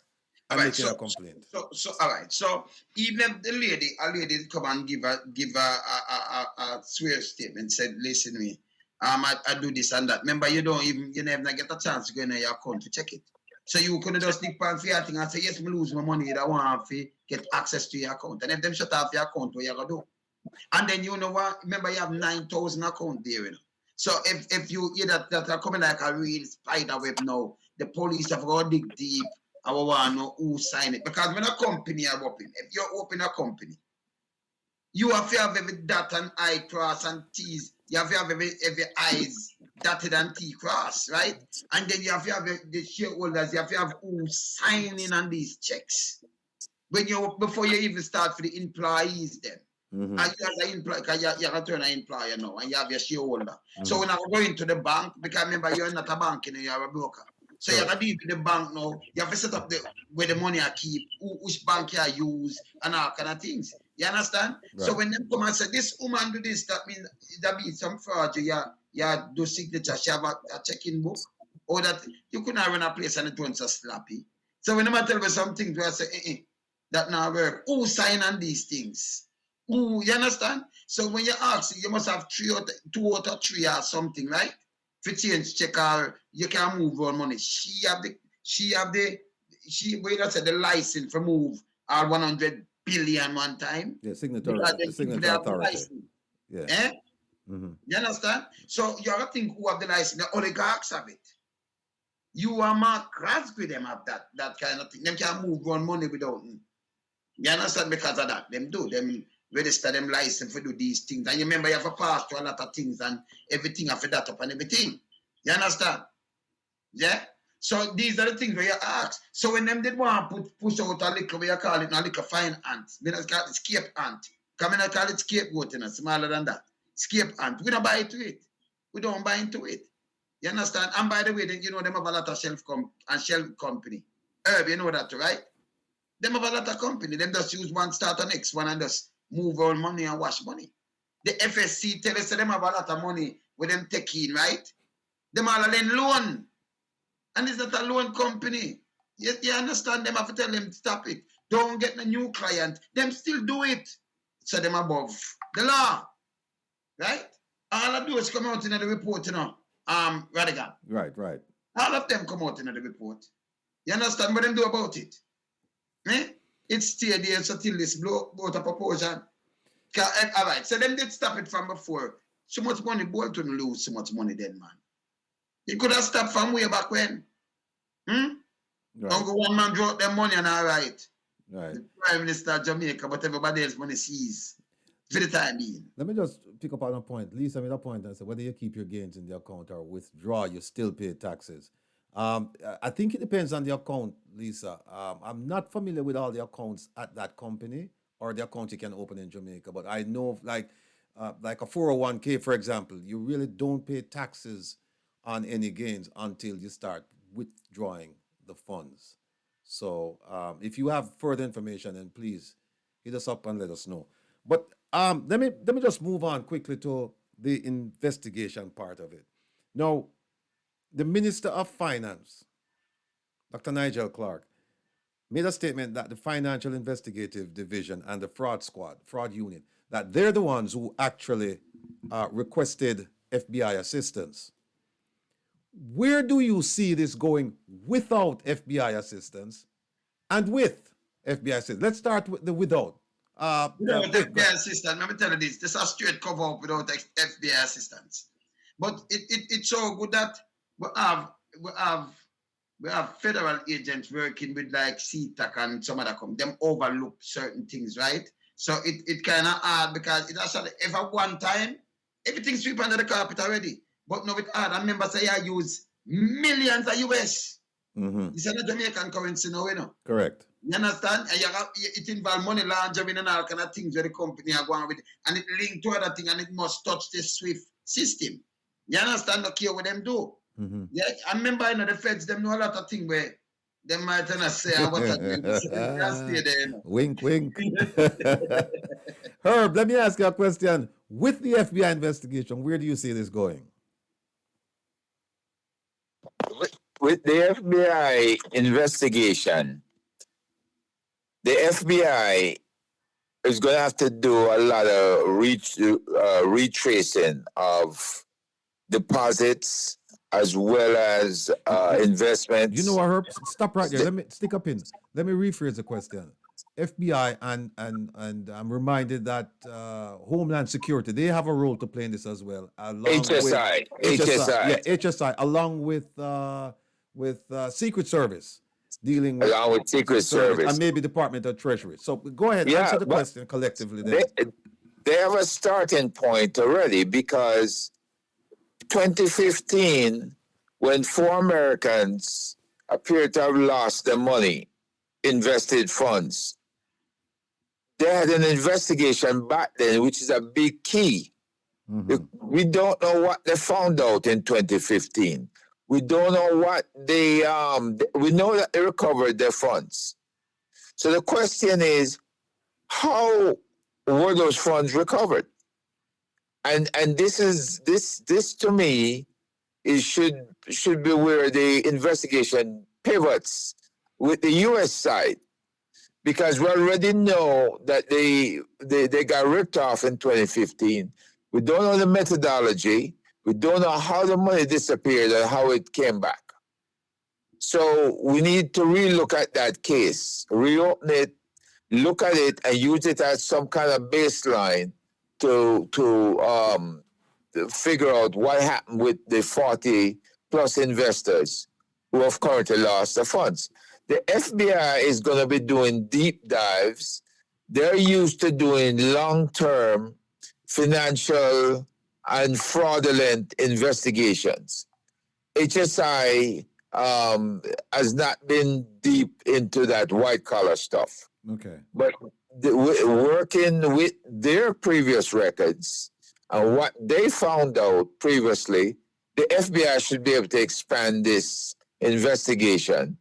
and Alright, making a complaint? So all right. So even if a lady come and give a swear statement, said, listen me, I do this and that. Remember, you never get a chance to go in your account to check it. So you could just stick on your thing and say, yes, me lose my money, I want to get access to your account. And if them shut off your account, what you gonna do? And then you know what? Remember, you have 9,000 account there, you know. So if you hear that are coming like a real spider web now, the police have got to dig deep. I want to know who signed it. Because when a company are open, if you open a company, you have to have every dot and I cross and T's. You have to have every I's dotted and T cross, right? And then you have to have the shareholders, you have to have who signing on these checks. Before you even start for the employees then. Mhm. And you as an employer, because you're a turn an employer now, and you have your shareholder. So when I go into the bank, because remember, you're not a bank, you're a broker. So you have to deal with the bank now. You have to set up where the money I keep, which bank you use, and all kind of things. You understand? Right. So when them come and say, this woman do this, that means some fraud. You do signature, she have a checking book, or that you couldn't run a place and it won't so sloppy. So when I tell you something, I say, that now work. Who sign on these things? Who, you understand? So when you ask, you must have 2 out of 3 or something, right? For change check or you can move on money. She wait, I said the license for move 100 billion one time. Yeah, signatory, Because the them signature people have the authority. license. Yeah. Eh? Mhm. You understand? So you have to think who have the license. The oligarchs have it. You are Mark Crosby, them have that kind of thing. Them can move on money without them. You understand? Because of that. Them do. Them register them license for do these things. And you remember you have to pass to a lot of things and everything have to that up and everything. You understand? Yeah? So these are the things where you ask. So when them did want to push out a little, we call it a little fine ant. We don't call it scape ant. Come in and call it scapegoat, smaller than that. Scape ant. We don't buy into it. We don't buy into it. You understand? And by the way, then, you know, them have a lot of shell company. Herb, you know that, right? Them have a lot of company. Them just use one start the next one and just move all money and wash money. The FSC tell us them have a lot of money with them taking, right? Them all lend loan. And it's not a loan company. You understand? Them have to tell them stop it. Don't get a new client. Them still do it. So them above the law. Right? All I do is come out in the report, you know. Rattigan. Right. All of them come out in the report. You understand what them do about it? Eh? It stayed there so till this blow out of proportion. All right, so them did stop it from before. So much money, Bolton lose so much money then, man. He could have stopped from way back when. Right. Uncle one man dropped them money and all right. Right. The Prime Minister of Jamaica, but everybody else money sees for the time being. Let me just pick up on a point. Lisa made a point and said whether you keep your gains in the account or withdraw, you still pay taxes. I think it depends on the account, Lisa. I'm not familiar with all the accounts at that company or the account you can open in Jamaica, but I know like a 401k, for example, you really don't pay taxes on any gains until you start withdrawing the funds. So if you have further information, then please hit us up and let us know. But let me just move on quickly to the investigation part of it. Now, the Minister of Finance, Dr. Nigel Clark, made a statement that the Financial Investigative Division and the Fraud Squad, Fraud Unit, that they're the ones who actually requested FBI assistance. Where do you see this going without FBI assistance and with FBI assistance? Let's start with the without. Without FBI assistance, let me tell you this is a straight cover up without FBI assistance. But it's so good that we have federal agents working with like CTAC and some other companies. Them overlook certain things, right? So it kind of hard because it actually ever one time, everything sweep under the carpet already. But now it's hard. I remember say I use millions of US. It's not Jamaican currency now, you know. Correct. You understand? And it involves money laundering and all kind of things where the company are going with it. And it linked to other things and it must touch the SWIFT system. You understand? Not care what them do. Yeah, I remember the feds, them know a lot of things where they might not say what I do. Stay there, you know. Wink, wink. Herb, let me ask you a question. With the FBI investigation, where do you see this going? With the FBI investigation, the FBI is going to have to do a lot of retracing of deposits as well as investments. You know what, Herb? Stop right there. Let me stick up in. Let me rephrase the question. FBI and I'm reminded that Homeland Security, they have a role to play in this as well. HSI. Yeah, HSI, along with Secret Service, dealing with along with Secret Service and maybe Department of Treasury. So go ahead, answer the question collectively. Then. They have a starting point already because 2015, when 4 Americans appear to have lost their money, invested funds, they had an investigation back then, which is a big key. We don't know what they found out in 2015. We don't know what they, we know that they recovered their funds. So the question is, how were those funds recovered? And this to me should be where the investigation pivots with the U.S. side, because we already know that they got ripped off in 2015. We don't know the methodology. We don't know how the money disappeared and how it came back. So we need to relook at that case, reopen it, look at it, and use it as some kind of baseline to figure out what happened with the 40 plus investors who have currently lost their funds. The FBI is going to be doing deep dives. They're used to doing long-term financial and fraudulent investigations. HSI has not been deep into that white-collar stuff. Okay. But working with their previous records and what they found out previously, the FBI should be able to expand this investigation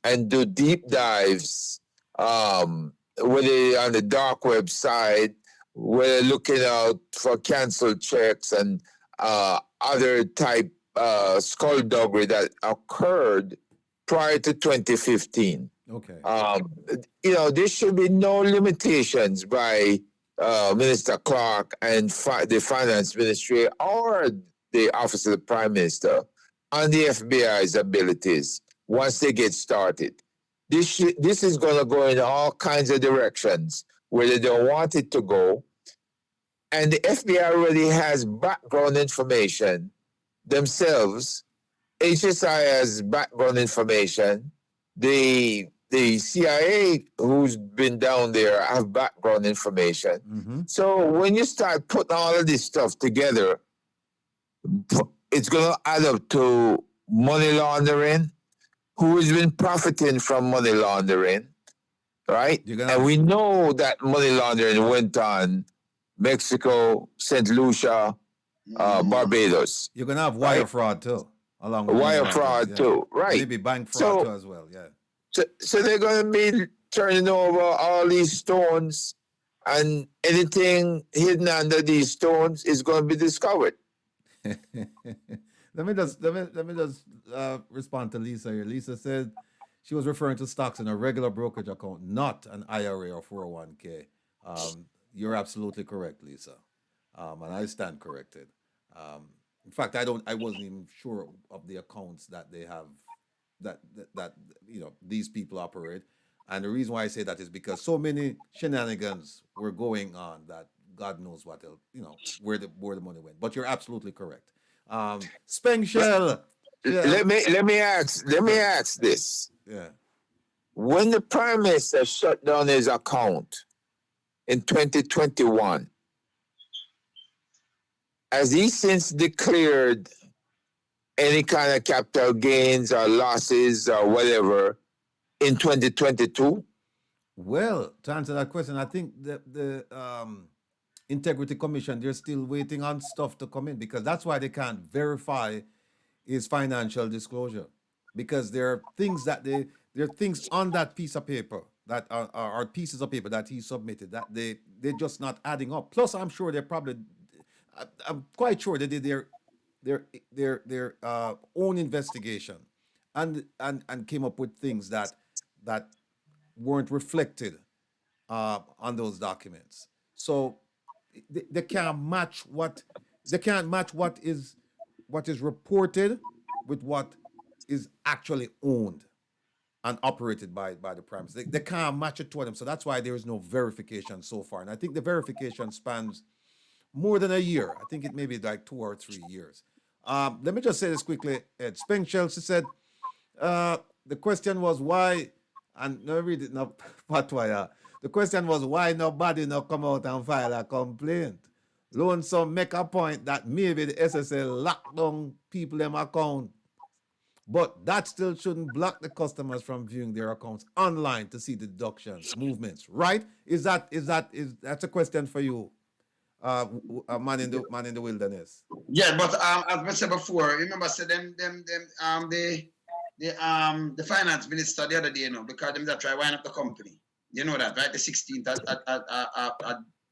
and do deep dives, whether on the dark web side, whether looking out for canceled checks and other type skullduggery that occurred prior to 2015. Okay. There should be no limitations by Minister Clark and the Finance Ministry or the Office of the Prime Minister on the FBI's abilities once they get started. This is going to go in all kinds of directions where they don't want it to go. And the FBI already has background information themselves. HSI has background information. The CIA, who's been down there, have background information. So when you start putting all of this stuff together, it's going to add up to money laundering, who has been profiting from money laundering, right? You're gonna And have, we know that money laundering went on Mexico, St. Lucia, Barbados, you're gonna have wire right? fraud too, along with money Wire laundering. fraud Yeah, too, and right? maybe bank fraud too So, as well. Yeah. so they're going to be turning over all these stones, and anything hidden under these stones is going to be discovered. let me just respond to Lisa here. Lisa said she was referring to stocks in a regular brokerage account, not an IRA or 401k. You're absolutely correct, Lisa, and I stand corrected. In fact, I wasn't even sure of the accounts that they have that these people operate. And the reason why I say that is because so many shenanigans were going on that God knows what where the money went. But you're absolutely correct. Spengshell. Yeah. Let me ask this. Yeah. When the Prime Minister shut down his account in 2021, has he since declared any kind of capital gains or losses or whatever in 2022? Well, to answer that question, I think the Integrity Commission, they're still waiting on stuff to come in because that's why they can't verify his financial disclosure, because there are things on that piece of paper that are pieces of paper that he submitted that they're just not adding up. Plus, I'm sure they're probably I'm quite sure they did their own investigation and came up with things that weren't reflected on those documents. So they can't match what is reported with what is actually owned and operated by the primes. They can't match it to them. So that's why there is no verification so far. And I think the verification spans more than a year. I think it may be like 2 or 3 years. Let me just say this quickly. Ed Spengshell, she said, the question was why, and no read it no patwaya. The question was why nobody no come out and file a complaint. Lonesome make a point that maybe the SSL locked down people them account, but that still shouldn't block the customers from viewing their accounts online to see the deductions, movements, right? Is that's a question for you, a man in the wilderness? Yeah, but as I said before, remember, I said the finance minister the other day, because them that try wind up the company. You know that, right? The 16th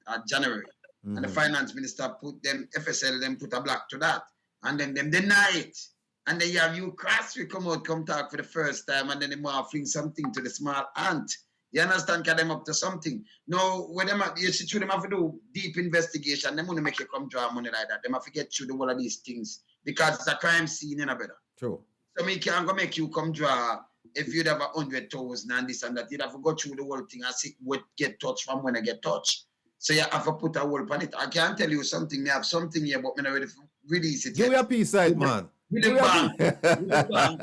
at January. And the finance minister put them, FSL, them put a block to that. And then them deny it. And then you have you Crass, we come talk for the first time, and then they want to fling something to the small ant. You understand? Get them up to something. No, when them you see through them have to do deep investigation, them want to make you come draw money like that. Them have to get through the whole of these things because it's a crime scene, you know, better. True. So me can't go make you come draw if you'd have 100,000 and this and that. You'd have to go through the whole thing and see what get touched from when I get touched. So you have to put a whole on it. I can't tell you something. Me have something here, but me not ready to release it Give yet. me a piece side, man. With the bank. With the bank.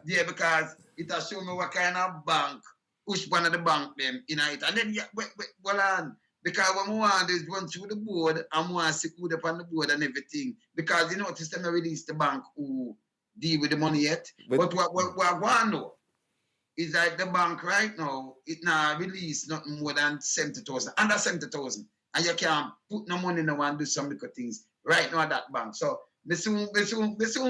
Yeah, because it has shown me what kind of bank, which one of the bank them in it. And then, well on. Because when we want is run through the board and we want to sit good up on the board and everything. Because you notice them release the bank who deal with the money yet. But what I want to know is that the bank right now, it now release nothing more than 70,000, under 70,000. And you can't put no money in and do some little things right now at that bank. So, me soon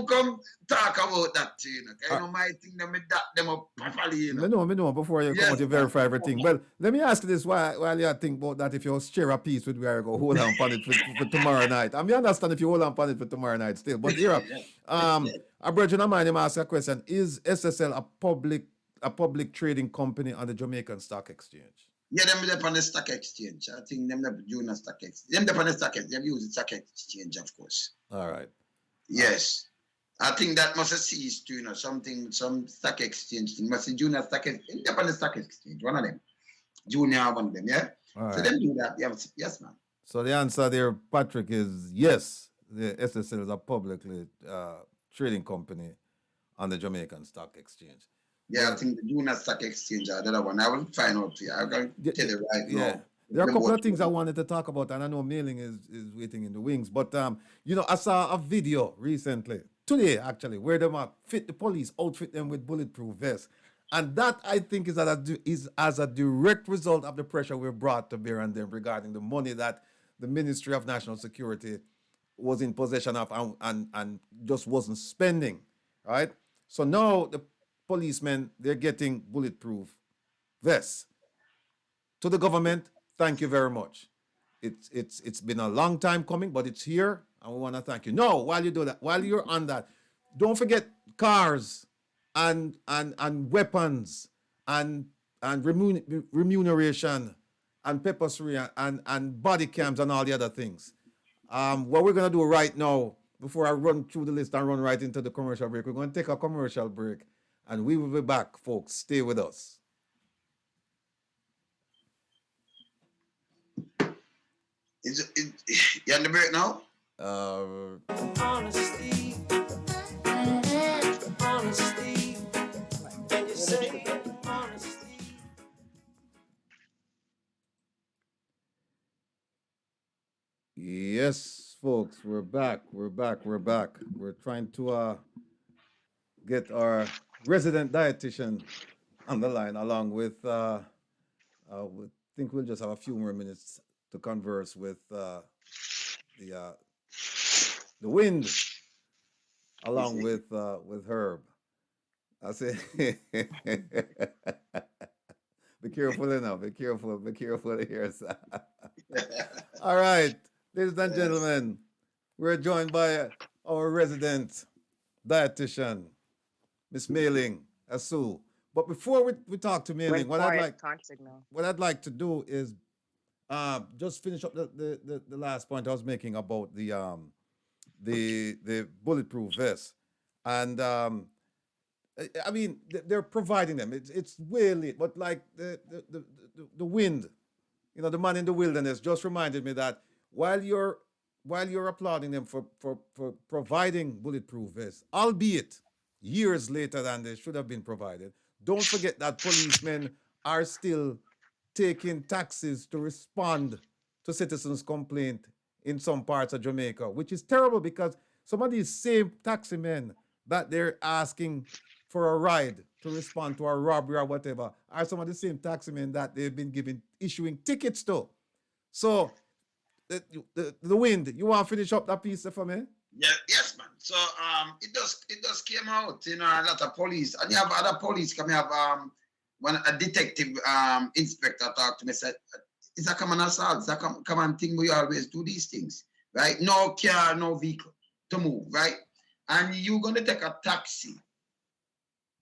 come talk about that too, you know. I know my thing them them up properly, you know. Me know before you come out to verify everything. Well, let me ask you this while you think about that. If you share a piece with where you go, hold on on it for tomorrow night. I mean, I understand if you hold on on it for tomorrow night still. But here, a brethren of mine him ask a question. Is SSL a public trading company on the Jamaican Stock Exchange? Yeah, them up on the stock exchange. I think them up junior stock exchange. Them up on the stock exchange. Them use the stock exchange, of course. All right. Yes. I think that must have ceased to, some stock exchange thing. Must be junior stock exchange. Up on the stock exchange, one of them. Junior, one of them, yeah? All right. So them do that. Yeah, yes, man. So the answer there, Patrick, is yes. The SSL is a publicly trading company on the Jamaican Stock Exchange. Yeah, I think the junior stock exchange are the other one. I will find out for you. I'm going to tell you right now. There are a Them couple both of things I wanted to talk about, and I know mailing is waiting in the wings. But I saw a video recently, today actually, where them fit the police, outfit them with bulletproof vests, and that I think is as a direct result of the pressure we've brought to bear on them regarding the money that the Ministry of National Security was in possession of and just wasn't spending, right? So now the policemen they're getting bulletproof vests. To the government, thank you very much. It's been a long time coming, but it's here, and we want to thank you. No, while you do that, while you're on that, don't forget cars and weapons and remuneration and pepper spray and body cams and all the other things. What we're gonna do right now, before I run through the list and run right into the commercial break, we're gonna take a commercial break, and we will be back, folks. Stay with us. You on the break now? Honesty. Honesty. When you say honesty. Yes, folks, we're back. We're trying to get our resident dietitian on the line, along with we think we'll just have a few more minutes to converse with the wind, along with Herb. I say, be careful now. Be careful here. Sir. All right, ladies and gentlemen, we're joined by our resident dietitian, Miss Mailing Asu. But before we talk to Mailing, what I'd like to do is just finish up the last point I was making about the bulletproof vest, and I mean they're providing them. It's way late, but like the wind, the man in the wilderness just reminded me that while you're applauding them for providing bulletproof vests, albeit years later than they should have been provided, don't forget that policemen are still taking taxis to respond to citizens' complaint in some parts of Jamaica, which is terrible because some of these same taxi men that they're asking for a ride to respond to a robbery or whatever are some of the same taxi men that they've been issuing tickets to. So, the wind, you want to finish up that piece for me? Yeah, yes, man. So it does came out, a lot of police, and you have other police come. You have a detective inspector talk to me, said it's a common assault, it's a common thing. We always do these things, right? No car, no vehicle to move, right? And you're gonna take a taxi,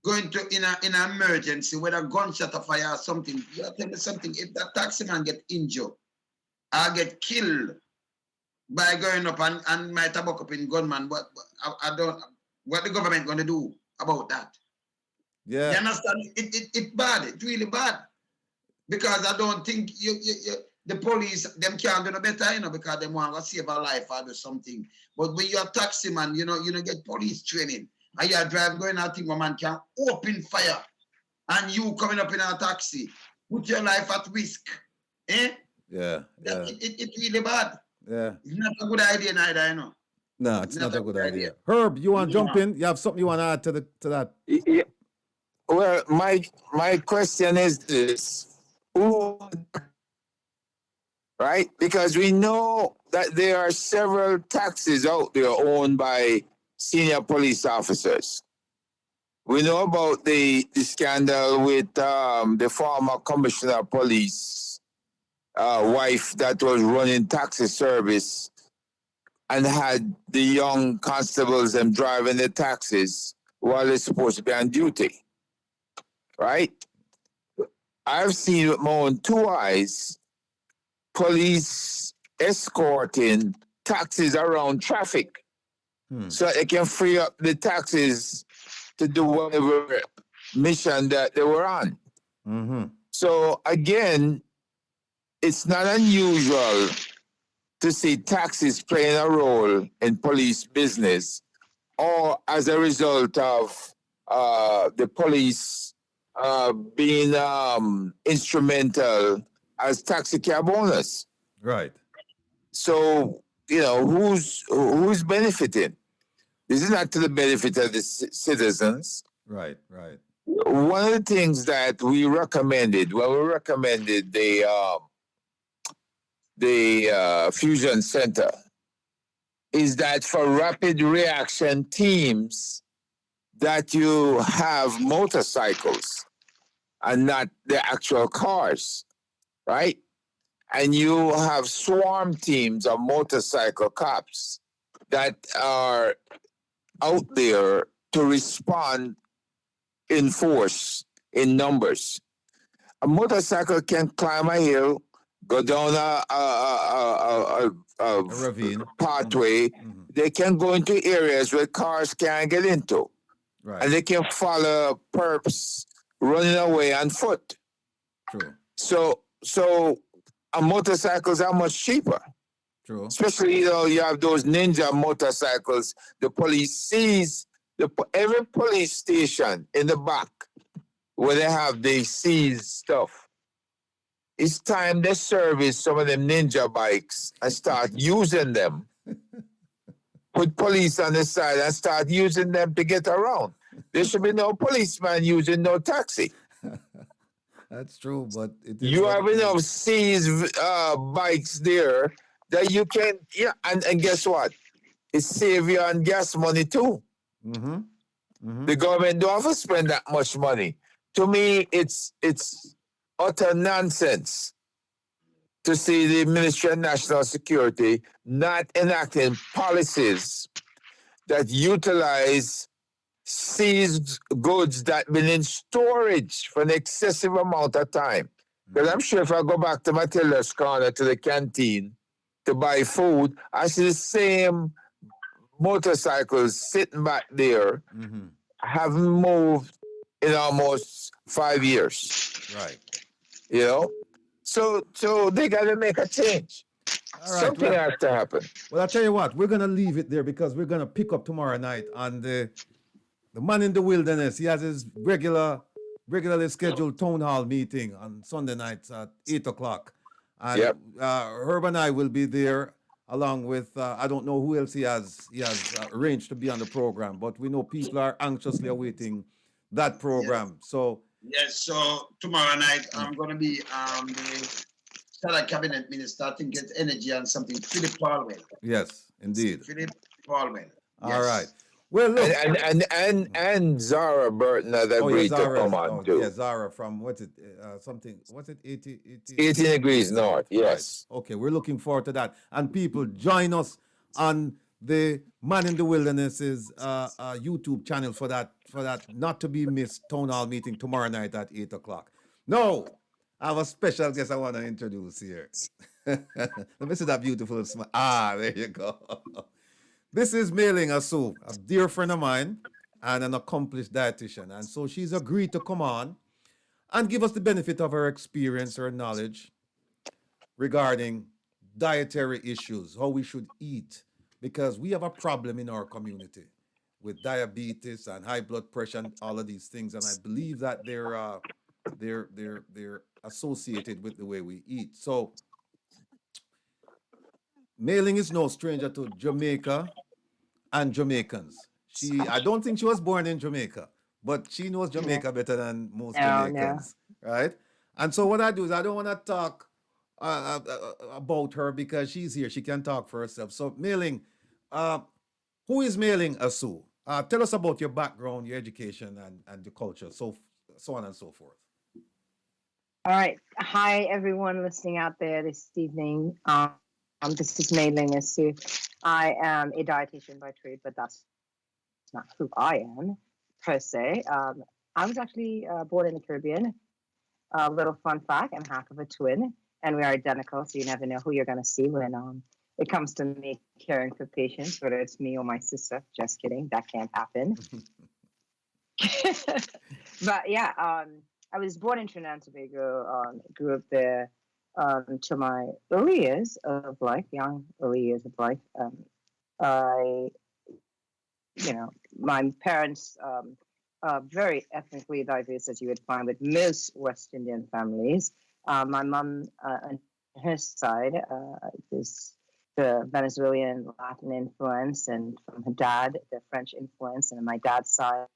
going to in an emergency with a gunshot or fire or something. You tell me something. If that taxi man get injured, or get killed by going up and might have up in gunman, but I don't. What the government gonna do about that? Yeah. You understand? It's bad. It's really bad. Because I don't think the police, them can't do no better, because they want to save a life or do something. But when you're a taxi man, you get police training. And you're driving, going out, think a man can open fire. And you coming up in a taxi, put your life at risk. Eh? Yeah. It's really bad. Yeah. It's not a good idea neither, No, it's not a good idea. Herb, you want to jump in? You have something you want to add to that? Yeah. Well, my question is this: who, right? Because we know that there are several taxis out there owned by senior police officers. We know about the scandal with the former commissioner of police wife that was running taxi service and had the young constables them driving the taxis while they're supposed to be on duty. Right? I've seen with my own two eyes police escorting taxis around traffic so they can free up the taxis to do whatever mission that they were on. Mm-hmm. So again, it's not unusual to see taxis playing a role in police business or as a result of the police being instrumental as taxi cab owners. Right. So, who's benefiting? This is not to the benefit of the citizens. Right. Right. One of the things that we recommended when we recommended the fusion center is that for rapid reaction teams that you have motorcycles and not the actual cars, right? And you have swarm teams of motorcycle cops that are out there to respond in force, in numbers. A motorcycle can climb a hill, go down A ravine. pathway. Mhm. They can go into areas where cars can't get into, and Right. they can follow perps running away on foot. True. So a motorcycles are much cheaper. True. Especially, you have those ninja motorcycles. The police sees every police station in the back where they seize stuff. It's time they service some of them ninja bikes and start using them. Put police on the side and start using them to get around. There should be no policeman using no taxi. That's true, but it is You what have it is. enough seized bikes there that you can, and guess what? It saves you on gas money too. Mm-hmm. Mm-hmm. The government don't have to spend that much money. To me, it's utter nonsense to see the Ministry of National Security not enacting policies that utilize seized goods that been in storage for an excessive amount of time. Because I'm sure if I go back to Matilda's corner to the canteen to buy food, I see the same motorcycles sitting back there, Mm-hmm. haven't moved in almost 5 years. Right. So they got to make a change. All right. Something Well, has to happen. well, I'll tell you what, we're going to leave it there because we're going to pick up tomorrow night on the man in the wilderness. He has his regularly scheduled town hall meeting on Sunday nights at 8 o'clock. And Yep. Herb and I will be there along with, I don't know who else he has arranged to be on the program, but we know people are anxiously awaiting that program. So, Yes, so tomorrow night I'm going to be the Salah Cabinet Minister. I think it's energy and something. Philip Palwell. yes, indeed. Philip Palwell. All right. Well, look. And Zara Burton has agreed to come on too. Yeah, Zara from, what's it, 80, 18 degrees north, yes. Right. Okay, we're looking forward to that. And people, join us on the Man in the Wilderness's YouTube channel for that not to be missed town hall meeting tomorrow night at 8 o'clock. No, I have a special guest I want to introduce here. Let me see that beautiful smile. Ah, there you go. This is Mailing Asu, a dear friend of mine and an accomplished dietitian. And so she's agreed to come on and give us the benefit of her experience, her knowledge regarding dietary issues, how we should eat, because we have a problem in our community with diabetes and high blood pressure and all of these things. And I believe that they're associated with the way we eat. So Mailing is no stranger to Jamaica and Jamaicans. I don't think she was born in Jamaica, but she knows Jamaica better than most Jamaicans, right? And so what I do is I don't want to talk about her because she's here. She can talk for herself. So Mailing, who is Mailing Asu? Tell us about your background, your education, and your culture, so on and so forth. All right. Hi, everyone listening out there this evening. This is Mailing Asu. I am a dietitian by trade, but that's not who I am per se. I was actually born in the Caribbean. A little fun fact: I'm half of a twin, and we are identical. So you never know who you're going to see when it comes to me caring for patients, whether it's me or my sister. Just kidding, that can't happen. But yeah, I was born in Trinidad and Tobago. Grew up there. To my early years of life, young early years of life, my parents are very ethnically diverse, as you would find with most West Indian families. My mom, on her side, is the Venezuelan Latin influence, and from her dad, the French influence, and on my dad's side,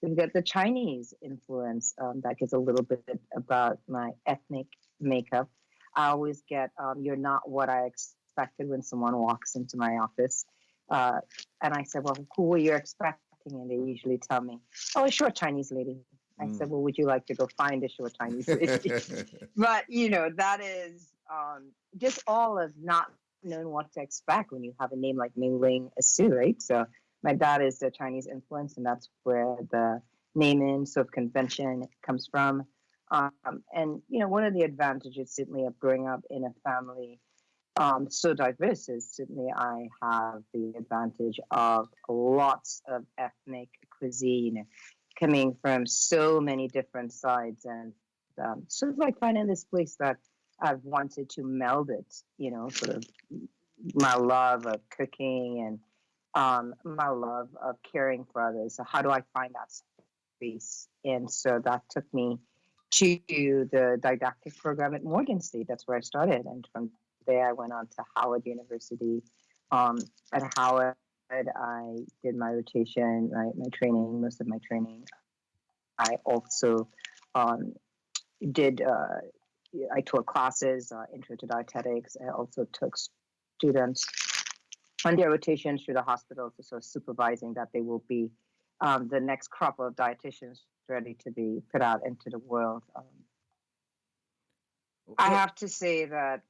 we've got the Chinese influence. That gives a little bit about my ethnic makeup. I always get, "You're not what I expected" when someone walks into my office. And I said, "Well, who were you expecting?" And they usually tell me, "Oh, a short Chinese lady." I said, "Well, would you like to go find a short Chinese lady?" But, that is just all of not knowing what to expect when you have a name like Ming Ling Asu, right? So my dad is the Chinese influence, and that's where the naming sort of convention comes from. And, one of the advantages certainly of growing up in a family so diverse is certainly I have the advantage of lots of ethnic cuisine coming from so many different sides, and sort of like finding this place that I've wanted to meld it, sort of my love of cooking and my love of caring for others. So how do I find that space? And so that took me to the didactic program at Morgan State. That's where I started, and from there I went on to Howard University. At Howard, I did my rotation, my training, most of my training. I also did. I taught classes, intro to dietetics. I also took students on their rotations through the hospitals, so supervising that they will be the next crop of dietitians ready to be put out into the world. I have to say that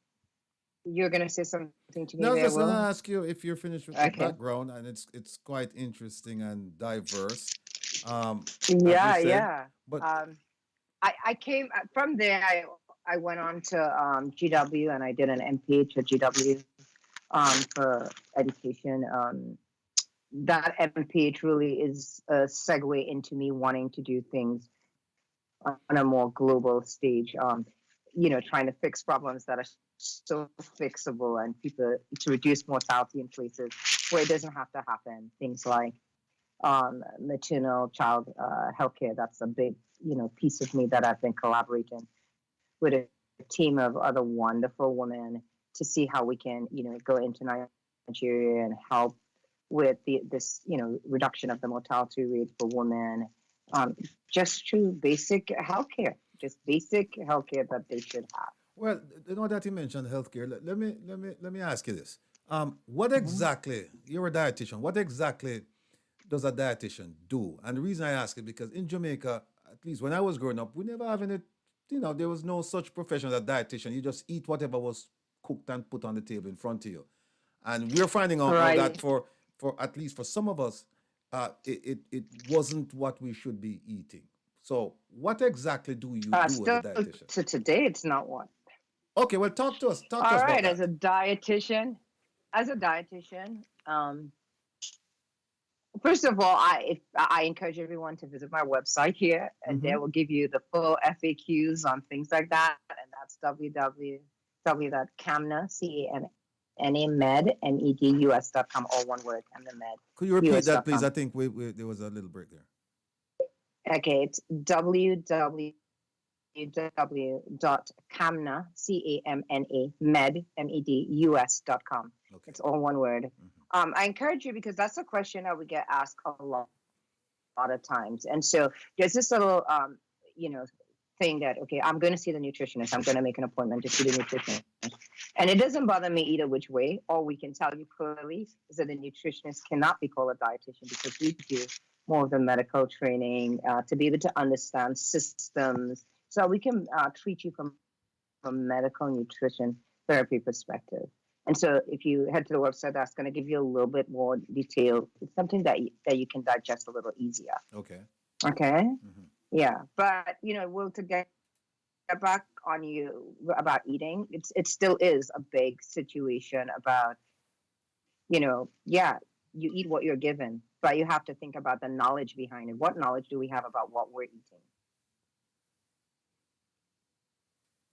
you're going to say something to me Now, I was there, just going to Will? ask you if you're finished with the Okay. background, and it's quite interesting and diverse, as you Yeah, said. yeah. But I came from there. I went on to GW, and I did an MPH at GW for education. That MPH really is a segue into me wanting to do things on a more global stage. Trying to fix problems that are so fixable, and people to reduce mortality in places where it doesn't have to happen. Things like maternal child healthcare. That's a big, piece of me that I've been collaborating with a team of other wonderful women to see how we can, go into Nigeria and help with this, reduction of the mortality rate for women, just through basic healthcare, that they should have. well, that you mentioned healthcare. Let me ask you this: what Mhm. exactly, you're a dietitian? What exactly does a dietitian do? And the reason I ask it because in Jamaica, at least when I was growing up, we never have any. There was no such profession as a dietitian. You just eat whatever was cooked and put on the table in front of you. And we're finding out now that Right. for at least for some of us, it wasn't what we should be eating. So what exactly do you do as a Still dietitian? to today, it's not one. Okay, well, talk to us. Talk to All us about right. that. As a dietitian, first of all, I encourage everyone to visit my website here, and Mm-hmm. they will give you the full FAQs on things like that. And that's www.camna, CAMNA, all one word, Camna Med, Could you repeat that, please? US.com. I think there was a little break there. Okay, it's www.camna, CAMNA, med, MED, US.com. Okay. It's all one word. Mm-hmm. I encourage you because that's a question that we get asked a lot of times. And so there's this little, thing that, okay, I'm going to see the nutritionist. I'm going to make an appointment to see the nutritionist. And it doesn't bother me either which way. All we can tell you clearly is that the nutritionist cannot be called a dietitian because we do more of the medical training to be able to understand systems. So we can treat you from a medical nutrition therapy perspective. And so if you head to the website, that's going to give you a little bit more detail. It's something that you can digest a little easier. Okay. Okay. Mm-hmm. Yeah. But, Will, to get back on you about eating, it still is a big situation about, yeah, you eat what you're given, but you have to think about the knowledge behind it. What knowledge do we have about what we're eating?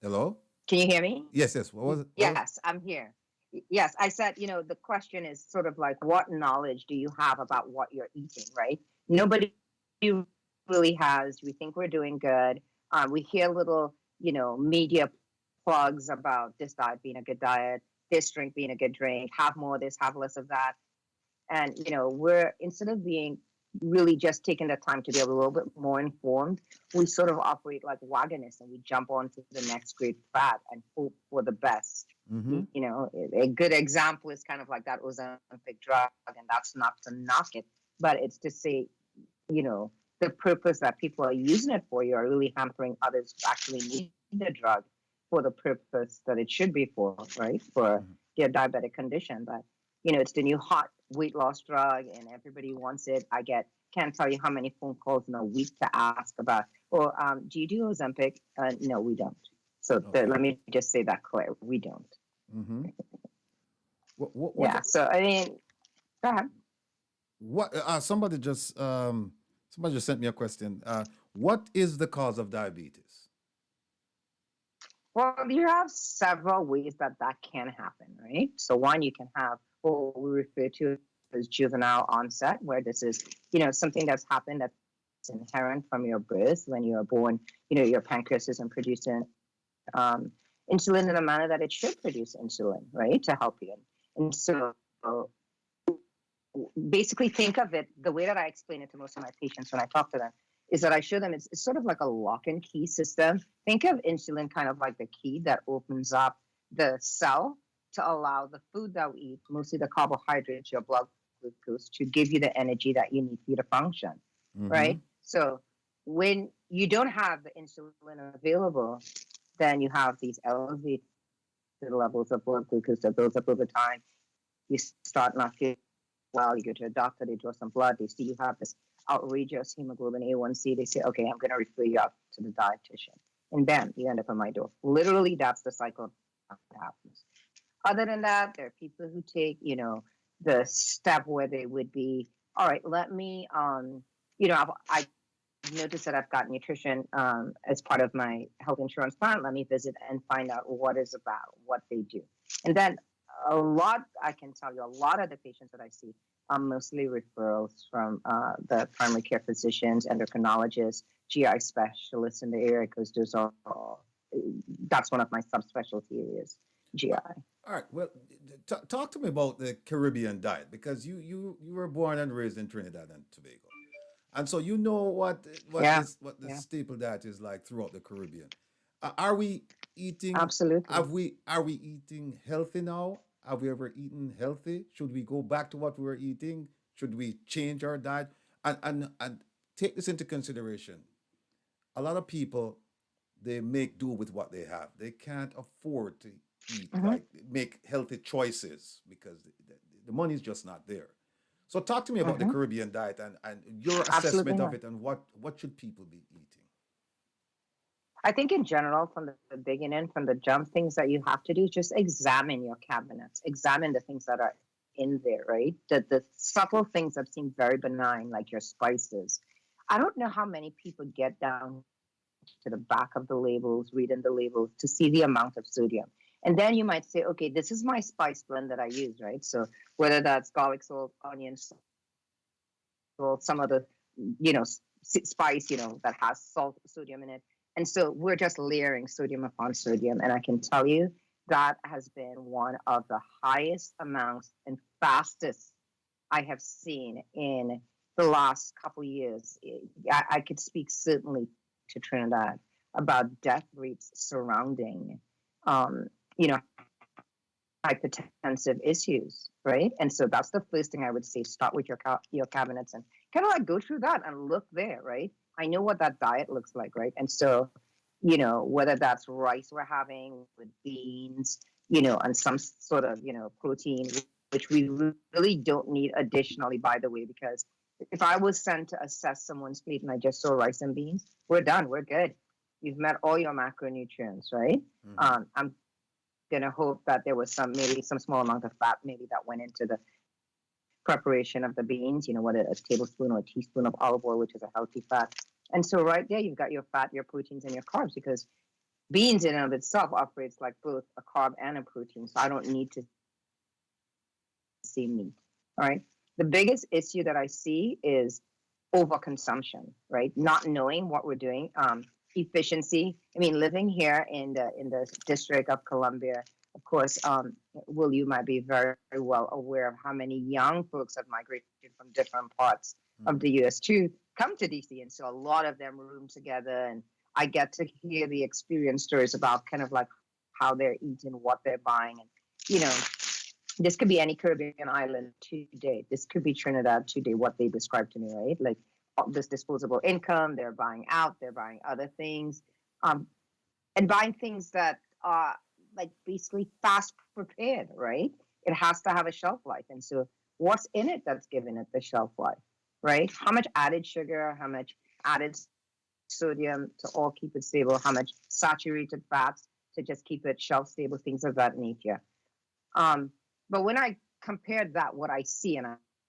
Hello? Can you hear me? Yes, yes. What was it? Yes, I'm here. Yes, I said, the question is sort of like, what knowledge do you have about what you're eating, right? Nobody really has. We think we're doing good. We hear little media plugs about this diet being a good diet, this drink being a good drink, have more of this, have less of that. And, we're, instead of being really just taking the time to be a little bit more informed, we sort of operate like wagonists and we jump onto the next great fad and hope for the best. Mm-hmm. A good example is kind of like that Ozempic drug, and that's not to knock it, but it's to say, the purpose that people are using it for, you are really hampering others who actually need the drug for the purpose that it should be for, right? For their diabetic condition. But, it's the new hot weight loss drug and everybody wants it. Can't tell you how many phone calls in a week to ask about, do you do Ozempic? No, we don't. So let me just say that clear. We don't. Mm-hmm. What, yeah. So, I mean, go ahead. What somebody just sent me a question. What is the cause of diabetes? Well, you have several ways that can happen, right? So one, you can have what we refer to as juvenile onset, where this is, something that's happened that's inherent from your birth. When you are born, your pancreas isn't producing insulin in a manner that it should produce insulin, right, to help you. And so basically think of it, the way that I explain it to most of my patients when I talk to them, is that I show them it's sort of like a lock and key system. Think of insulin kind of like the key that opens up the cell to allow the food that we eat, mostly the carbohydrates, your blood glucose, to give you the energy that you need for you to function, right? So when you don't have the insulin available, then you have these elevated levels of blood glucose that builds up over time. You start not feeling well, you go to a doctor, they draw some blood, they see you have this outrageous hemoglobin A1C, they say, okay, I'm going to refer you out to the dietitian. And bam, you end up on my door. Literally, that's the cycle that happens. Other than that, there are people who take, the step where they would be, all right, let me, I noticed that I've got nutrition as part of my health insurance plan. Let me visit and find out what it's about, what they do. And then I can tell you, a lot of the patients that I see are mostly referrals from the primary care physicians, endocrinologists, GI specialists in the area, because that's one of my subspecialty areas, GI. All right. Well, talk to me about the Caribbean diet, because you were born and raised in Trinidad and Tobago, and so you know what the staple diet is like throughout the Caribbean. Are we eating? Absolutely. Are we eating healthy now? Have we ever eaten healthy? Should we go back to what we were eating? Should we change our diet? And take this into consideration. A lot of people, they make do with what they have. They can't afford to eat, make healthy choices, because the money's just not there. So talk to me about the Caribbean diet and your assessment of it, and what should people be eating? I think in general, from the beginning, from the jump, things that you have to do, just examine your cabinets, examine the things that are in there, right? The subtle things that seem very benign, like your spices. I don't know how many people get down to the back of the labels, reading the labels to see the amount of sodium. And then you might say, okay, this is my spice blend that I use, right? So whether that's garlic salt, onions, salt, some of the, spice, that has sodium in it. And so we're just layering sodium upon sodium. And I can tell you that has been one of the highest amounts and fastest I have seen in the last couple of years. I could speak certainly to Trinidad about death rates surrounding, hypertensive issues, right? And so that's the first thing I would say. Start with your cabinets and kind of like go through that and look there, right? I know what that diet looks like, right? And so, whether that's rice we're having with beans, and some sort of, protein, which we really don't need additionally, by the way, because if I was sent to assess someone's plate and I just saw rice and beans, we're done, we're good. You've met all your macronutrients, right? I'm gonna hope that there was maybe some small amount of fat maybe that went into the preparation of the beans, whether a tablespoon or a teaspoon of olive oil, which is a healthy fat. And so right there, you've got your fat, your proteins, and your carbs, because beans in and of itself operates like both a carb and a protein. So I don't need to see meat, all right? The biggest issue that I see is overconsumption, right? Not knowing what we're doing. efficiency. I mean, living here in the District of Columbia, of course, Will, you might be very, very well aware of how many young folks have migrated from different parts of the U.S. to come to DC, and so a lot of them room together, and I get to hear the experience stories about kind of like how they're eating, what they're buying, and you know, this could be any Caribbean island today. This could be Trinidad today, what they described to me, right? Like this disposable income, they're buying out, they're buying other things, and buying things that are like basically fast prepared, right? It has to have a shelf life. And so what's in it that's giving it the shelf life, right? How much added sugar, how much added sodium to all keep it stable, how much saturated fats to just keep it shelf stable, things of that nature. But when I compare that, what I see, and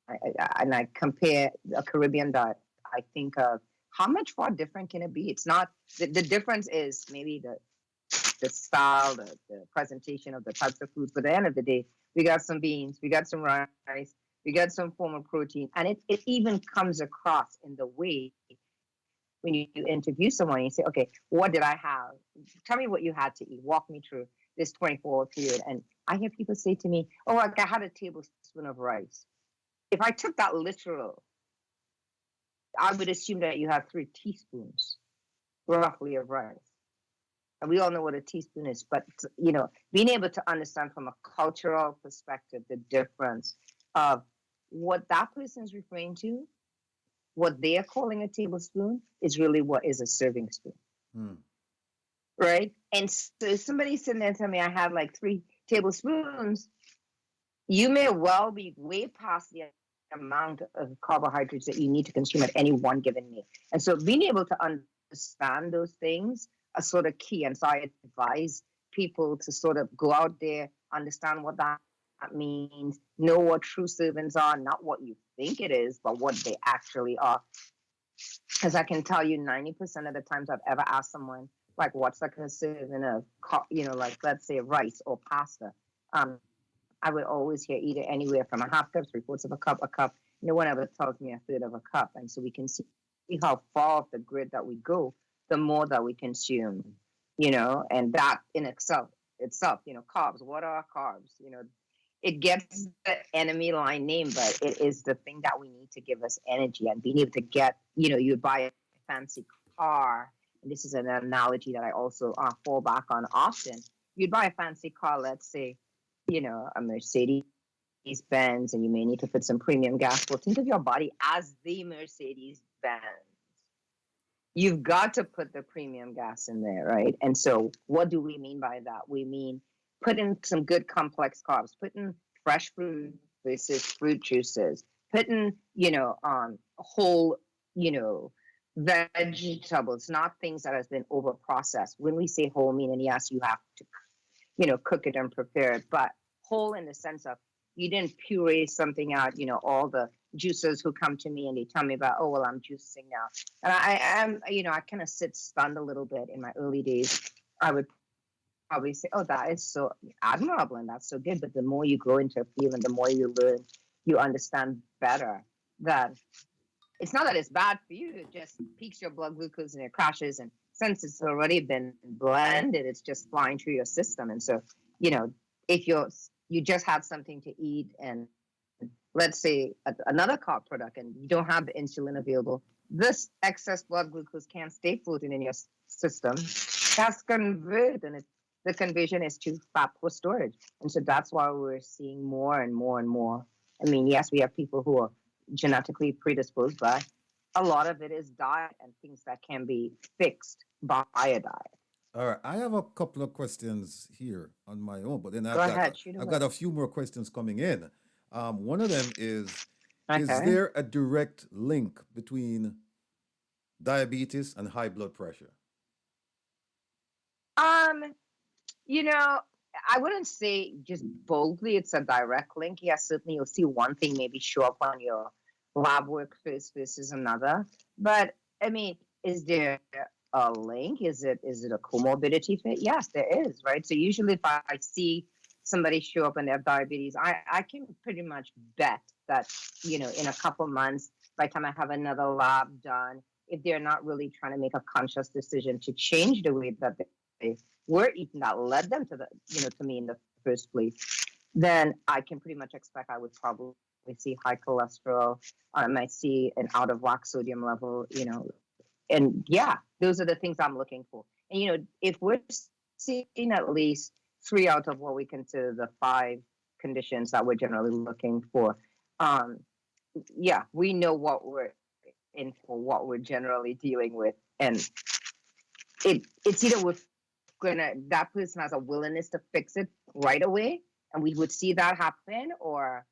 I compare a Caribbean diet, I think of how much far different can it be? It's not the difference is maybe the style, the presentation of the types of foods. But at the end of the day, we got some beans, we got some rice, we got some form of protein, and it even comes across in the way when you interview someone, you say, okay, what did I have? Tell me what you had to eat. Walk me through this 24-hour period. And I hear people say to me, oh, like I had a tablespoon of rice. If I took that literal, I would assume that you have 3 teaspoons roughly of rice. And we all know what a teaspoon is, but you know, being able to understand from a cultural perspective the difference of what that person is referring to, what they are calling a tablespoon, is really what is a serving spoon. Right? And so if somebody's sitting there telling me I have like 3 tablespoons, you may well be way past the amount of carbohydrates that you need to consume at any one given meal. And so being able to understand those things are sort of key. And so I advise people to sort of go out there, understand what that means, know what true servings are, not what you think it is, but what they actually are. Because I can tell you 90% of the times I've ever asked someone, like, what's like a serving of, you know, like, let's say rice or pasta. I would always hear either anywhere from a half cup, 3/4 of a cup. No one ever tells me a third of a cup. And so we can see how far off the grid that we go, the more that we consume, you know, and that in itself, you know, carbs. What are carbs? You know, it gets the enemy line name, but it is the thing that we need to give us energy and being able to get, you know, you buy a fancy car. And this is an analogy that I also fall back on often. You'd buy a fancy car, let's say, you know, a Mercedes Benz, and you may need to put some premium gas. Well, think of your body as the Mercedes Benz. You've got to put the premium gas in there, right? And so what do we mean by that? We mean put in some good complex carbs, put in fresh fruit versus fruit juices, put in, you know, whole, you know, vegetables, not things that has been over processed. When we say whole, meaning yes, you have to, you know, cook it and prepare it, but whole in the sense of you didn't puree something out. You know, all the juicers who come to me and they tell me about, oh, well, I'm juicing now. And I am, you know, I kind of sit stunned a little bit. In my early days, I would probably say, oh, that is so admirable and that's so good. But the more you grow into a field and the more you learn, you understand better that it's not that it's bad for you. It just peaks your blood glucose and it crashes. And since it's already been blended, it's just flying through your system. And so, you know, if you just have something to eat and let's say another carb product and you don't have the insulin available, this excess blood glucose can't stay floating in your system. That's converted, and the conversion is to fat for storage. And so that's why we're seeing more and more and more. I mean, yes, we have people who are genetically predisposed, but a lot of it is diet and things that can be fixed by a diet. All right, I have a couple of questions here on my own, but then Go ahead, shoot I've away. got a few more questions coming in. One of them is Okay. there a direct link between diabetes and high blood pressure? You know, I wouldn't say just boldly it's a direct link. Yes, certainly you'll see one thing maybe show up on your lab work first versus another. But I mean, is there a link? Is it a comorbidity fit? Yes, there is, right? So usually if I see somebody show up and they have diabetes, I can pretty much bet that, you know, in a couple months, by the time I have another lab done, if they're not really trying to make a conscious decision to change the way that they were eating that led them to the, to me in the first place, then I can pretty much expect I would probably see high cholesterol. I might see an out of whack sodium level, and yeah, those are the things I'm looking for. And if we're seeing at least 3 out of what we consider the 5 conditions that we're generally looking for, yeah, we know what we're in for, what we're generally dealing with, and it's either that person has a willingness to fix it right away, and we would see that happen, or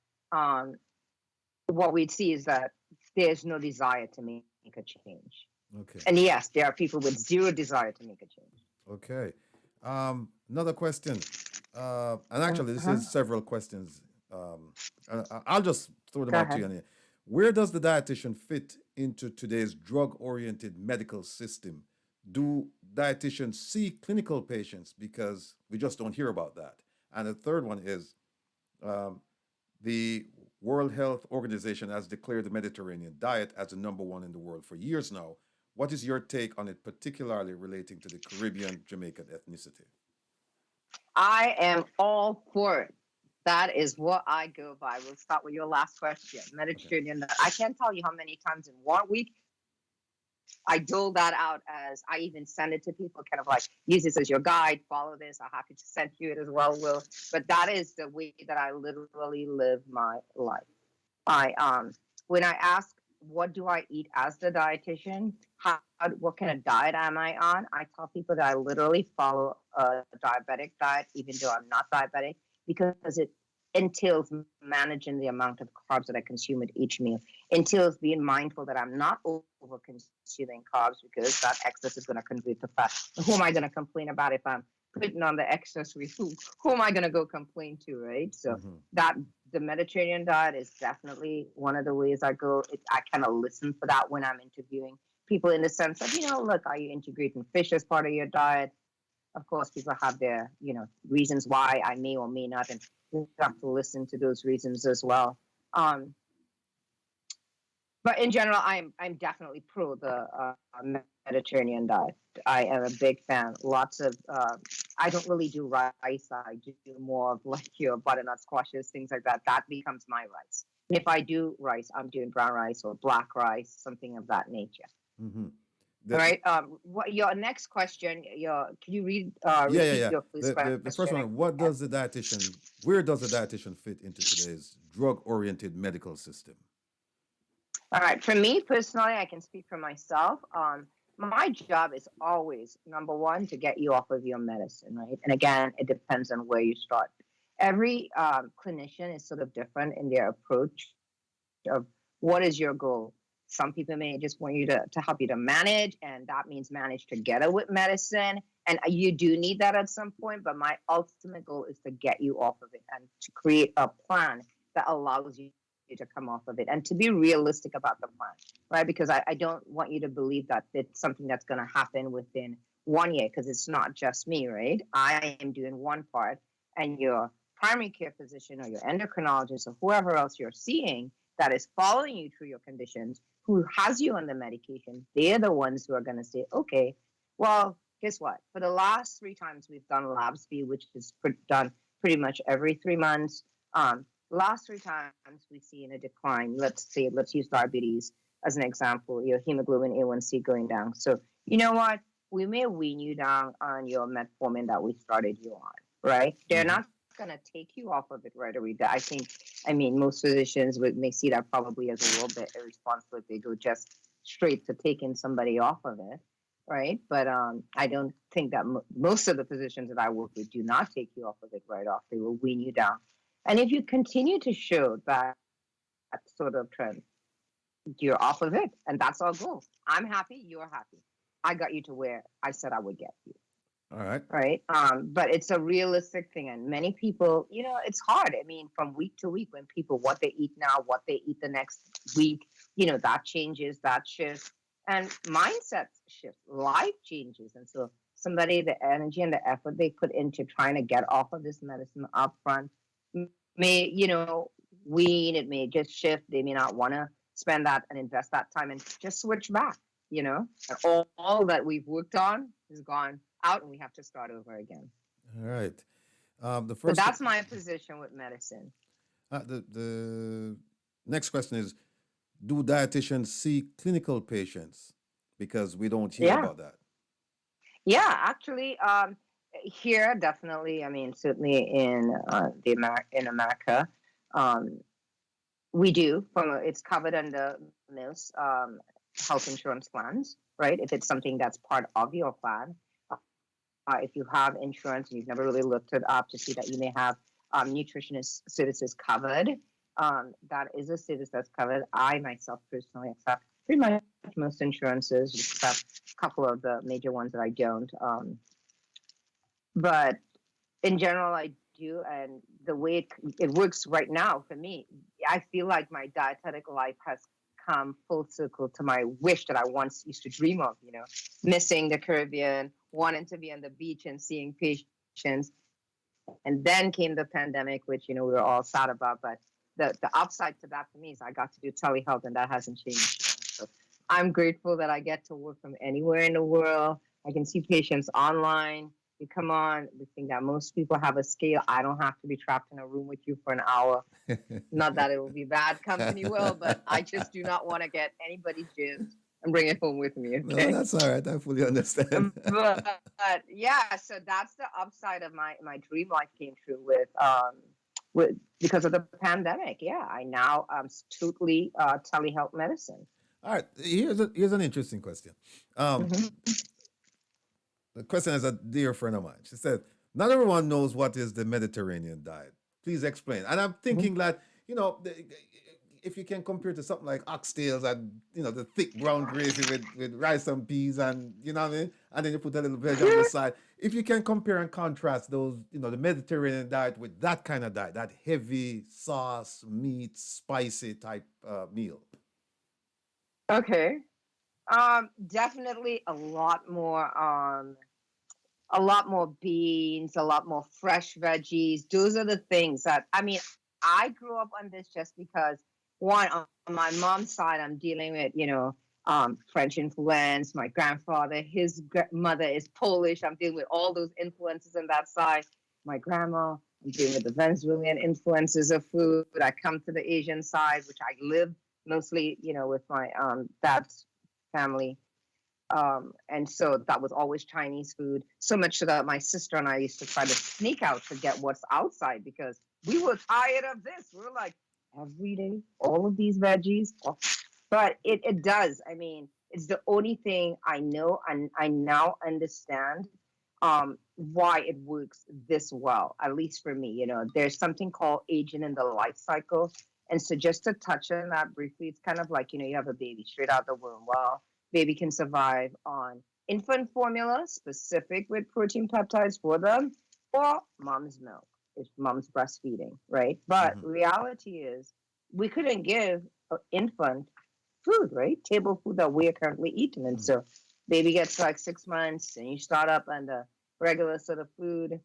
what we'd see is that there's no desire to make a change. Okay. And yes, there are people with zero desire to make a change. Okay. Another question. And actually, this is several questions. I'll just throw them Go out to ahead. you. Anyway. Where does the dietitian fit into today's drug-oriented medical system? Do dietitians see clinical patients? Because we just don't hear about that. And the third one is the World Health Organization has declared the Mediterranean diet as the #1 in the world for years now. What is your take on it, particularly relating to the Caribbean Jamaican ethnicity? I am all for it. That is what I go by. We'll start with your last question. Mediterranean. I can't tell you how many times in 1 week I dole that out, as I even send it to people, kind of like, use this as your guide, follow this. I'm happy to send you it as well, Will. But that is the way that I literally live my life. When I ask, what do I eat as the dietitian? What kind of diet am I on? I tell people that I literally follow a diabetic diet, even though I'm not diabetic, because it entails managing the amount of carbs that I consume at each meal. Entails being mindful that I'm not over consuming carbs, because that excess is going to convert to fat. Who am I going to complain about if I'm putting on the excess? Who am I going to go complain to, right? So that the Mediterranean diet is definitely one of the ways I go. I kind of listen for that when I'm interviewing people, in the sense of, look, are you integrating fish as part of your diet? Of course, people have their, reasons why I may or may not, and you have to listen to those reasons as well. But in general, I'm definitely pro the Mediterranean diet. I am a big fan. Lots of, I don't really do rice. I do more of like your butternut squashes, things like that. That becomes my rice. And if I do rice, I'm doing brown rice or black rice, something of that nature. Mm-hmm. All right. What your next question? Can you read? Yeah. Repeat your first The first one. Where does the dietitian fit into today's drug-oriented medical system? All right. For me personally, I can speak for myself. My job is always, number one, to get you off of your medicine, right? And again, it depends on where you start. Every clinician is sort of different in their approach of what is your goal. Some people may just want you to help you to manage, and that means manage together with medicine. And you do need that at some point, but my ultimate goal is to get you off of it and to create a plan that allows you to come off of it, and to be realistic about the plan, right? Because I don't want you to believe that it's something that's going to happen within 1 year, because it's not just me, right? I am doing one part, and your primary care physician or your endocrinologist or whoever else you're seeing that is following you through your conditions, who has you on the medication, they're the ones who are going to say, okay, well, guess what? For the last 3 times we've done labs, which is done pretty much every 3 months. Last 3 times we see in a decline. Let's use diabetes as an example. Your hemoglobin A1C going down. So you know what? We may wean you down on your metformin that we started you on, right? They're not going to take you off of it right away. I mean, most physicians may see that probably as a little bit irresponsible if they go just straight to taking somebody off of it, right? But I don't think that most of the physicians that I work with do not take you off of it right off. They will wean you down. And if you continue to show that sort of trend, you're off of it, and that's our goal. I'm happy, you're happy. I got you to where I said I would get you. All right. Right. But it's a realistic thing. And many people, it's hard. I mean, from week to week, when people, what they eat now, what they eat the next week, that changes, that shifts. And mindsets shift, life changes. And so somebody, the energy and the effort they put into trying to get off of this medicine up front may, wean, it may just shift. They may not want to spend that and invest that time and just switch back. you know, and all that we've worked on is gone out and we have to start over again. All right. The But first, that's my position with medicine. the next question is: do dietitians see clinical patients? Because we don't hear Yeah. about that. Yeah, actually, here definitely. I mean, certainly in in America, um, we do. It's covered under most health insurance plans, right? If it's something that's part of your plan, if you have insurance and you've never really looked it up to see that you may have nutritionist services covered, that is a service that's covered. I myself personally accept pretty much most insurances, except a couple of the major ones that I don't. But in general, I do, and the way it works right now for me, I feel like my dietetic life has come full circle to my wish that I once used to dream of. You know, missing the Caribbean, wanting to be on the beach and seeing patients, and then came the pandemic, which we were all sad about. But the upside to that for me is I got to do telehealth, and that hasn't changed. So I'm grateful that I get to work from anywhere in the world. I can see patients online. You come on, we think that most people have a scale. I don't have to be trapped in a room with you for an hour. Not that it will be bad, company will, but I just do not want to get anybody's germs and bring it home with me. No, Okay. that's all right. I fully understand. but yeah, so that's the upside of my dream life came true with because of the pandemic. Yeah, I now totally telehealth medicine. All right. Here's an interesting question. Mhm. The question is a dear friend of mine. She said, "Not everyone knows what is the Mediterranean diet. Please explain." And I'm thinking that if you can compare to something like oxtails and the thick brown gravy with rice and peas and you know what I mean, and then you put a little veg on the side. If you can compare and contrast those, the Mediterranean diet with that kind of diet, that heavy sauce, meat, spicy type meal. Okay. Definitely a lot more beans, a lot more fresh veggies. Those are the things that I mean. I grew up on this just because one on my mom's side, I'm dealing with French influence. My grandfather, his mother is Polish. I'm dealing with all those influences on that side. My grandma, I'm dealing with the Venezuelan influences of food. I come to the Asian side, which I live mostly, with my dad's family. And so that was always Chinese food. So much so that my sister and I used to try to sneak out to get what's outside because we were tired of this. We were like, every day, all of these veggies. But it does. I mean, it's the only thing I know and I now understand why it works this well, at least for me. There's something called aging in the life cycle. And so just to touch on that briefly, it's kind of like, you have a baby straight out the womb. Well, baby can survive on infant formula, specific with protein peptides for them, or mom's milk if mom's breastfeeding, right? But reality is we couldn't give an infant food, right? Table food that we are currently eating. And so baby gets like 6 months and you start up on the regular sort of food,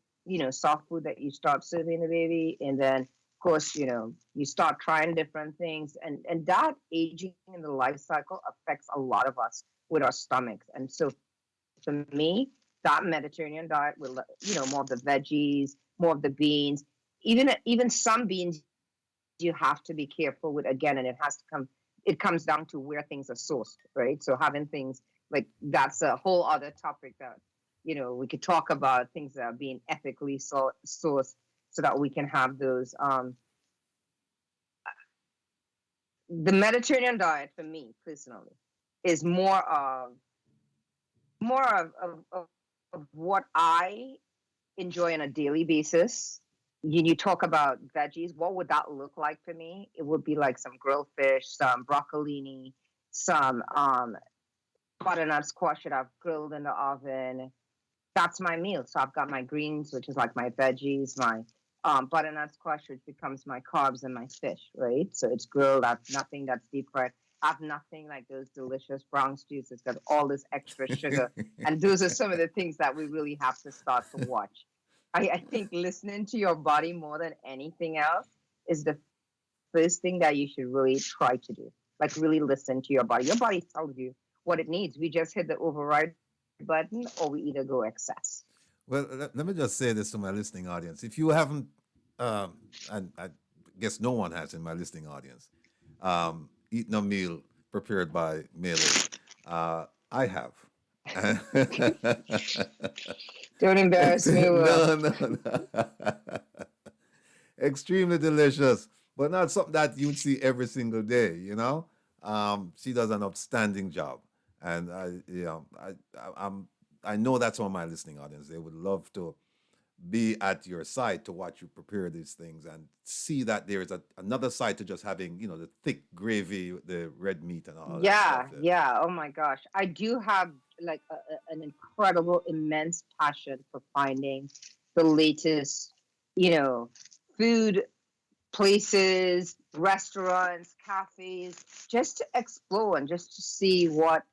soft food that you start serving the baby. And then of course, you start trying different things and that aging in the life cycle affects a lot of us with our stomachs. And so for me, that Mediterranean diet with, more of the veggies, more of the beans, even some beans you have to be careful with again, and it comes down to where things are sourced, right? So having things like that's a whole other topic that, we could talk about things that are being ethically sourced so that we can have those. The Mediterranean diet for me personally is more of what I enjoy on a daily basis. You talk about veggies. What would that look like for me? It would be like some grilled fish, some broccolini, some butternut squash that I've grilled in the oven. That's my meal. So I've got my greens, which is like my veggies, my butternut squash, which becomes my carbs, and my fish, right? So it's grilled. I've nothing that's deep fried. I've nothing like those delicious brown stews. It's got all this extra sugar. And those are some of the things that we really have to start to watch. I think listening to your body more than anything else is the first thing that you should really try to do. Like really listen to your body. Your body tells you what it needs. We just hit the override button, or we either go excess. Well, let me just say this to my listening audience. If you haven't, and I guess no one has in my listening audience, eaten a meal prepared by Mele, I have. Don't embarrass me, Will. No, no, no. Extremely delicious, but not something that you would see every single day, you know? She does an outstanding job. And I know that's on my listening audience. They would love to be at your side to watch you prepare these things and see that there is another side to just having, the thick gravy, the red meat and all that Yeah, stuff. yeah. Oh my gosh. I do have like an incredible, immense passion for finding the latest, you know, food places, restaurants, cafes, just to explore and just to see what,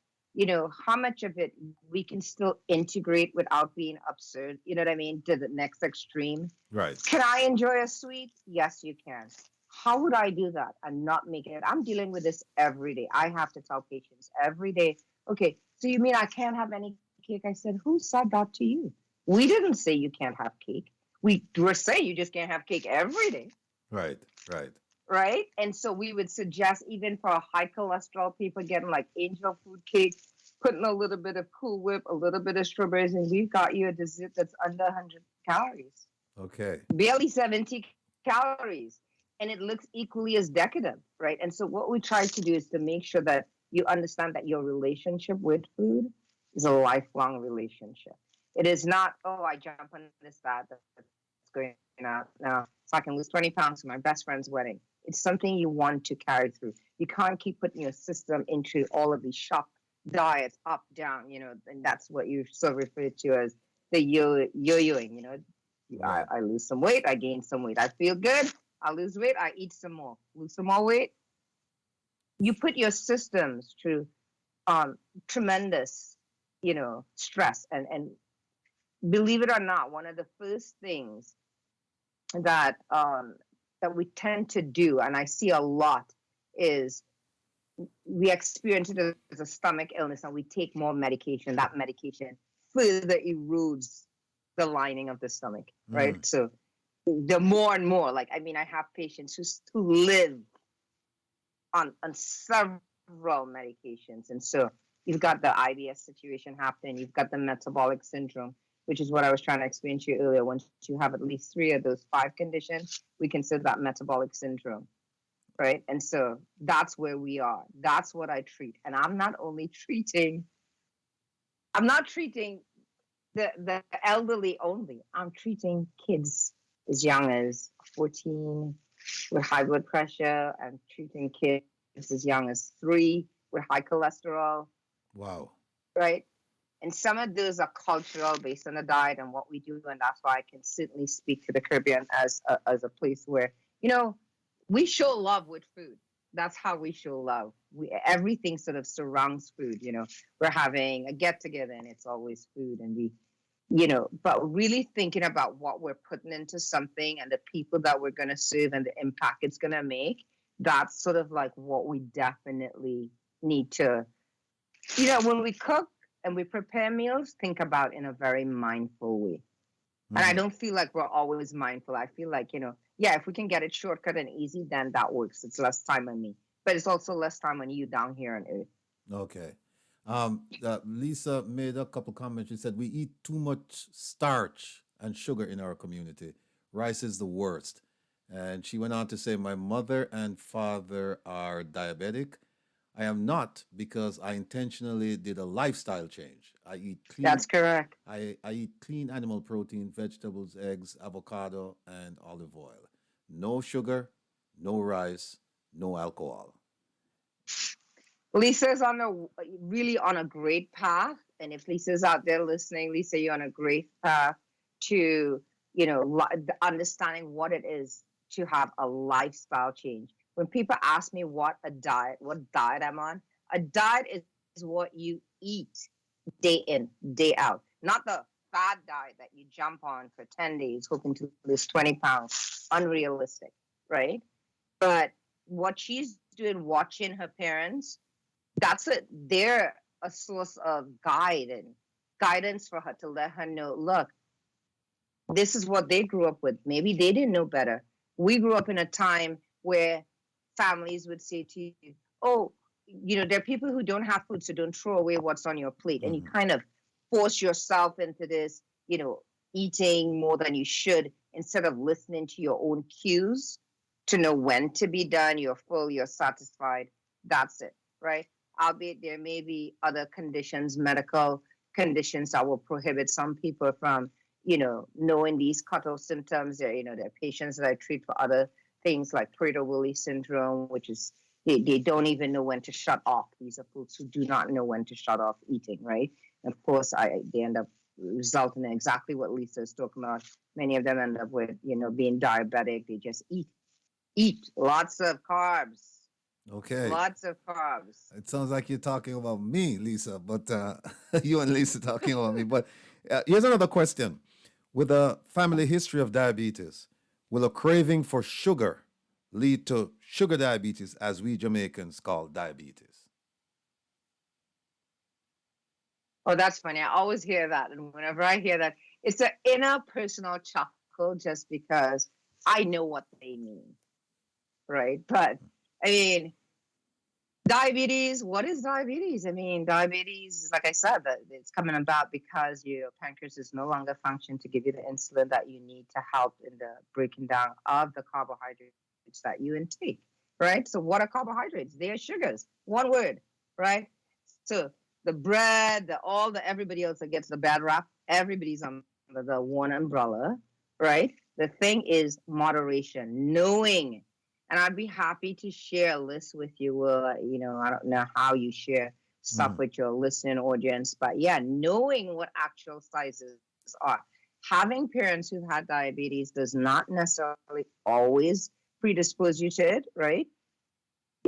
how much of it we can still integrate without being absurd. You know what I mean? To the next extreme. Right. Can I enjoy a sweet? Yes, you can. How would I do that and not make it? I'm dealing with this every day. I have to tell patients every day, okay, so you mean I can't have any cake? I said, who said that to you? We didn't say you can't have cake. We were saying you just can't have cake every day. Right, right. Right? And so we would suggest, even for high cholesterol people, getting like angel food cake, putting a little bit of Cool Whip, a little bit of strawberries, and we've got you a dessert that's under 100 calories. Okay. Barely 70 calories. And it looks equally as decadent, right? And so what we try to do is to make sure that you understand that your relationship with food is a lifelong relationship. It is not, oh, I jump on this fad that's going out now so I can lose 20 pounds for my best friend's wedding. It's something you want to carry through. You can't keep putting your system into all of these shock diets, up, down, and that's what you so refer to as the yo-yoing, Right. I lose some weight, I gain some weight. I feel good, I lose weight, I eat some more, lose some more weight. You put your systems through tremendous, stress. And believe it or not, one of the first things that we tend to do, and I see a lot, is we experience it as a stomach illness and we take more medication. That medication further erodes the lining of the stomach, right? So the more and more, I have patients who live on several medications. And so you've got the IBS situation happening, you've got the metabolic syndrome, which is what I was trying to explain to you earlier. Once you have at least 3 of those 5 conditions, we consider that metabolic syndrome, right? And so that's where we are. That's what I treat. And I'm not treating the elderly only. I'm treating kids as young as 14 with high blood pressure. I'm treating kids as young as 3 with high cholesterol. Wow. Right? And some of those are cultural, based on the diet and what we do. And that's why I can certainly speak to the Caribbean as a place where, we show love with food. That's how we show love. Everything sort of surrounds food. We're having a get together and it's always food. And we, but really thinking about what we're putting into something and the people that we're going to serve and the impact it's going to make. That's sort of like what we definitely need to, when we cook and we prepare meals, think about in a very mindful way. And I don't feel like we're always mindful. I feel like, if we can get it shortcut and easy, then that works. It's less time on me, but it's also less time on you down here on earth. Okay. Lisa made a couple comments. She said, we eat too much starch and sugar in our community. Rice is the worst. And she went on to say, my mother and father are diabetic. I am not, because I intentionally did a lifestyle change. I eat clean. That's correct. I eat clean animal protein, vegetables, eggs, avocado, and olive oil. No sugar, no rice, no alcohol. Lisa's really on a great path. And if Lisa's out there listening, Lisa, you're on a great path to, understanding what it is to have a lifestyle change. When people ask me what diet I'm on, a diet is what you eat day in, day out. Not the fad diet that you jump on for 10 days hoping to lose 20 pounds. Unrealistic, right? But what she's doing, watching her parents, that's it. They're a source of guidance for her to let her know, look, this is what they grew up with. Maybe they didn't know better. We grew up in a time where families would say to you, oh, there are people who don't have food, so don't throw away what's on your plate. And you kind of force yourself into this, eating more than you should instead of listening to your own cues to know when to be done. You're full, you're satisfied. That's it, right? Albeit there may be other conditions, medical conditions that will prohibit some people from, knowing these cutoff symptoms. There are patients that I treat for other things like Prader-Willi syndrome, which is they don't even know when to shut off. These are folks who do not know when to shut off eating, right? And of course, they end up resulting in exactly what Lisa is talking about. Many of them end up with, being diabetic. They just eat lots of carbs. Okay. Lots of carbs. It sounds like you're talking about me, Lisa, but you and Lisa talking about me. But here's another question. With a family history of diabetes, will a craving for sugar lead to sugar diabetes, as we Jamaicans call diabetes? Oh, that's funny. I always hear that. And whenever I hear that, it's an inner personal chuckle just because I know what they mean. Right. But I mean, diabetes, what is diabetes? I mean, diabetes, like I said, that it's coming about because your pancreas is no longer functioning to give you the insulin that you need to help in the breaking down of the carbohydrates that you intake, right? So what are carbohydrates? They are sugars, one word, right? So the bread, everybody else that gets the bad rap, everybody's under the one umbrella, right? The thing is moderation, knowing. And I'd be happy to share a list with you. Well, I don't know how you share stuff with your listening audience, but yeah, knowing what actual sizes are. Having parents who've had diabetes does not necessarily always predispose you to it, right?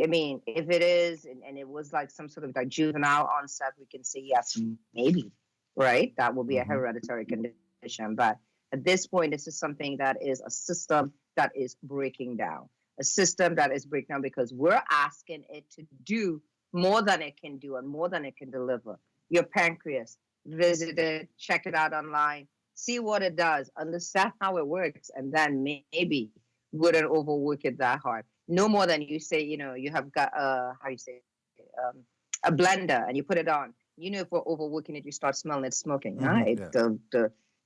I mean, if it is, and it was like some sort of like juvenile onset, we can say yes, maybe, right? That will be a hereditary condition. But at this point, this is something that is a system that is breaking down. A system that is breaking down because we're asking it to do more than it can do and more than it can deliver. Your pancreas, visit it, check it out online, see what it does, understand how it works, and then maybe wouldn't overwork it that hard. No more than you say, you have got a blender and you put it on. If we're overworking it, you start smelling it smoking, right? Yeah.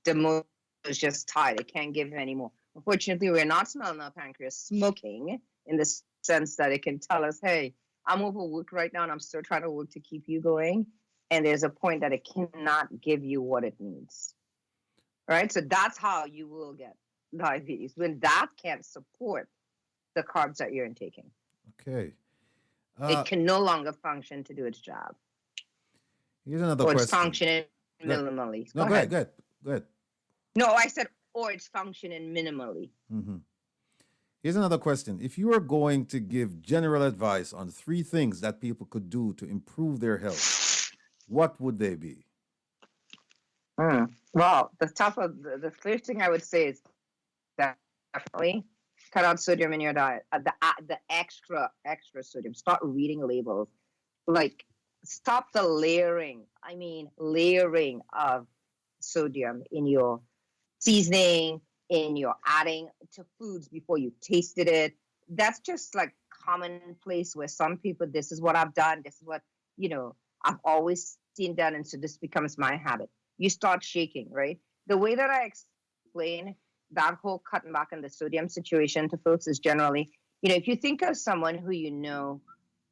The motor is just tired. It can't give anymore. Unfortunately, we're not smelling our pancreas smoking in the sense that it can tell us, hey, I'm overworked right now and I'm still trying to work to keep you going. And there's a point that it cannot give you what it needs. Right? So that's how you will get diabetes, when that can't support the carbs that you're taking. Okay. It can no longer function to do its job. Here's another or question. It's functioning minimally. No, go ahead. No, I said, or it's functioning minimally. Here's another question. If you are going to give general advice on 3 things that people could do to improve their health, what would they be? Well, the first thing I would say is definitely cut out sodium in your diet. The extra sodium. Start reading labels. Like, stop the layering. I mean, layering of sodium in your seasoning, in your adding to foods before you tasted it. That's just like commonplace where some people, this is what I've done. This is what, I've always seen done. And so this becomes my habit. You start shaking, right? The way that I explain that whole cutting back on the sodium situation to folks is generally, if you think of someone who,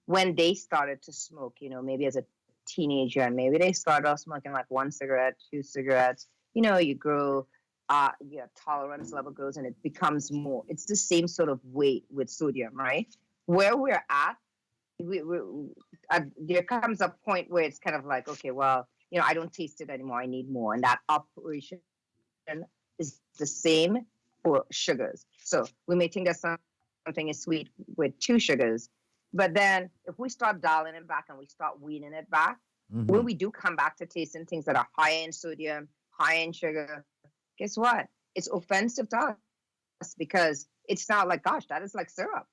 when they started to smoke, maybe as a teenager, and maybe they started off smoking like 1 cigarette, 2 cigarettes, you grow, your tolerance level grows and it becomes more. It's the same sort of weight with sodium, right? Where we're at, there comes a point where it's kind of like, okay, well, I don't taste it anymore. I need more. And that operation is the same for sugars. So we may think that something is sweet with 2 sugars, but then if we start dialing it back and we start weaning it back, when we do come back to tasting things that are high in sodium, high in sugar, guess what? It's offensive to us because it's not like, gosh, that is like syrup,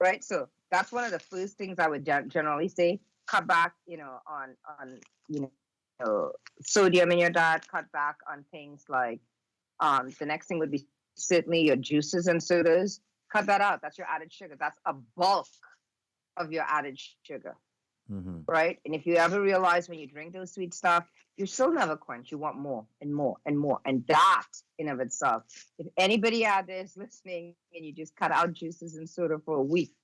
right? So that's one of the first things I would generally say. cut back, on sodium in your diet, cut back on things like the next thing would be certainly your juices and sodas. Cut that out. That's your added sugar. That's a bulk of your added sugar, Mm-hmm. right? And if you ever realize when you drink those sweet stuff, you still never quench. You want more and more and more. And that in of itself, if anybody out there is listening and you just cut out juices and soda for a week,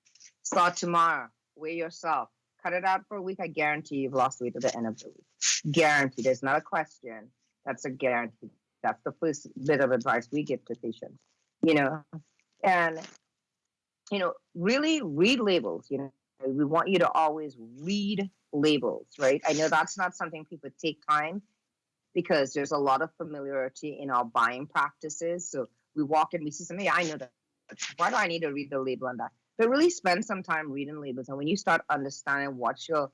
start tomorrow, weigh yourself, cut it out for a week. I guarantee you've lost weight at the end of the week. Guarantee. There's not a question. That's a guarantee. That's the first bit of advice we give to patients, and, really read labels, we want you to always read labels, right? I know that's not something people take time because there's a lot of familiarity in our buying practices. So we walk in, we see something, I know that. Why do I need to read the label on that? But really spend some time reading labels. And when you start understanding what's your,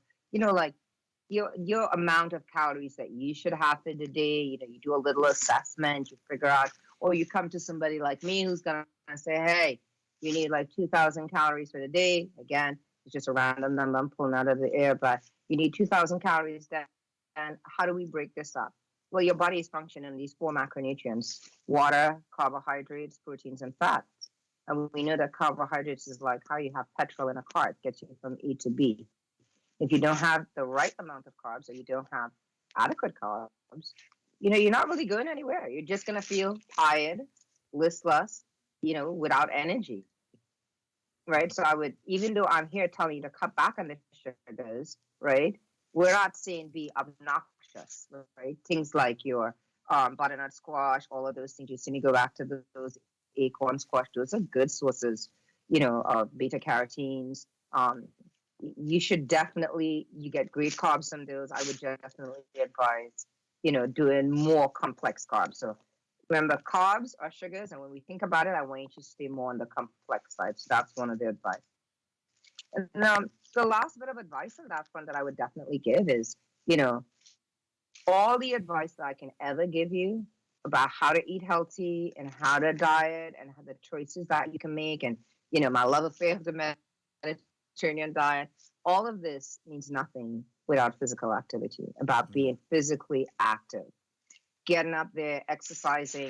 your amount of calories that you should have for the day, you do a little assessment, you figure out, or you come to somebody like me who's going to say, hey, you need like 2,000 calories for the day. Again, it's just a random number I'm pulling out of the air, but you need 2,000 calories then. And how do we break this up? Well, your body is functioning in these 4 macronutrients: water, carbohydrates, proteins, and fats. And we know that carbohydrates is like how you have petrol in a car. It gets you from A to B. If you don't have the right amount of carbs, or you don't have adequate carbs, you're not really going anywhere. You're just going to feel tired, listless, without energy. Right. So I would, even though I'm here telling you to cut back on the sugars, right? We're not saying be obnoxious, right? Things like your butternut squash, all of those things. You see me go back to those acorn squash. Those are good sources, of beta carotenes. You should definitely, you get great carbs from those. I would definitely advise, doing more complex carbs. So remember, carbs are sugars, and when we think about it, I want you to stay more on the complex side. So that's one of the advice. And the last bit of advice on that front that I would definitely give is, all the advice that I can ever give you about how to eat healthy and how to diet and how the choices that you can make, and my love affair of the Mediterranean diet, all of this means nothing without physical activity, about being physically active. Getting up there, exercising,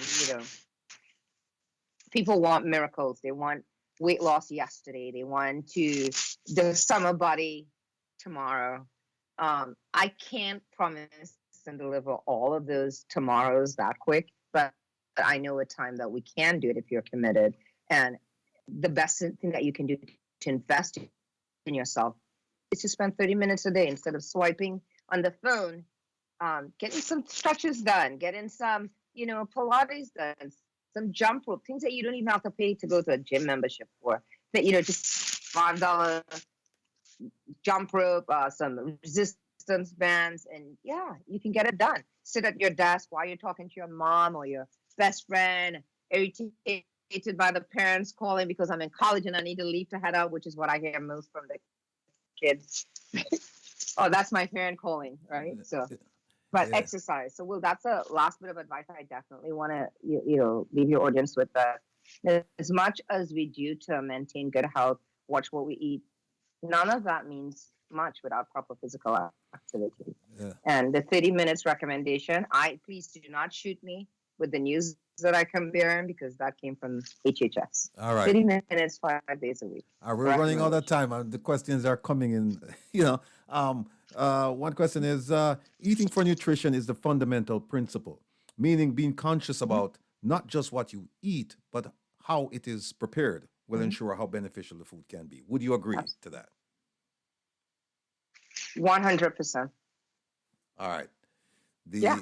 people want miracles. They want weight loss yesterday. They want the summer body tomorrow. I can't promise and deliver all of those tomorrows that quick, but I know a time that we can do it if you're committed. And the best thing that you can do to invest in yourself is to spend 30 minutes a day instead of swiping on the phone. Getting some stretches done, getting some, Pilates done, some jump rope, things that you don't even have to pay to go to a gym membership for. That, just $5 jump rope, some resistance bands, and yeah, you can get it done. Sit at your desk while you're talking to your mom or your best friend, irritated by the parents calling because I'm in college and I need to leave to head out, which is what I hear most from the kids. Oh, that's my parent calling, right? So. But Yeah. exercise. So, Will, that's a last bit of advice I definitely want to, leave your audience with. That as much as we do to maintain good health, watch what we eat, none of that means much without proper physical activity. Yeah. And the 30 minutes recommendation, please do not shoot me with the news that I come bearing, because that came from HHS. All right. 30 minutes, 5 days a week. We're running out of time. The questions are coming in. One question is, eating for nutrition is the fundamental principle, meaning being conscious about not just what you eat, but how it is prepared will ensure how beneficial the food can be. Would you agree to that? 100%. All right. Yeah.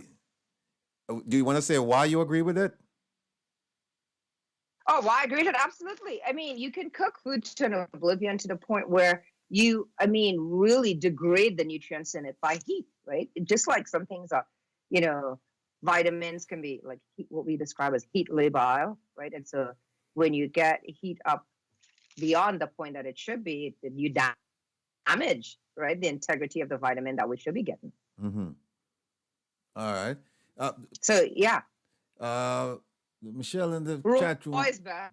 Do you want to say why you agree with it? Oh, well, I agree with it. Absolutely. I mean, you can cook food to an oblivion to the point where you, really degrade the nutrients in it by heat, right? Just like some things are, vitamins can be like what we describe as heat labile, right? And so when you get heat up beyond the point that it should be, you damage, right, the integrity of the vitamin that we should be getting. Mm-hmm. All right. So, yeah. Michelle in the chat room. Roy's back.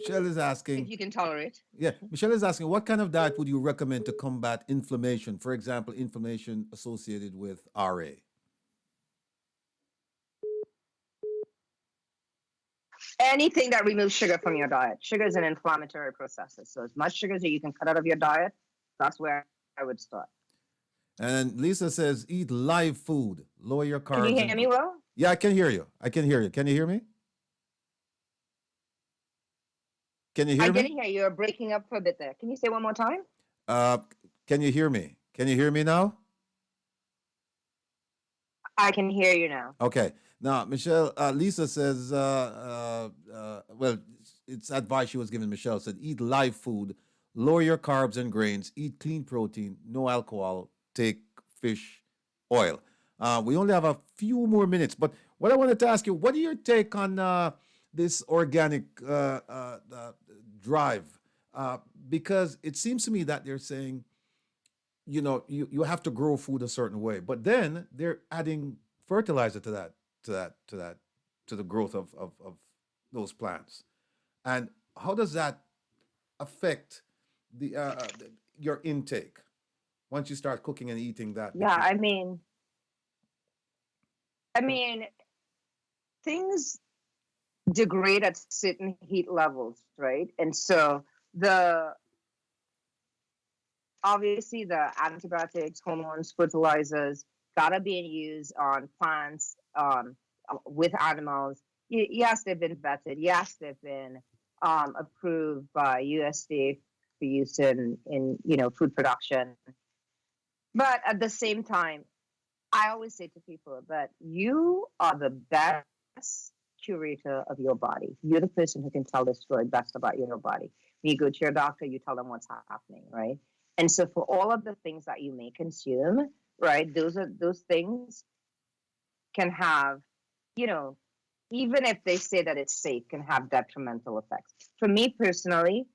Michelle is if asking, you can tolerate. yeah, Michelle is asking, what kind of diet would you recommend to combat inflammation? For example, inflammation associated with RA. Anything that removes sugar from your diet. Sugar is an inflammatory process. So as much sugar as you can cut out of your diet, that's where I would start. And Lisa says, eat live food, lower your Can you carbs. hear me well? Yeah, I can hear you. I can hear you. Can you hear me? Can you I hear didn't me? hear you. You're breaking up for a bit there. Can you say one more time? Uh, can you hear me? Can you hear me now? I can hear you now. Okay. Now, Michelle, Lisa says, well, it's advice she was giving Michelle, said eat live food, lower your carbs and grains, eat clean protein, no alcohol, take fish oil. We only have a few more minutes, but what I wanted to ask you, what are your take on this organic drive? Because it seems to me that they're saying, you have to grow food a certain way, but then they're adding fertilizer to the growth of those plants. And how does that affect your intake once you start cooking and eating that? Yeah, I mean, things degrade at certain heat levels, right? And so obviously the antibiotics, hormones, fertilizers gotta be used on plants, with animals. Yes, they've been vetted. Yes, they've been approved by USDA for use in food production. But at the same time, I always say to people that you are the best curator of your body. You're the person who can tell the story best about your body. When you go to your doctor, you tell them what's happening, right? And so for all of the things that you may consume, right, those things can have, even if they say that it's safe, can have detrimental effects. For me personally,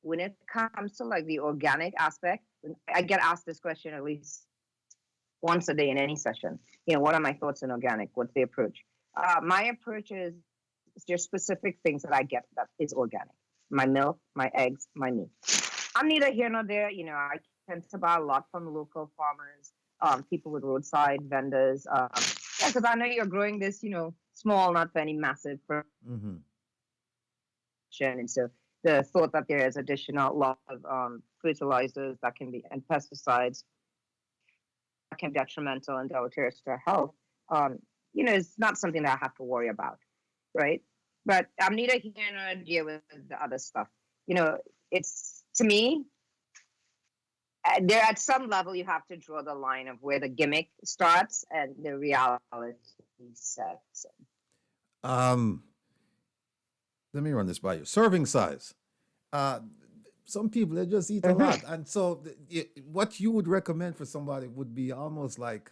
when it comes to like the organic aspect, I get asked this question at least once a day in any session. What are my thoughts on organic? What's the approach? My approach is there's specific things that I get that is organic. My milk, my eggs, my meat. I'm neither here nor there. I tend to buy a lot from local farmers, people with roadside vendors. Because I know you're growing this, small, not very massive production. Mm-hmm. And so the thought that there is additional lot of fertilizers that can be and pesticides that can be detrimental and deleterious to our health, it's not something that I have to worry about, right? But I'm neither here nor there with the other stuff. It's to me, there at some level you have to draw the line of where the gimmick starts and the reality sets. Let me run this by you. Serving size. Some people they just eat a lot, and so what you would recommend for somebody would be almost like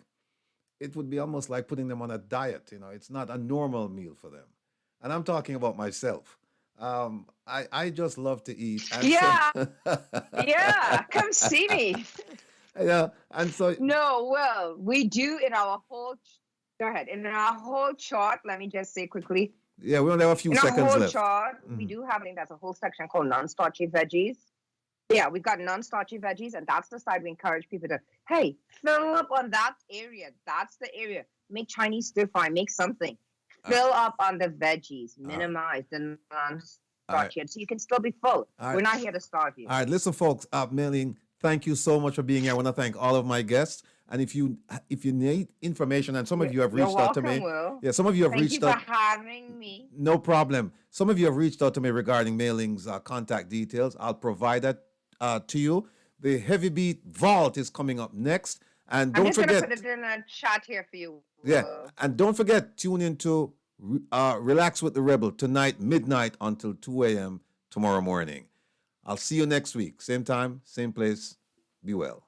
putting them on a diet. It's not a normal meal for them, and I'm talking about myself. I just love to eat. And Yeah, so, yeah. Come see me. yeah, and so No, well, we do in our whole. Go ahead. In our whole chart, let me just say quickly. yeah, we only have a few In our seconds whole left. chart, we do have, I think that's a whole section called non-starchy veggies. Yeah, we've got non-starchy veggies, and that's the side we encourage people to, hey, fill up on that area. That's the area. Make Chinese stir fry, make something. Fill up on the veggies, minimize the non-starchy, so you can still be full. We're not here to starve you. All right, listen, folks. Mailing, thank you so much for being here. I want to thank all of my guests. And if you need information, and some of you have You're reached out to me. welcome, Will. Yeah, some of you have Thank reached you out. for having me. No problem. Some of you have reached out to me regarding Mailing's contact details. I'll provide that to you. The Heavy Beat Vault is coming up next. And I'm don't just going to forget, put it in a chat here for you. yeah, Will. and don't forget, tune into Relax with the Rebel tonight, midnight until 2 a.m. tomorrow morning. I'll see you next week. Same time, same place. Be well.